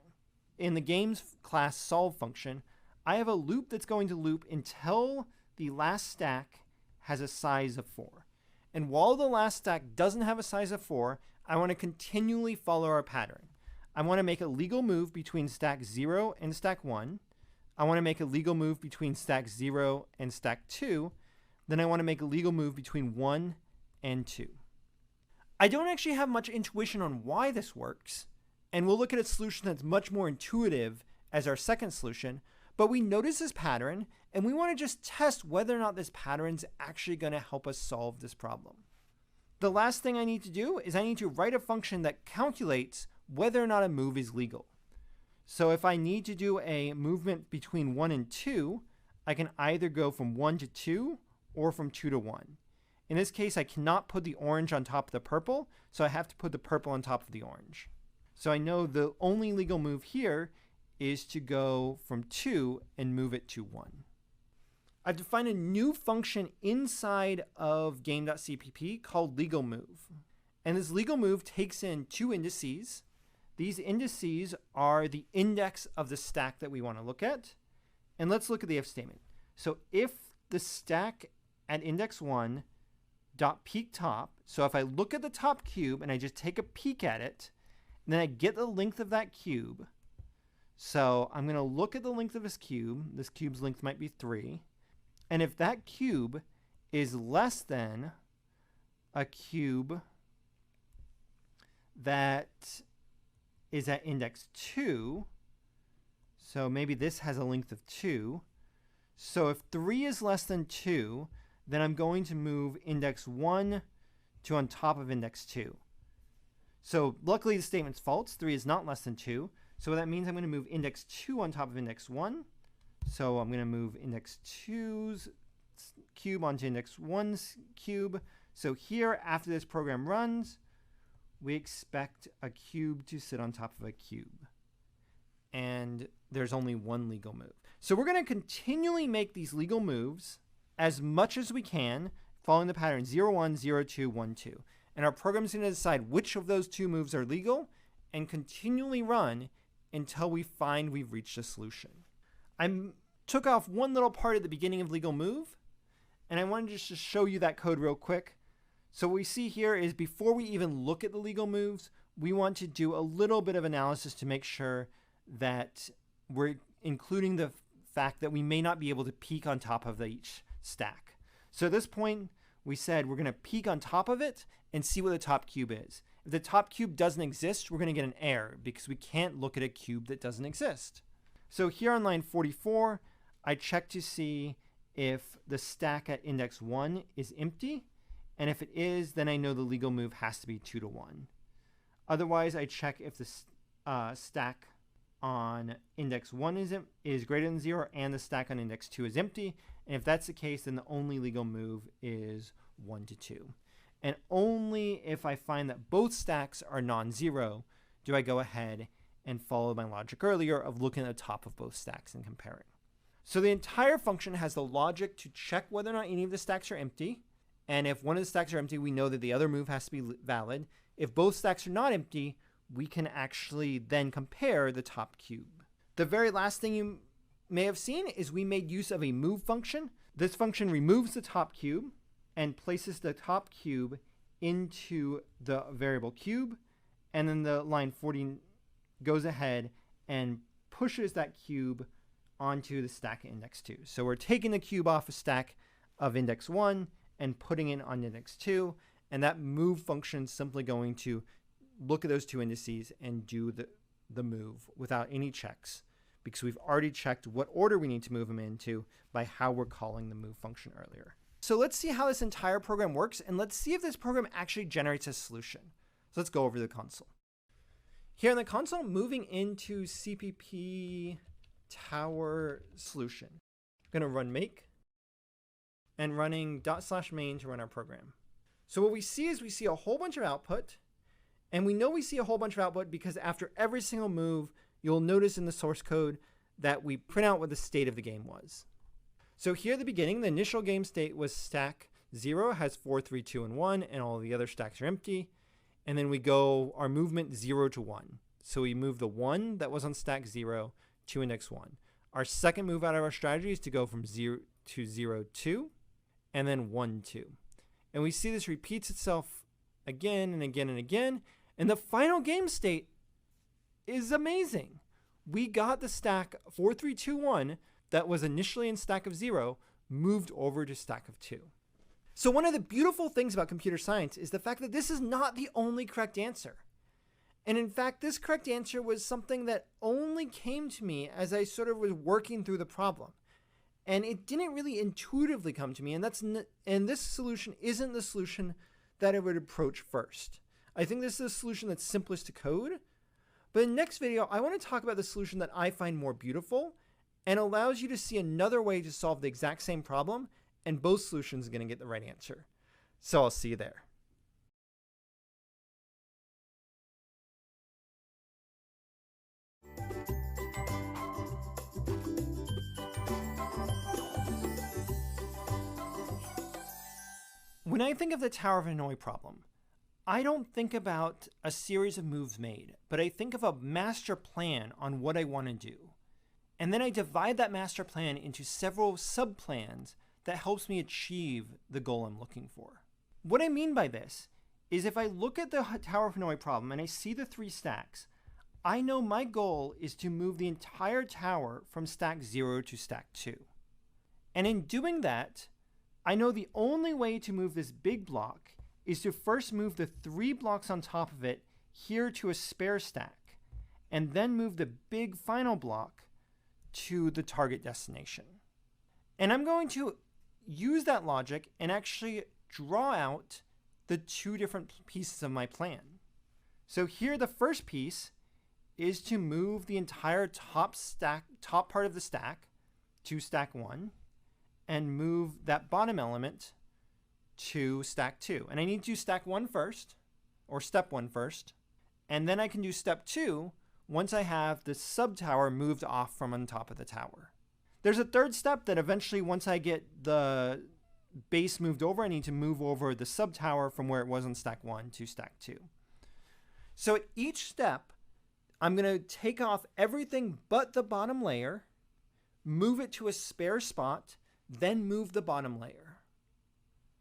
In the game's class solve function, I have a loop that's going to loop until the last stack has a size of 4. And while the last stack doesn't have a size of 4, I want to continually follow our pattern. I want to make a legal move between stack 0 and stack 1. I want to make a legal move between stack 0 and stack 2. Then I want to make a legal move between 1 and 2. I don't actually have much intuition on why this works, and we'll look at a solution that's much more intuitive as our second solution, but we notice this pattern, and we want to just test whether or not this pattern is actually going to help us solve this problem. The last thing I need to do is I need to write a function that calculates whether or not a move is legal. So if I need to do a movement between 1 and 2, I can either go from 1 to 2 or from 2 to 1. In this case, I cannot put the orange on top of the purple, so I have to put the purple on top of the orange. So I know the only legal move here is to go from 2 and move it to 1. I've defined a new function inside of game.cpp called legalMove. And this legalMove takes in two indices. These indices are the index of the stack that we want to look at. And let's look at the if statement. So if the stack at index 1 dot peak top, so if I look at the top cube and I just take a peek at it, and then I get the length of that cube. So I'm going to look at the length of this cube. This cube's length might be 3. And if that cube is less than a cube that is at index 2, so maybe this has a length of 2. So if 3 is less than 2, then I'm going to move index 1 to on top of index 2. So luckily the statement's false. 3 is not less than 2. So that means I'm going to move index 2 on top of index 1. So I'm going to move index 2's cube onto index 1's cube. So here, after this program runs, we expect a cube to sit on top of a cube. And there's only one legal move. So we're going to continually make these legal moves as much as we can, following the pattern 0, 1, 0, 2, 1, 2. And our program is going to decide which of those two moves are legal and continually run until we find we've reached a solution. I took off one little part at the beginning of legal move, and I wanted just to show you that code real quick. So what we see here is before we even look at the legal moves, we want to do a little bit of analysis to make sure that we're including the fact that we may not be able to peek on top of each stack. So at this point, we said we're going to peek on top of it and see what the top cube is. If the top cube doesn't exist, we're going to get an error because we can't look at a cube that doesn't exist. So here on line 44, I check to see if the stack at index 1 is empty. And if it is, then I know the legal move has to be 2 to 1. Otherwise, I check if the stack on index 1 is greater than 0 and the stack on index 2 is empty. And if that's the case, then the only legal move is 1 to 2. And only if I find that both stacks are non-zero do I go ahead and follow my logic earlier of looking at the top of both stacks and comparing. So the entire function has the logic to check whether or not any of the stacks are empty. And if one of the stacks are empty, we know that the other move has to be valid. If both stacks are not empty, we can actually then compare the top cube. The very last thing you may have seen is we made use of a move function. This function removes the top cube and places the top cube into the variable cube. And then the line 40 goes ahead and pushes that cube onto the stack at index 2. So we're taking the cube off a stack of index 1 and putting it on index 2. And that move function is simply going to look at those two indices and do the move without any checks, because we've already checked what order we need to move them into by how we're calling the move function earlier. So let's see how this entire program works, and let's see if this program actually generates a solution. So let's go over to the console. Here in the console, moving into CPP tower solution. I'm going to run make and running /main to run our program. So what we see is we see a whole bunch of output, and we know we see a whole bunch of output because after every single move, you'll notice in the source code that we print out what the state of the game was. So here at the beginning, the initial game state was stack 0 has 4, 3, 2, and 1, and all the other stacks are empty. And then we go our movement 0 to 1. So we move the 1 that was on stack 0 to index 1. Our second move out of our strategy is to go from 0 to 0, 2, and then 1, 2. And we see this repeats itself again and again and again. And the final game state is amazing. We got the stack 4, 3, 2, 1 that was initially in stack of 0 moved over to stack of 2. So one of the beautiful things about computer science is the fact that this is not the only correct answer. And in fact, this correct answer was something that only came to me as I sort of was working through the problem. And it didn't really intuitively come to me. And this solution isn't the solution that I would approach first. I think this is a solution that's simplest to code, but in the next video, I want to talk about the solution that I find more beautiful and allows you to see another way to solve the exact same problem, and both solutions are going to get the right answer. So I'll see you there. When I think of the Tower of Hanoi problem, I don't think about a series of moves made, but I think of a master plan on what I want to do. And then I divide that master plan into several sub-plans that helps me achieve the goal I'm looking for. What I mean by this is if I look at the Tower of Hanoi problem and I see the 3 stacks, I know my goal is to move the entire tower from stack 0 to stack 2. And in doing that, I know the only way to move this big block is to first move the 3 blocks on top of it here to a spare stack, and then move the big final block to the target destination. And I'm going to use that logic and actually draw out the 2 different pieces of my plan. So here the first piece is to move the entire top part of the stack to stack 1, and move that bottom element to stack 2. And I need to do stack 1 first, or step 1 first, and then I can do step 2 once I have the sub tower moved off from on top of the tower. There's a third step that eventually, once I get the base moved over, I need to move over the sub tower from where it was on stack 1 to stack 2. So at each step, I'm going to take off everything but the bottom layer, move it to a spare spot, then move the bottom layer.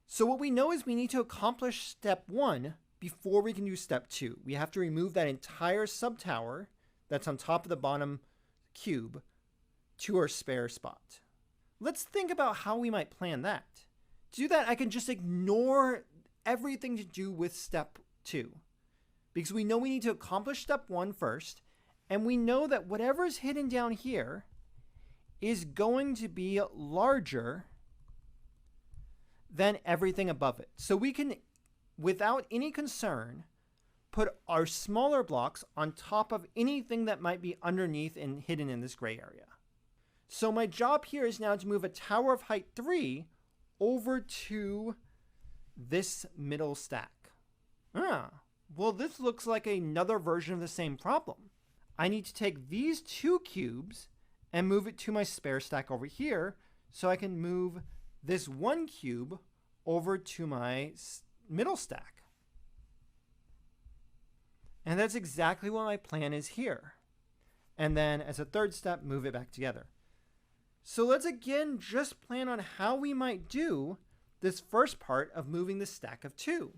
So what we know is we need to accomplish step 1 before we can do step 2. We have to remove that entire sub-tower that's on top of the bottom cube to our spare spot. Let's think about how we might plan that. To do that, I can just ignore everything to do with step 2, because we know we need to accomplish step 1 first, and we know that whatever is hidden down here is going to be larger than everything above it. So we can, without any concern, put our smaller blocks on top of anything that might be underneath and hidden in this gray area. So my job here is now to move a tower of height 3 over to this middle stack. Well, this looks like another version of the same problem. I need to take these 2 cubes and move it to my spare stack over here, so I can move this 1 cube over to my middle stack. And that's exactly what my plan is here. And then as a third step, move it back together. So let's again just plan on how we might do this first part of moving the stack of 2.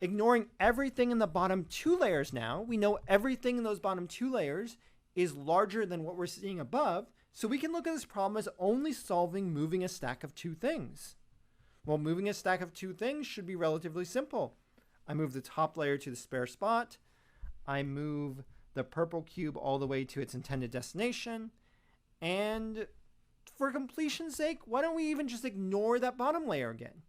Ignoring everything in the bottom 2 layers now, we know everything in those bottom 2 layers is larger than what we're seeing above, so we can look at this problem as only solving moving a stack of 2 things. Well, moving a stack of 2 things should be relatively simple. I move the top layer to the spare spot, I move the purple cube all the way to its intended destination, and for completion's sake, why don't we even just ignore that bottom layer again?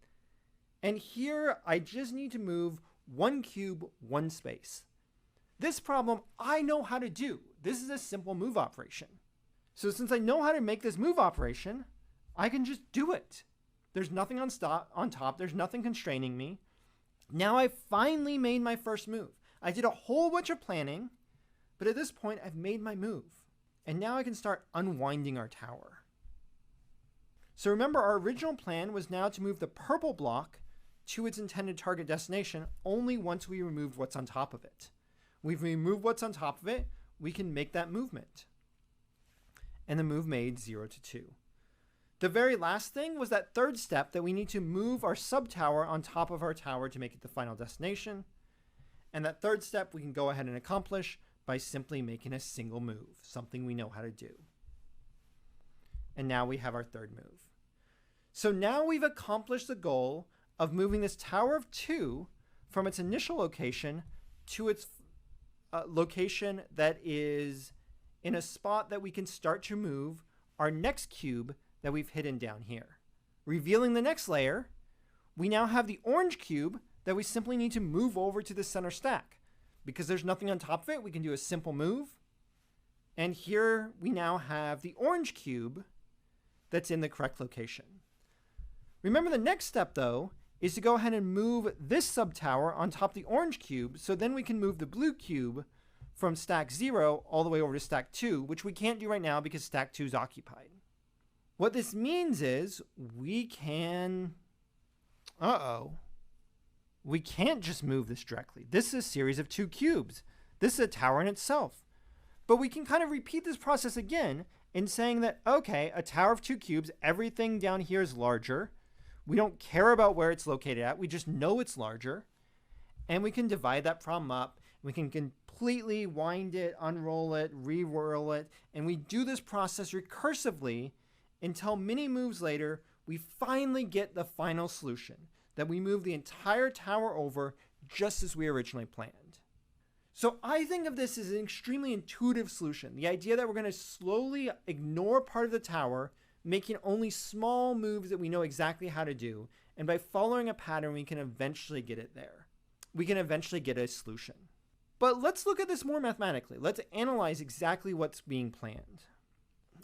And here, I just need to move 1 cube, 1 space. This problem I know how to do. This is a simple move operation. So since I know how to make this move operation, I can just do it. There's nothing on top. There's nothing constraining me. Now I finally made my first move. I did a whole bunch of planning, but at this point I've made my move. And now I can start unwinding our tower. So remember, our original plan was now to move the purple block to its intended target destination only once we removed what's on top of it. We've removed what's on top of it, we can make that movement. And the move made 0 to 2. The very last thing was that third step that we need to move our sub-tower on top of our tower to make it the final destination. And that third step we can go ahead and accomplish by simply making a single move, something we know how to do. And now we have our third move. So now we've accomplished the goal of moving this tower of 2 from its initial location to its location that is in a spot that we can start to move our next cube that we've hidden down here. Revealing the next layer, we now have the orange cube that we simply need to move over to the center stack. Because there's nothing on top of it, we can do a simple move. And here we now have the orange cube that's in the correct location. Remember, the next step, though, is to go ahead and move this subtower on top of the orange cube, so then we can move the blue cube from stack 0 all the way over to stack 2, which we can't do right now because stack 2 is occupied. What this means is we can... we can't just move this directly. This is a series of 2 cubes. This is a tower in itself. But we can kind of repeat this process again in saying that, okay, a tower of 2 cubes, everything down here is larger. We don't care about where it's located at. We just know it's larger. And we can divide that problem up. We can completely wind it, unroll it, re-whirl it. And we do this process recursively until many moves later, we finally get the final solution, that we move the entire tower over just as we originally planned. So I think of this as an extremely intuitive solution. The idea that we're going to slowly ignore part of the tower, making only small moves that we know exactly how to do. And by following a pattern, we can eventually get it there. We can eventually get a solution. But let's look at this more mathematically. Let's analyze exactly what's being planned.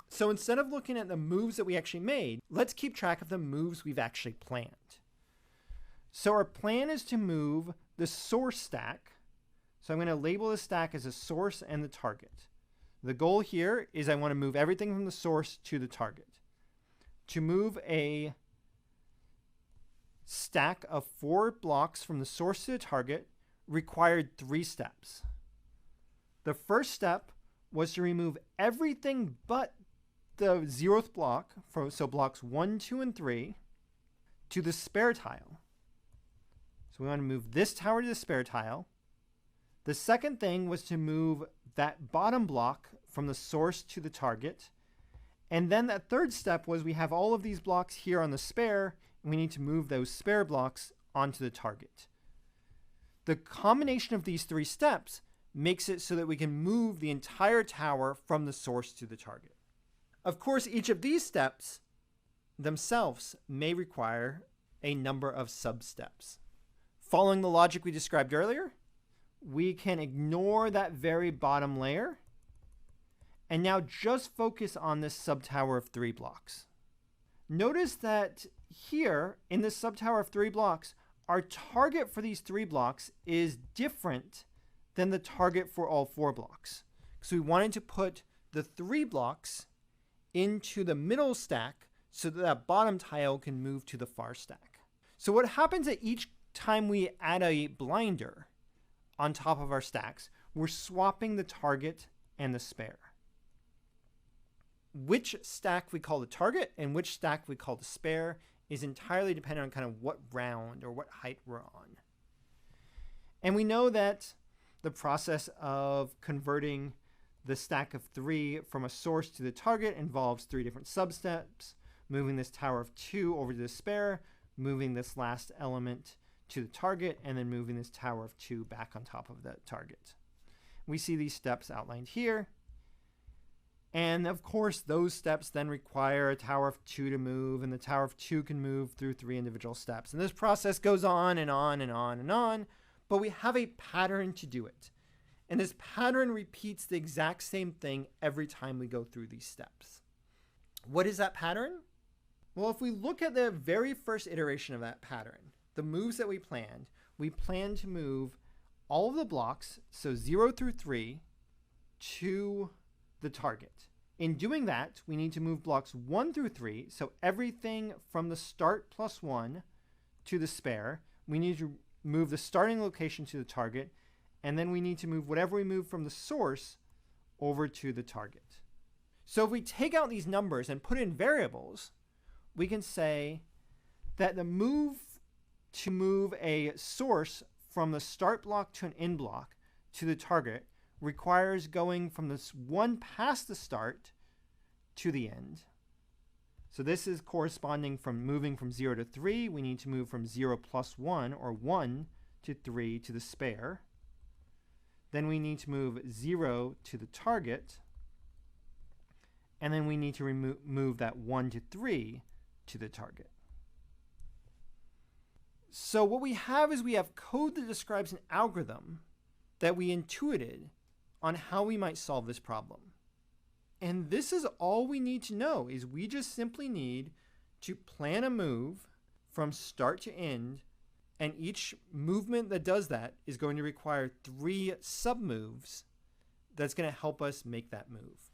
So instead of looking at the moves that we actually made, let's keep track of the moves we've actually planned. So our plan is to move the source stack. So I'm going to label the stack as a source and the target. The goal here is I want to move everything from the source to the target. To move a stack of 4 blocks from the source to the target required 3 steps. The first step was to remove everything but the 0th block, so blocks 1, 2, and 3, to the spare tile. So we want to move this tower to the spare tile. The second thing was to move that bottom block from the source to the target. And then that third step was we have all of these blocks here on the spare, and we need to move those spare blocks onto the target. The combination of these 3 steps makes it so that we can move the entire tower from the source to the target. Of course, each of these steps themselves may require a number of sub-steps. Following the logic we described earlier, we can ignore that very bottom layer and now just focus on this subtower of 3 blocks. Notice that here in this subtower of 3 blocks, our target for these 3 blocks is different than the target for all 4 blocks. So we wanted to put the 3 blocks into the middle stack so that that bottom tile can move to the far stack. So what happens at each time we add a blinder on top of our stacks, we're swapping the target and the spare. Which stack we call the target and which stack we call the spare is entirely dependent on kind of what round or what height we're on. And we know that the process of converting the stack of 3 from a source to the target involves 3 different substeps: moving this tower of 2 over to the spare, moving this last element to the target, and then moving this tower of 2 back on top of the target. We see these steps outlined here. And of course, those steps then require a tower of 2 to move, and the tower of 2 can move through 3 individual steps. And this process goes on and on and on and on, but we have a pattern to do it. And this pattern repeats the exact same thing every time we go through these steps. What is that pattern? Well, if we look at the very first iteration of that pattern, the moves that we planned to move all of the blocks, so 0 through 3, to the target. In doing that, we need to move blocks 1 through 3, so everything from the start plus 1 to the spare. We need to move the starting location to the target, and then we need to move whatever we move from the source over to the target. So if we take out these numbers and put in variables, we can say that the move to move a source from the start block to an end block to the target requires going from this one past the start to the end. So this is corresponding from moving from 0 to 3. We need to move from 0 plus 1, or 1 to 3 to the spare. Then we need to move 0 to the target. And then we need to move that 1 to 3 to the target. So what we have is we have code that describes an algorithm that we intuited on how we might solve this problem. And this is all we need to know, is we just simply need to plan a move from start to end, and each movement that does that is going to require 3 sub-moves that's going to help us make that move.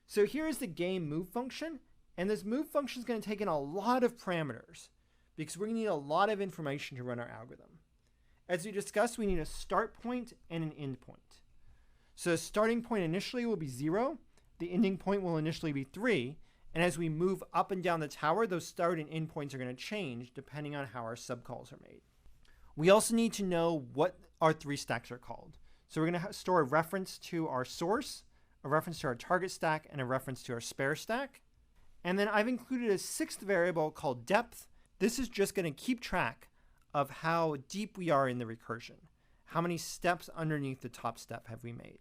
So here is the game move function, and this move function is going to take in a lot of parameters because we're going to need a lot of information to run our algorithm. As we discussed, we need a start point and an end point. So the starting point initially will be 0, the ending point will initially be 3, and as we move up and down the tower, those start and end points are going to change depending on how our subcalls are made. We also need to know what our 3 stacks are called. So we're going to store a reference to our source, a reference to our target stack, and a reference to our spare stack. And then I've included a 6th variable called depth. This is just going to keep track of how deep we are in the recursion. How many steps underneath the top step have we made?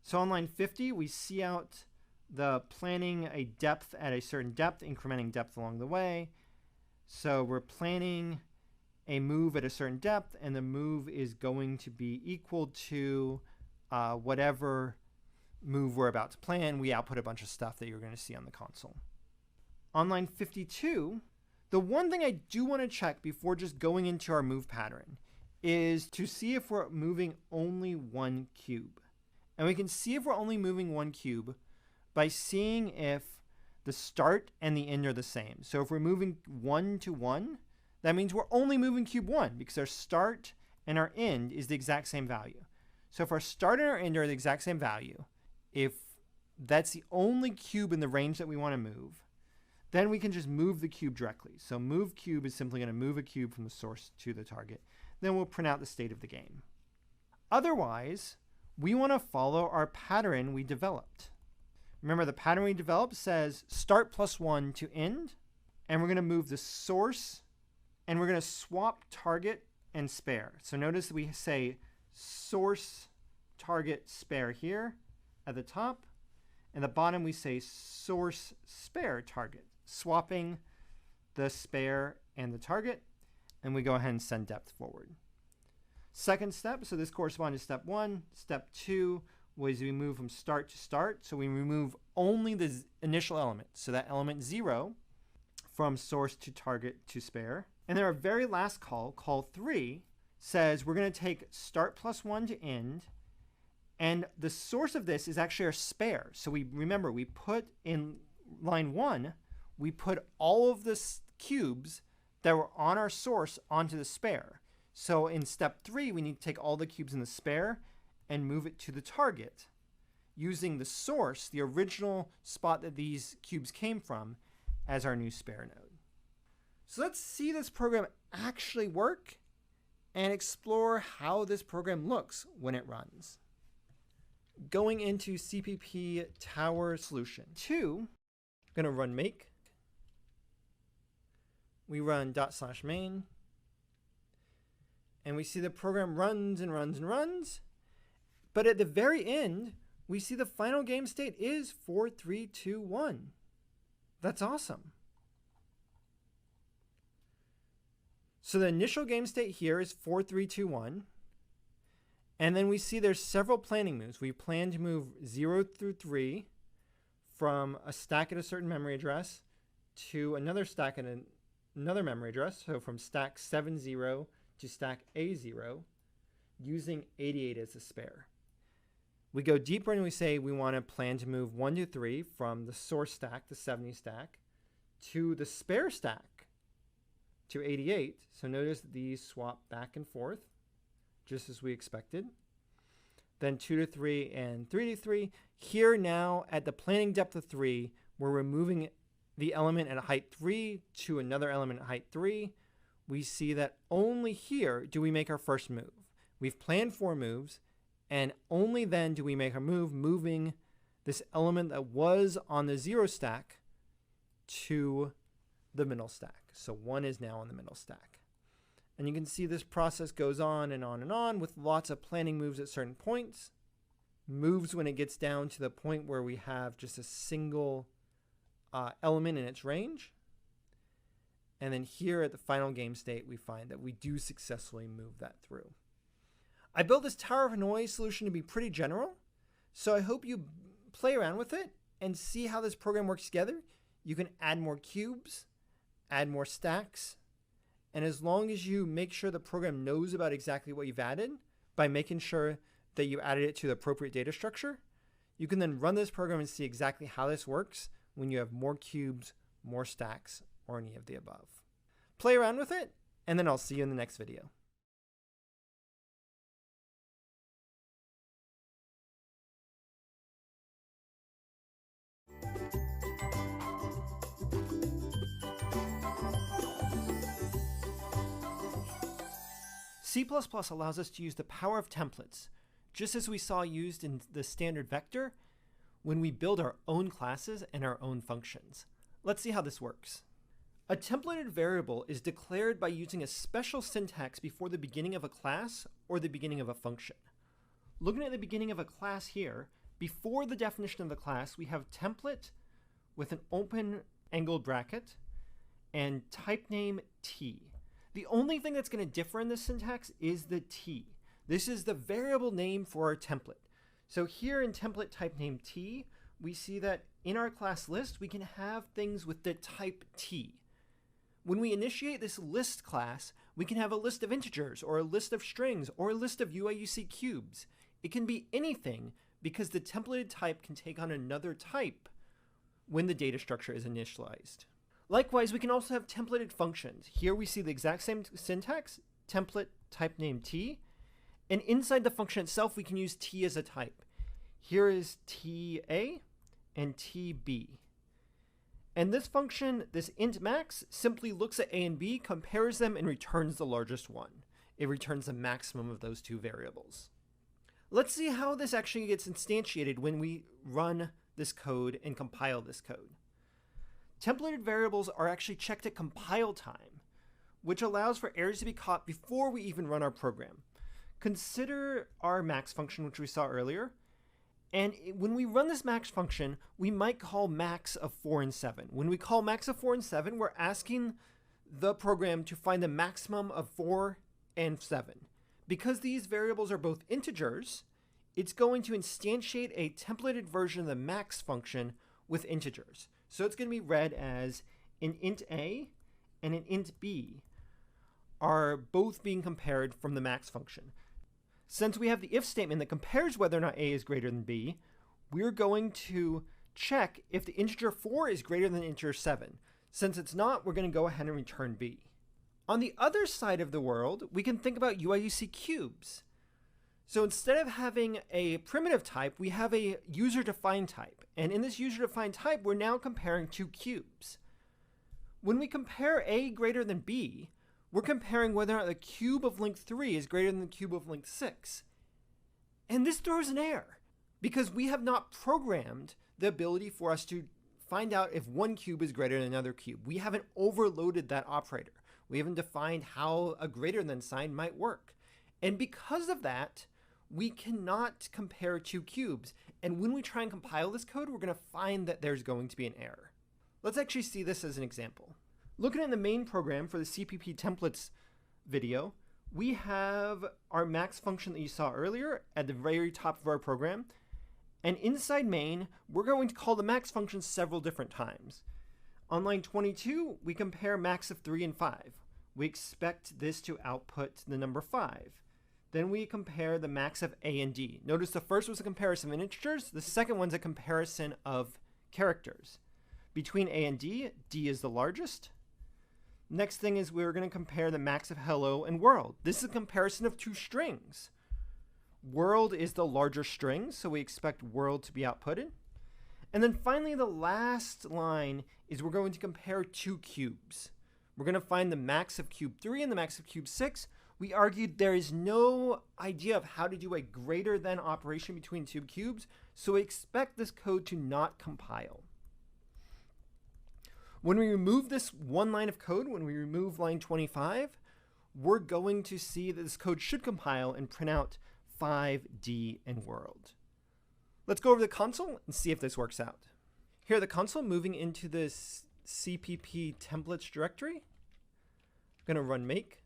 So on line 50, we see out the planning a depth at a certain depth, incrementing depth along the way. So we're planning a move at a certain depth, and the move is going to be equal to whatever move we're about to plan. We output a bunch of stuff that you're going to see on the console. On line 52, the one thing I do want to check before just going into our move pattern is to see if we're moving only 1 cube. And we can see if we're only moving 1 cube by seeing if the start and the end are the same. So if we're moving 1 to 1, that means we're only moving cube 1 because our start and our end is the exact same value. So if our start and our end are the exact same value, if that's the only cube in the range that we want to move, then we can just move the cube directly. So move cube is simply going to move a cube from the source to the target. Then we'll print out the state of the game. Otherwise, we want to follow our pattern we developed. Remember, the pattern we developed says start +1 to end, and we're going to move the source, and we're going to swap target and spare. So notice that we say source, target, spare here at the top. And the bottom we say source, spare, target, swapping the spare and the target. And we go ahead and send depth forward. Second step, so this corresponds to step 1. Step 2 was we move from start to start. So we remove only the initial element. So that element 0 from source to target to spare. And then our very last call, call 3, says we're going to take start +1 to end. And the source of this is actually our spare. So remember, we put in line 1, we put all of the cubes that were on our source onto the spare. So in step 3, we need to take all the cubes in the spare and move it to the target using the source, the original spot that these cubes came from, as our new spare node. So let's see this program actually work and explore how this program looks when it runs. Going into CPP Tower Solution 2, I'm going to run make. We run /main. And we see the program runs and runs and runs. But at the very end, we see the final game state is 4, 3, 2, 1. That's awesome. So the initial game state here is 4, 3, 2, 1. And then we see there's several planning moves. We plan to move 0 through 3 from a stack at a certain memory address to another stack at another memory address. So from stack 70 to stack A0 using 88 as a spare. We go deeper and we say we want to plan to move 1 to 3 from the source stack, the 70 stack, to the spare stack to 88. So notice these swap back and forth, just as we expected. Then 2 to 3 and 3 to 3. Here now at the planning depth of 3, we're removing the element at height 3 to another element at height 3. We see that only here do we make our first move. We've planned 4 moves, and only then do we make our move, moving this element that was on the 0 stack to the middle stack. So 1 is now on the middle stack. And you can see this process goes on and on and on with lots of planning moves at certain points. Moves when it gets down to the point where we have just a single element in its range. And then here at the final game state, we find that we do successfully move that through. I built this Tower of Hanoi solution to be pretty general, so I hope you play around with it and see how this program works together. You can add more cubes, add more stacks, and as long as you make sure the program knows about exactly what you've added by making sure that you added it to the appropriate data structure, you can then run this program and see exactly how this works when you have more cubes, more stacks, or any of the above. Play around with it, and then I'll see you in the next video. C++ allows us to use the power of templates, just as we saw used in the standard vector when we build our own classes and our own functions. Let's see how this works. A templated variable is declared by using a special syntax before the beginning of a class or the beginning of a function. Looking at the beginning of a class here, before the definition of the class, we have template with an open angled bracket and type name t. The only thing that's going to differ in this syntax is the t. This is the variable name for our template. So here in template type name t, we see that in our class list, we can have things with the type t. When we initiate this list class, we can have a list of integers or a list of strings or a list of UIUC cubes. It can be anything because the templated type can take on another type when the data structure is initialized. Likewise, we can also have templated functions. Here we see the exact same syntax, template type name t, and inside the function itself, we can use t as a type. Here is ta and tb. And this function, this int max, simply looks at a and b, compares them, and returns the largest one. It returns the maximum of those two variables. Let's see how this actually gets instantiated when we run this code and compile this code. Templated variables are actually checked at compile time, which allows for errors to be caught before we even run our program. Consider our max function, which we saw earlier. And when we run this max function, we might call max of 4 and 7. When we call max of 4 and 7, we're asking the program to find the maximum of 4 and 7. Because these variables are both integers, it's going to instantiate a templated version of the max function with integers. So it's going to be read as an int a and an int b are both being compared from the max function. Since we have the if statement that compares whether or not a is greater than b, we're going to check if the integer 4 is greater than integer 7. Since it's not, we're going to go ahead and return b. On the other side of the world, we can think about UIUC cubes. So instead of having a primitive type, we have a user-defined type. And in this user-defined type, we're now comparing two cubes. When we compare a greater than b, we're comparing whether or not the cube of length 3 is greater than the cube of length 6. And this throws an error because we have not programmed the ability for us to find out if one cube is greater than another cube. We haven't overloaded that operator. We haven't defined how a greater than sign might work. And because of that, we cannot compare two cubes. And when we try and compile this code, we're going to find that there's going to be an error. Let's actually see this as an example. Looking at the main program for the CPP templates video, we have our max function that you saw earlier at the very top of our program. And inside main, we're going to call the max function several different times. On line 22, we compare max of 3 and 5. We expect this to output the number 5. Then we compare the max of a and d. Notice the first was a comparison of integers. The second one's a comparison of characters. Between a and d, d is the largest. Next thing is we're going to compare the max of hello and world. This is a comparison of two strings. World is the larger string, so we expect world to be outputted. And then finally, the last line is we're going to compare two cubes. We're going to find the max of cube 3 and the max of cube 6. We argued there is no idea of how to do a greater than operation between two cubes, so we expect this code to not compile. When we remove this one line of code, when we remove line 25, we're going to see that this code should compile and print out 5D and world. Let's go over the console and see if this works out. Here at the console, moving into this CPP templates directory, I'm going to run make,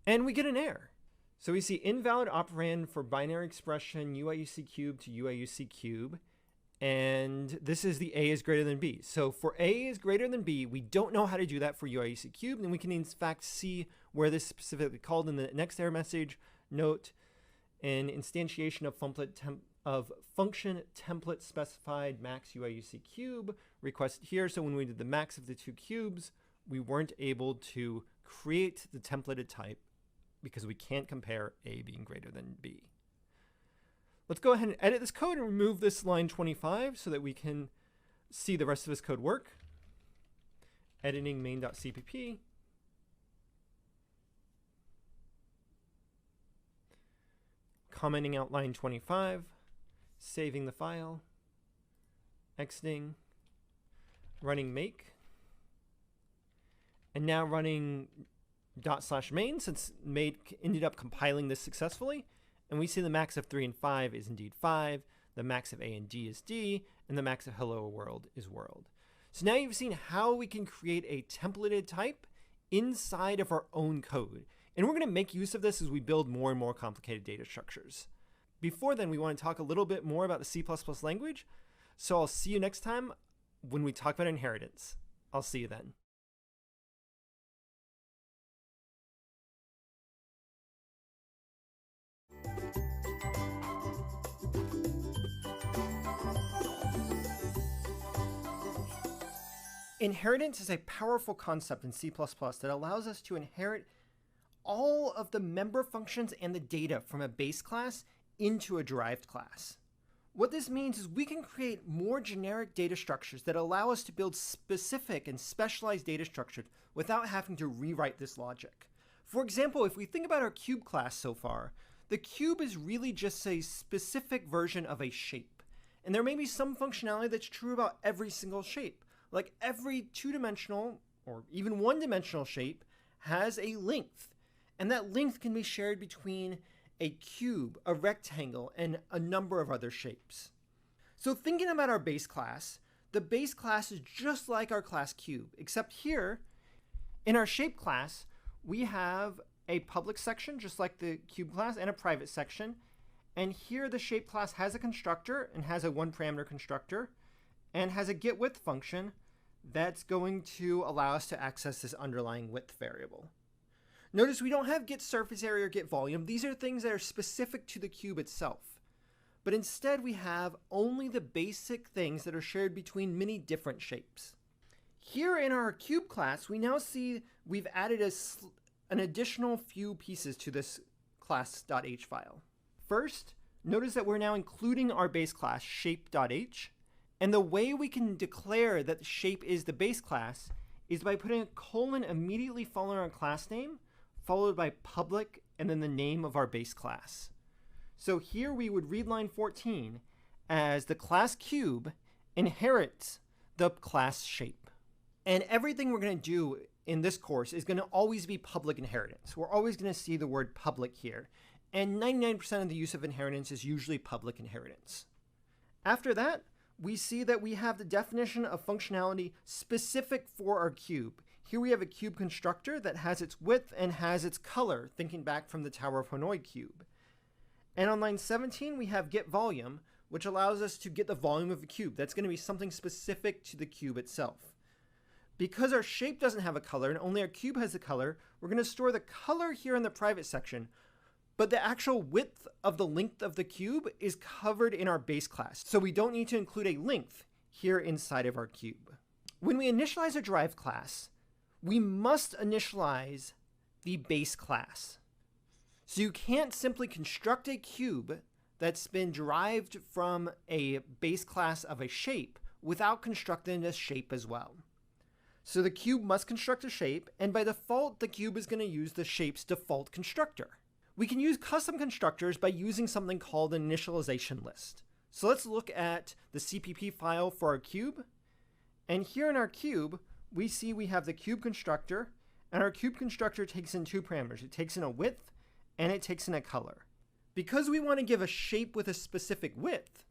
and we get an error. So we see invalid operand for binary expression UIUC cube to UIUC cube. And this is the A is greater than B. So for A is greater than B, we don't know how to do that for UIUC cube. And we can in fact see where this is specifically called in the next error message. Note an instantiation of function template specified max UIUC cube requested here. So when we did the max of the two cubes, we weren't able to create the templated type because we can't compare A being greater than B. Let's go ahead and edit this code and remove this line 25 so that we can see the rest of this code work. Editing main.cpp. Commenting out line 25. Saving the file. Exiting. Running make. And now running /main, since main ended up compiling this successfully. And we see the max of 3 and 5 is indeed 5, the max of A and D is D, and the max of hello world is world. So now you've seen how we can create a templated type inside of our own code. And we're going to make use of this as we build more and more complicated data structures. Before then, we want to talk a little bit more about the C++ language. So I'll see you next time when we talk about inheritance. I'll see you then. Inheritance is a powerful concept in C++ that allows us to inherit all of the member functions and the data from a base class into a derived class. What this means is we can create more generic data structures that allow us to build specific and specialized data structures without having to rewrite this logic. For example, if we think about our cube class so far, the cube is really just a specific version of a shape. And there may be some functionality that's true about every single shape. Like every two-dimensional or even one-dimensional shape has a length. And that length can be shared between a cube, a rectangle, and a number of other shapes. So thinking about our base class, the base class is just like our class cube, except here in our shape class, we have a public section just like the cube class and a private section. And here the shape class has a constructor and has a one parameter constructor and has a getWidth function that's going to allow us to access this underlying width variable. Notice we don't have getSurfaceArea or getVolume. These are things that are specific to the cube itself. But instead we have only the basic things that are shared between many different shapes. Here in our cube class, we now see we've added an additional few pieces to this class.h file. First, notice that we're now including our base class shape.h. And the way we can declare that the shape is the base class is by putting a colon immediately following our class name, followed by public, and then the name of our base class. So here we would read line 14 as the class cube inherits the class shape. And everything we're going to do in this course is going to always be public inheritance. We're always going to see the word public here. And 99% of the use of inheritance is usually public inheritance. After that, we see that we have the definition of functionality specific for our cube. Here we have a cube constructor that has its width and has its color, thinking back from the Tower of Hanoi cube. And on line 17, we have getVolume, which allows us to get the volume of the cube. That's going to be something specific to the cube itself. Because our shape doesn't have a color and only our cube has a color, we're going to store the color here in the private section, but the actual width of the length of the cube is covered in our base class, so we don't need to include a length here inside of our cube. When we initialize a derived class, we must initialize the base class. So you can't simply construct a cube that's been derived from a base class of a shape without constructing a shape as well. So the cube must construct a shape, and by default, the cube is going to use the shape's default constructor. We can use custom constructors by using something called an initialization list. So let's look at the CPP file for our cube. And here in our cube, we see we have the cube constructor, and our cube constructor takes in two parameters. It takes in a width, and it takes in a color. Because we want to give a shape with a specific width,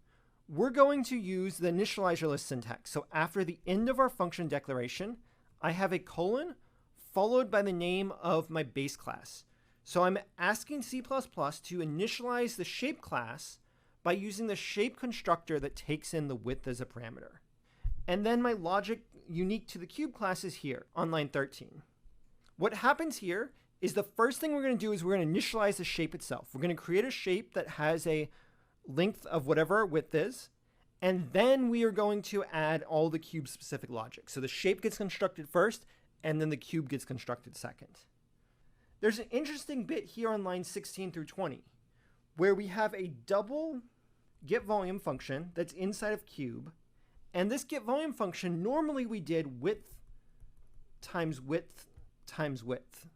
we're going to use the initializer list syntax. So after the end of our function declaration, I have a colon followed by the name of my base class. So I'm asking C++ to initialize the shape class by using the shape constructor that takes in the width as a parameter. And then my logic unique to the cube class is here on line 13. What happens here is the first thing we're going to do is we're going to initialize the shape itself. We're going to create a shape that has a length of whatever width is, and then we are going to add all the cube specific logic. So the shape gets constructed first, and then the cube gets constructed second. There's an interesting bit here on line 16 through 20, where we have a double getVolume function that's inside of cube, and this getVolume function, normally we did width times width times width.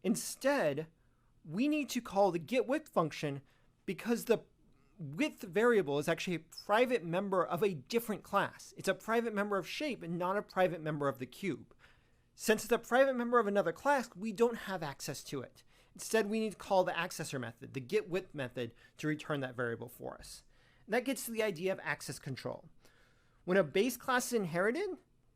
Instead, we need to call the getWidth function because the width variable is actually a private member of a different class. It's a private member of shape and not a private member of the cube. Since it's a private member of another class, we don't have access to it. Instead, we need to call the accessor method, the getWidth method, to return that variable for us. And that gets to the idea of access control. When a base class is inherited,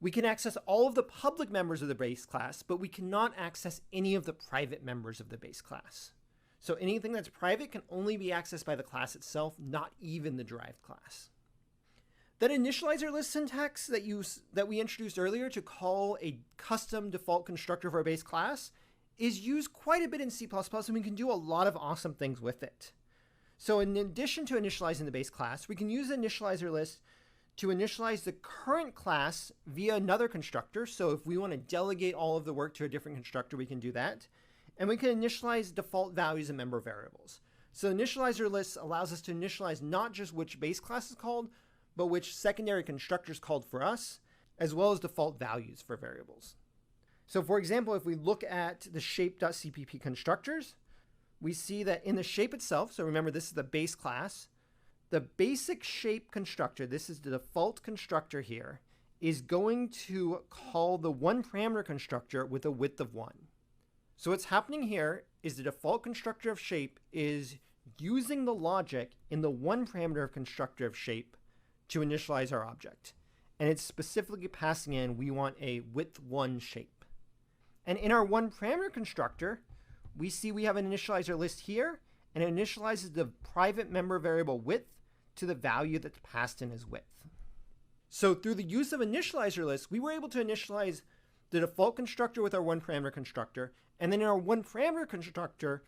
we can access all of the public members of the base class, but we cannot access any of the private members of the base class. So anything that's private can only be accessed by the class itself, not even the derived class. That initializer list syntax that we introduced earlier to call a custom default constructor for a base class is used quite a bit in C++, and we can do a lot of awesome things with it. So in addition to initializing the base class, we can use the initializer list to initialize the current class via another constructor. So if we want to delegate all of the work to a different constructor, we can do that. And we can initialize default values and member variables. So initializer list allows us to initialize not just which base class is called, but which secondary constructor is called for us, as well as default values for variables. So for example, if we look at the shape.cpp constructors, we see that in the shape itself, so remember this is the base class, the basic shape constructor, this is the default constructor here, is going to call the one parameter constructor with a width of 1. So what's happening here is the default constructor of shape is using the logic in the one parameter constructor of shape to initialize our object. And it's specifically passing in, we want a width 1 shape. And in our one parameter constructor, we see we have an initializer list here, and it initializes the private member variable width to the value that's passed in as width. So through the use of initializer lists, we were able to initialize the default constructor with our one parameter constructor, and then in our one parameter constructor,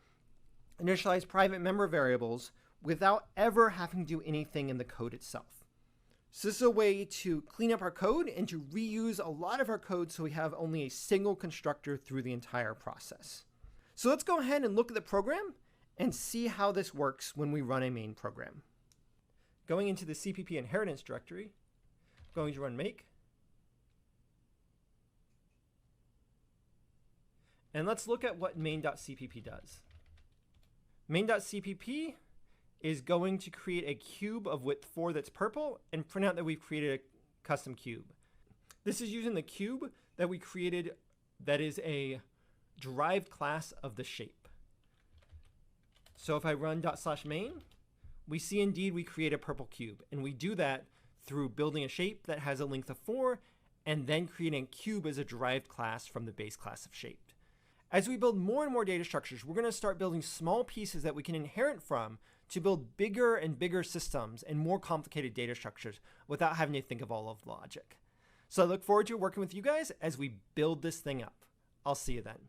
initialize private member variables without ever having to do anything in the code itself. So this is a way to clean up our code and to reuse a lot of our code so we have only a single constructor through the entire process. So let's go ahead and look at the program and see how this works when we run a main program. Going into the CPP inheritance directory, going to run make. And let's look at what main.cpp does. Main.cpp is going to create a cube of width 4 that's purple and print out that we've created a custom cube. This is using the cube that we created that is a derived class of the shape. So if I run ./main, we see indeed we create a purple cube, and we do that through building a shape that has a length of 4 and then creating a cube as a derived class from the base class of shape. As we build more and more data structures, we're going to start building small pieces that we can inherit from to build bigger and bigger systems and more complicated data structures without having to think of all of the logic. So I look forward to working with you guys as we build this thing up. I'll see you then.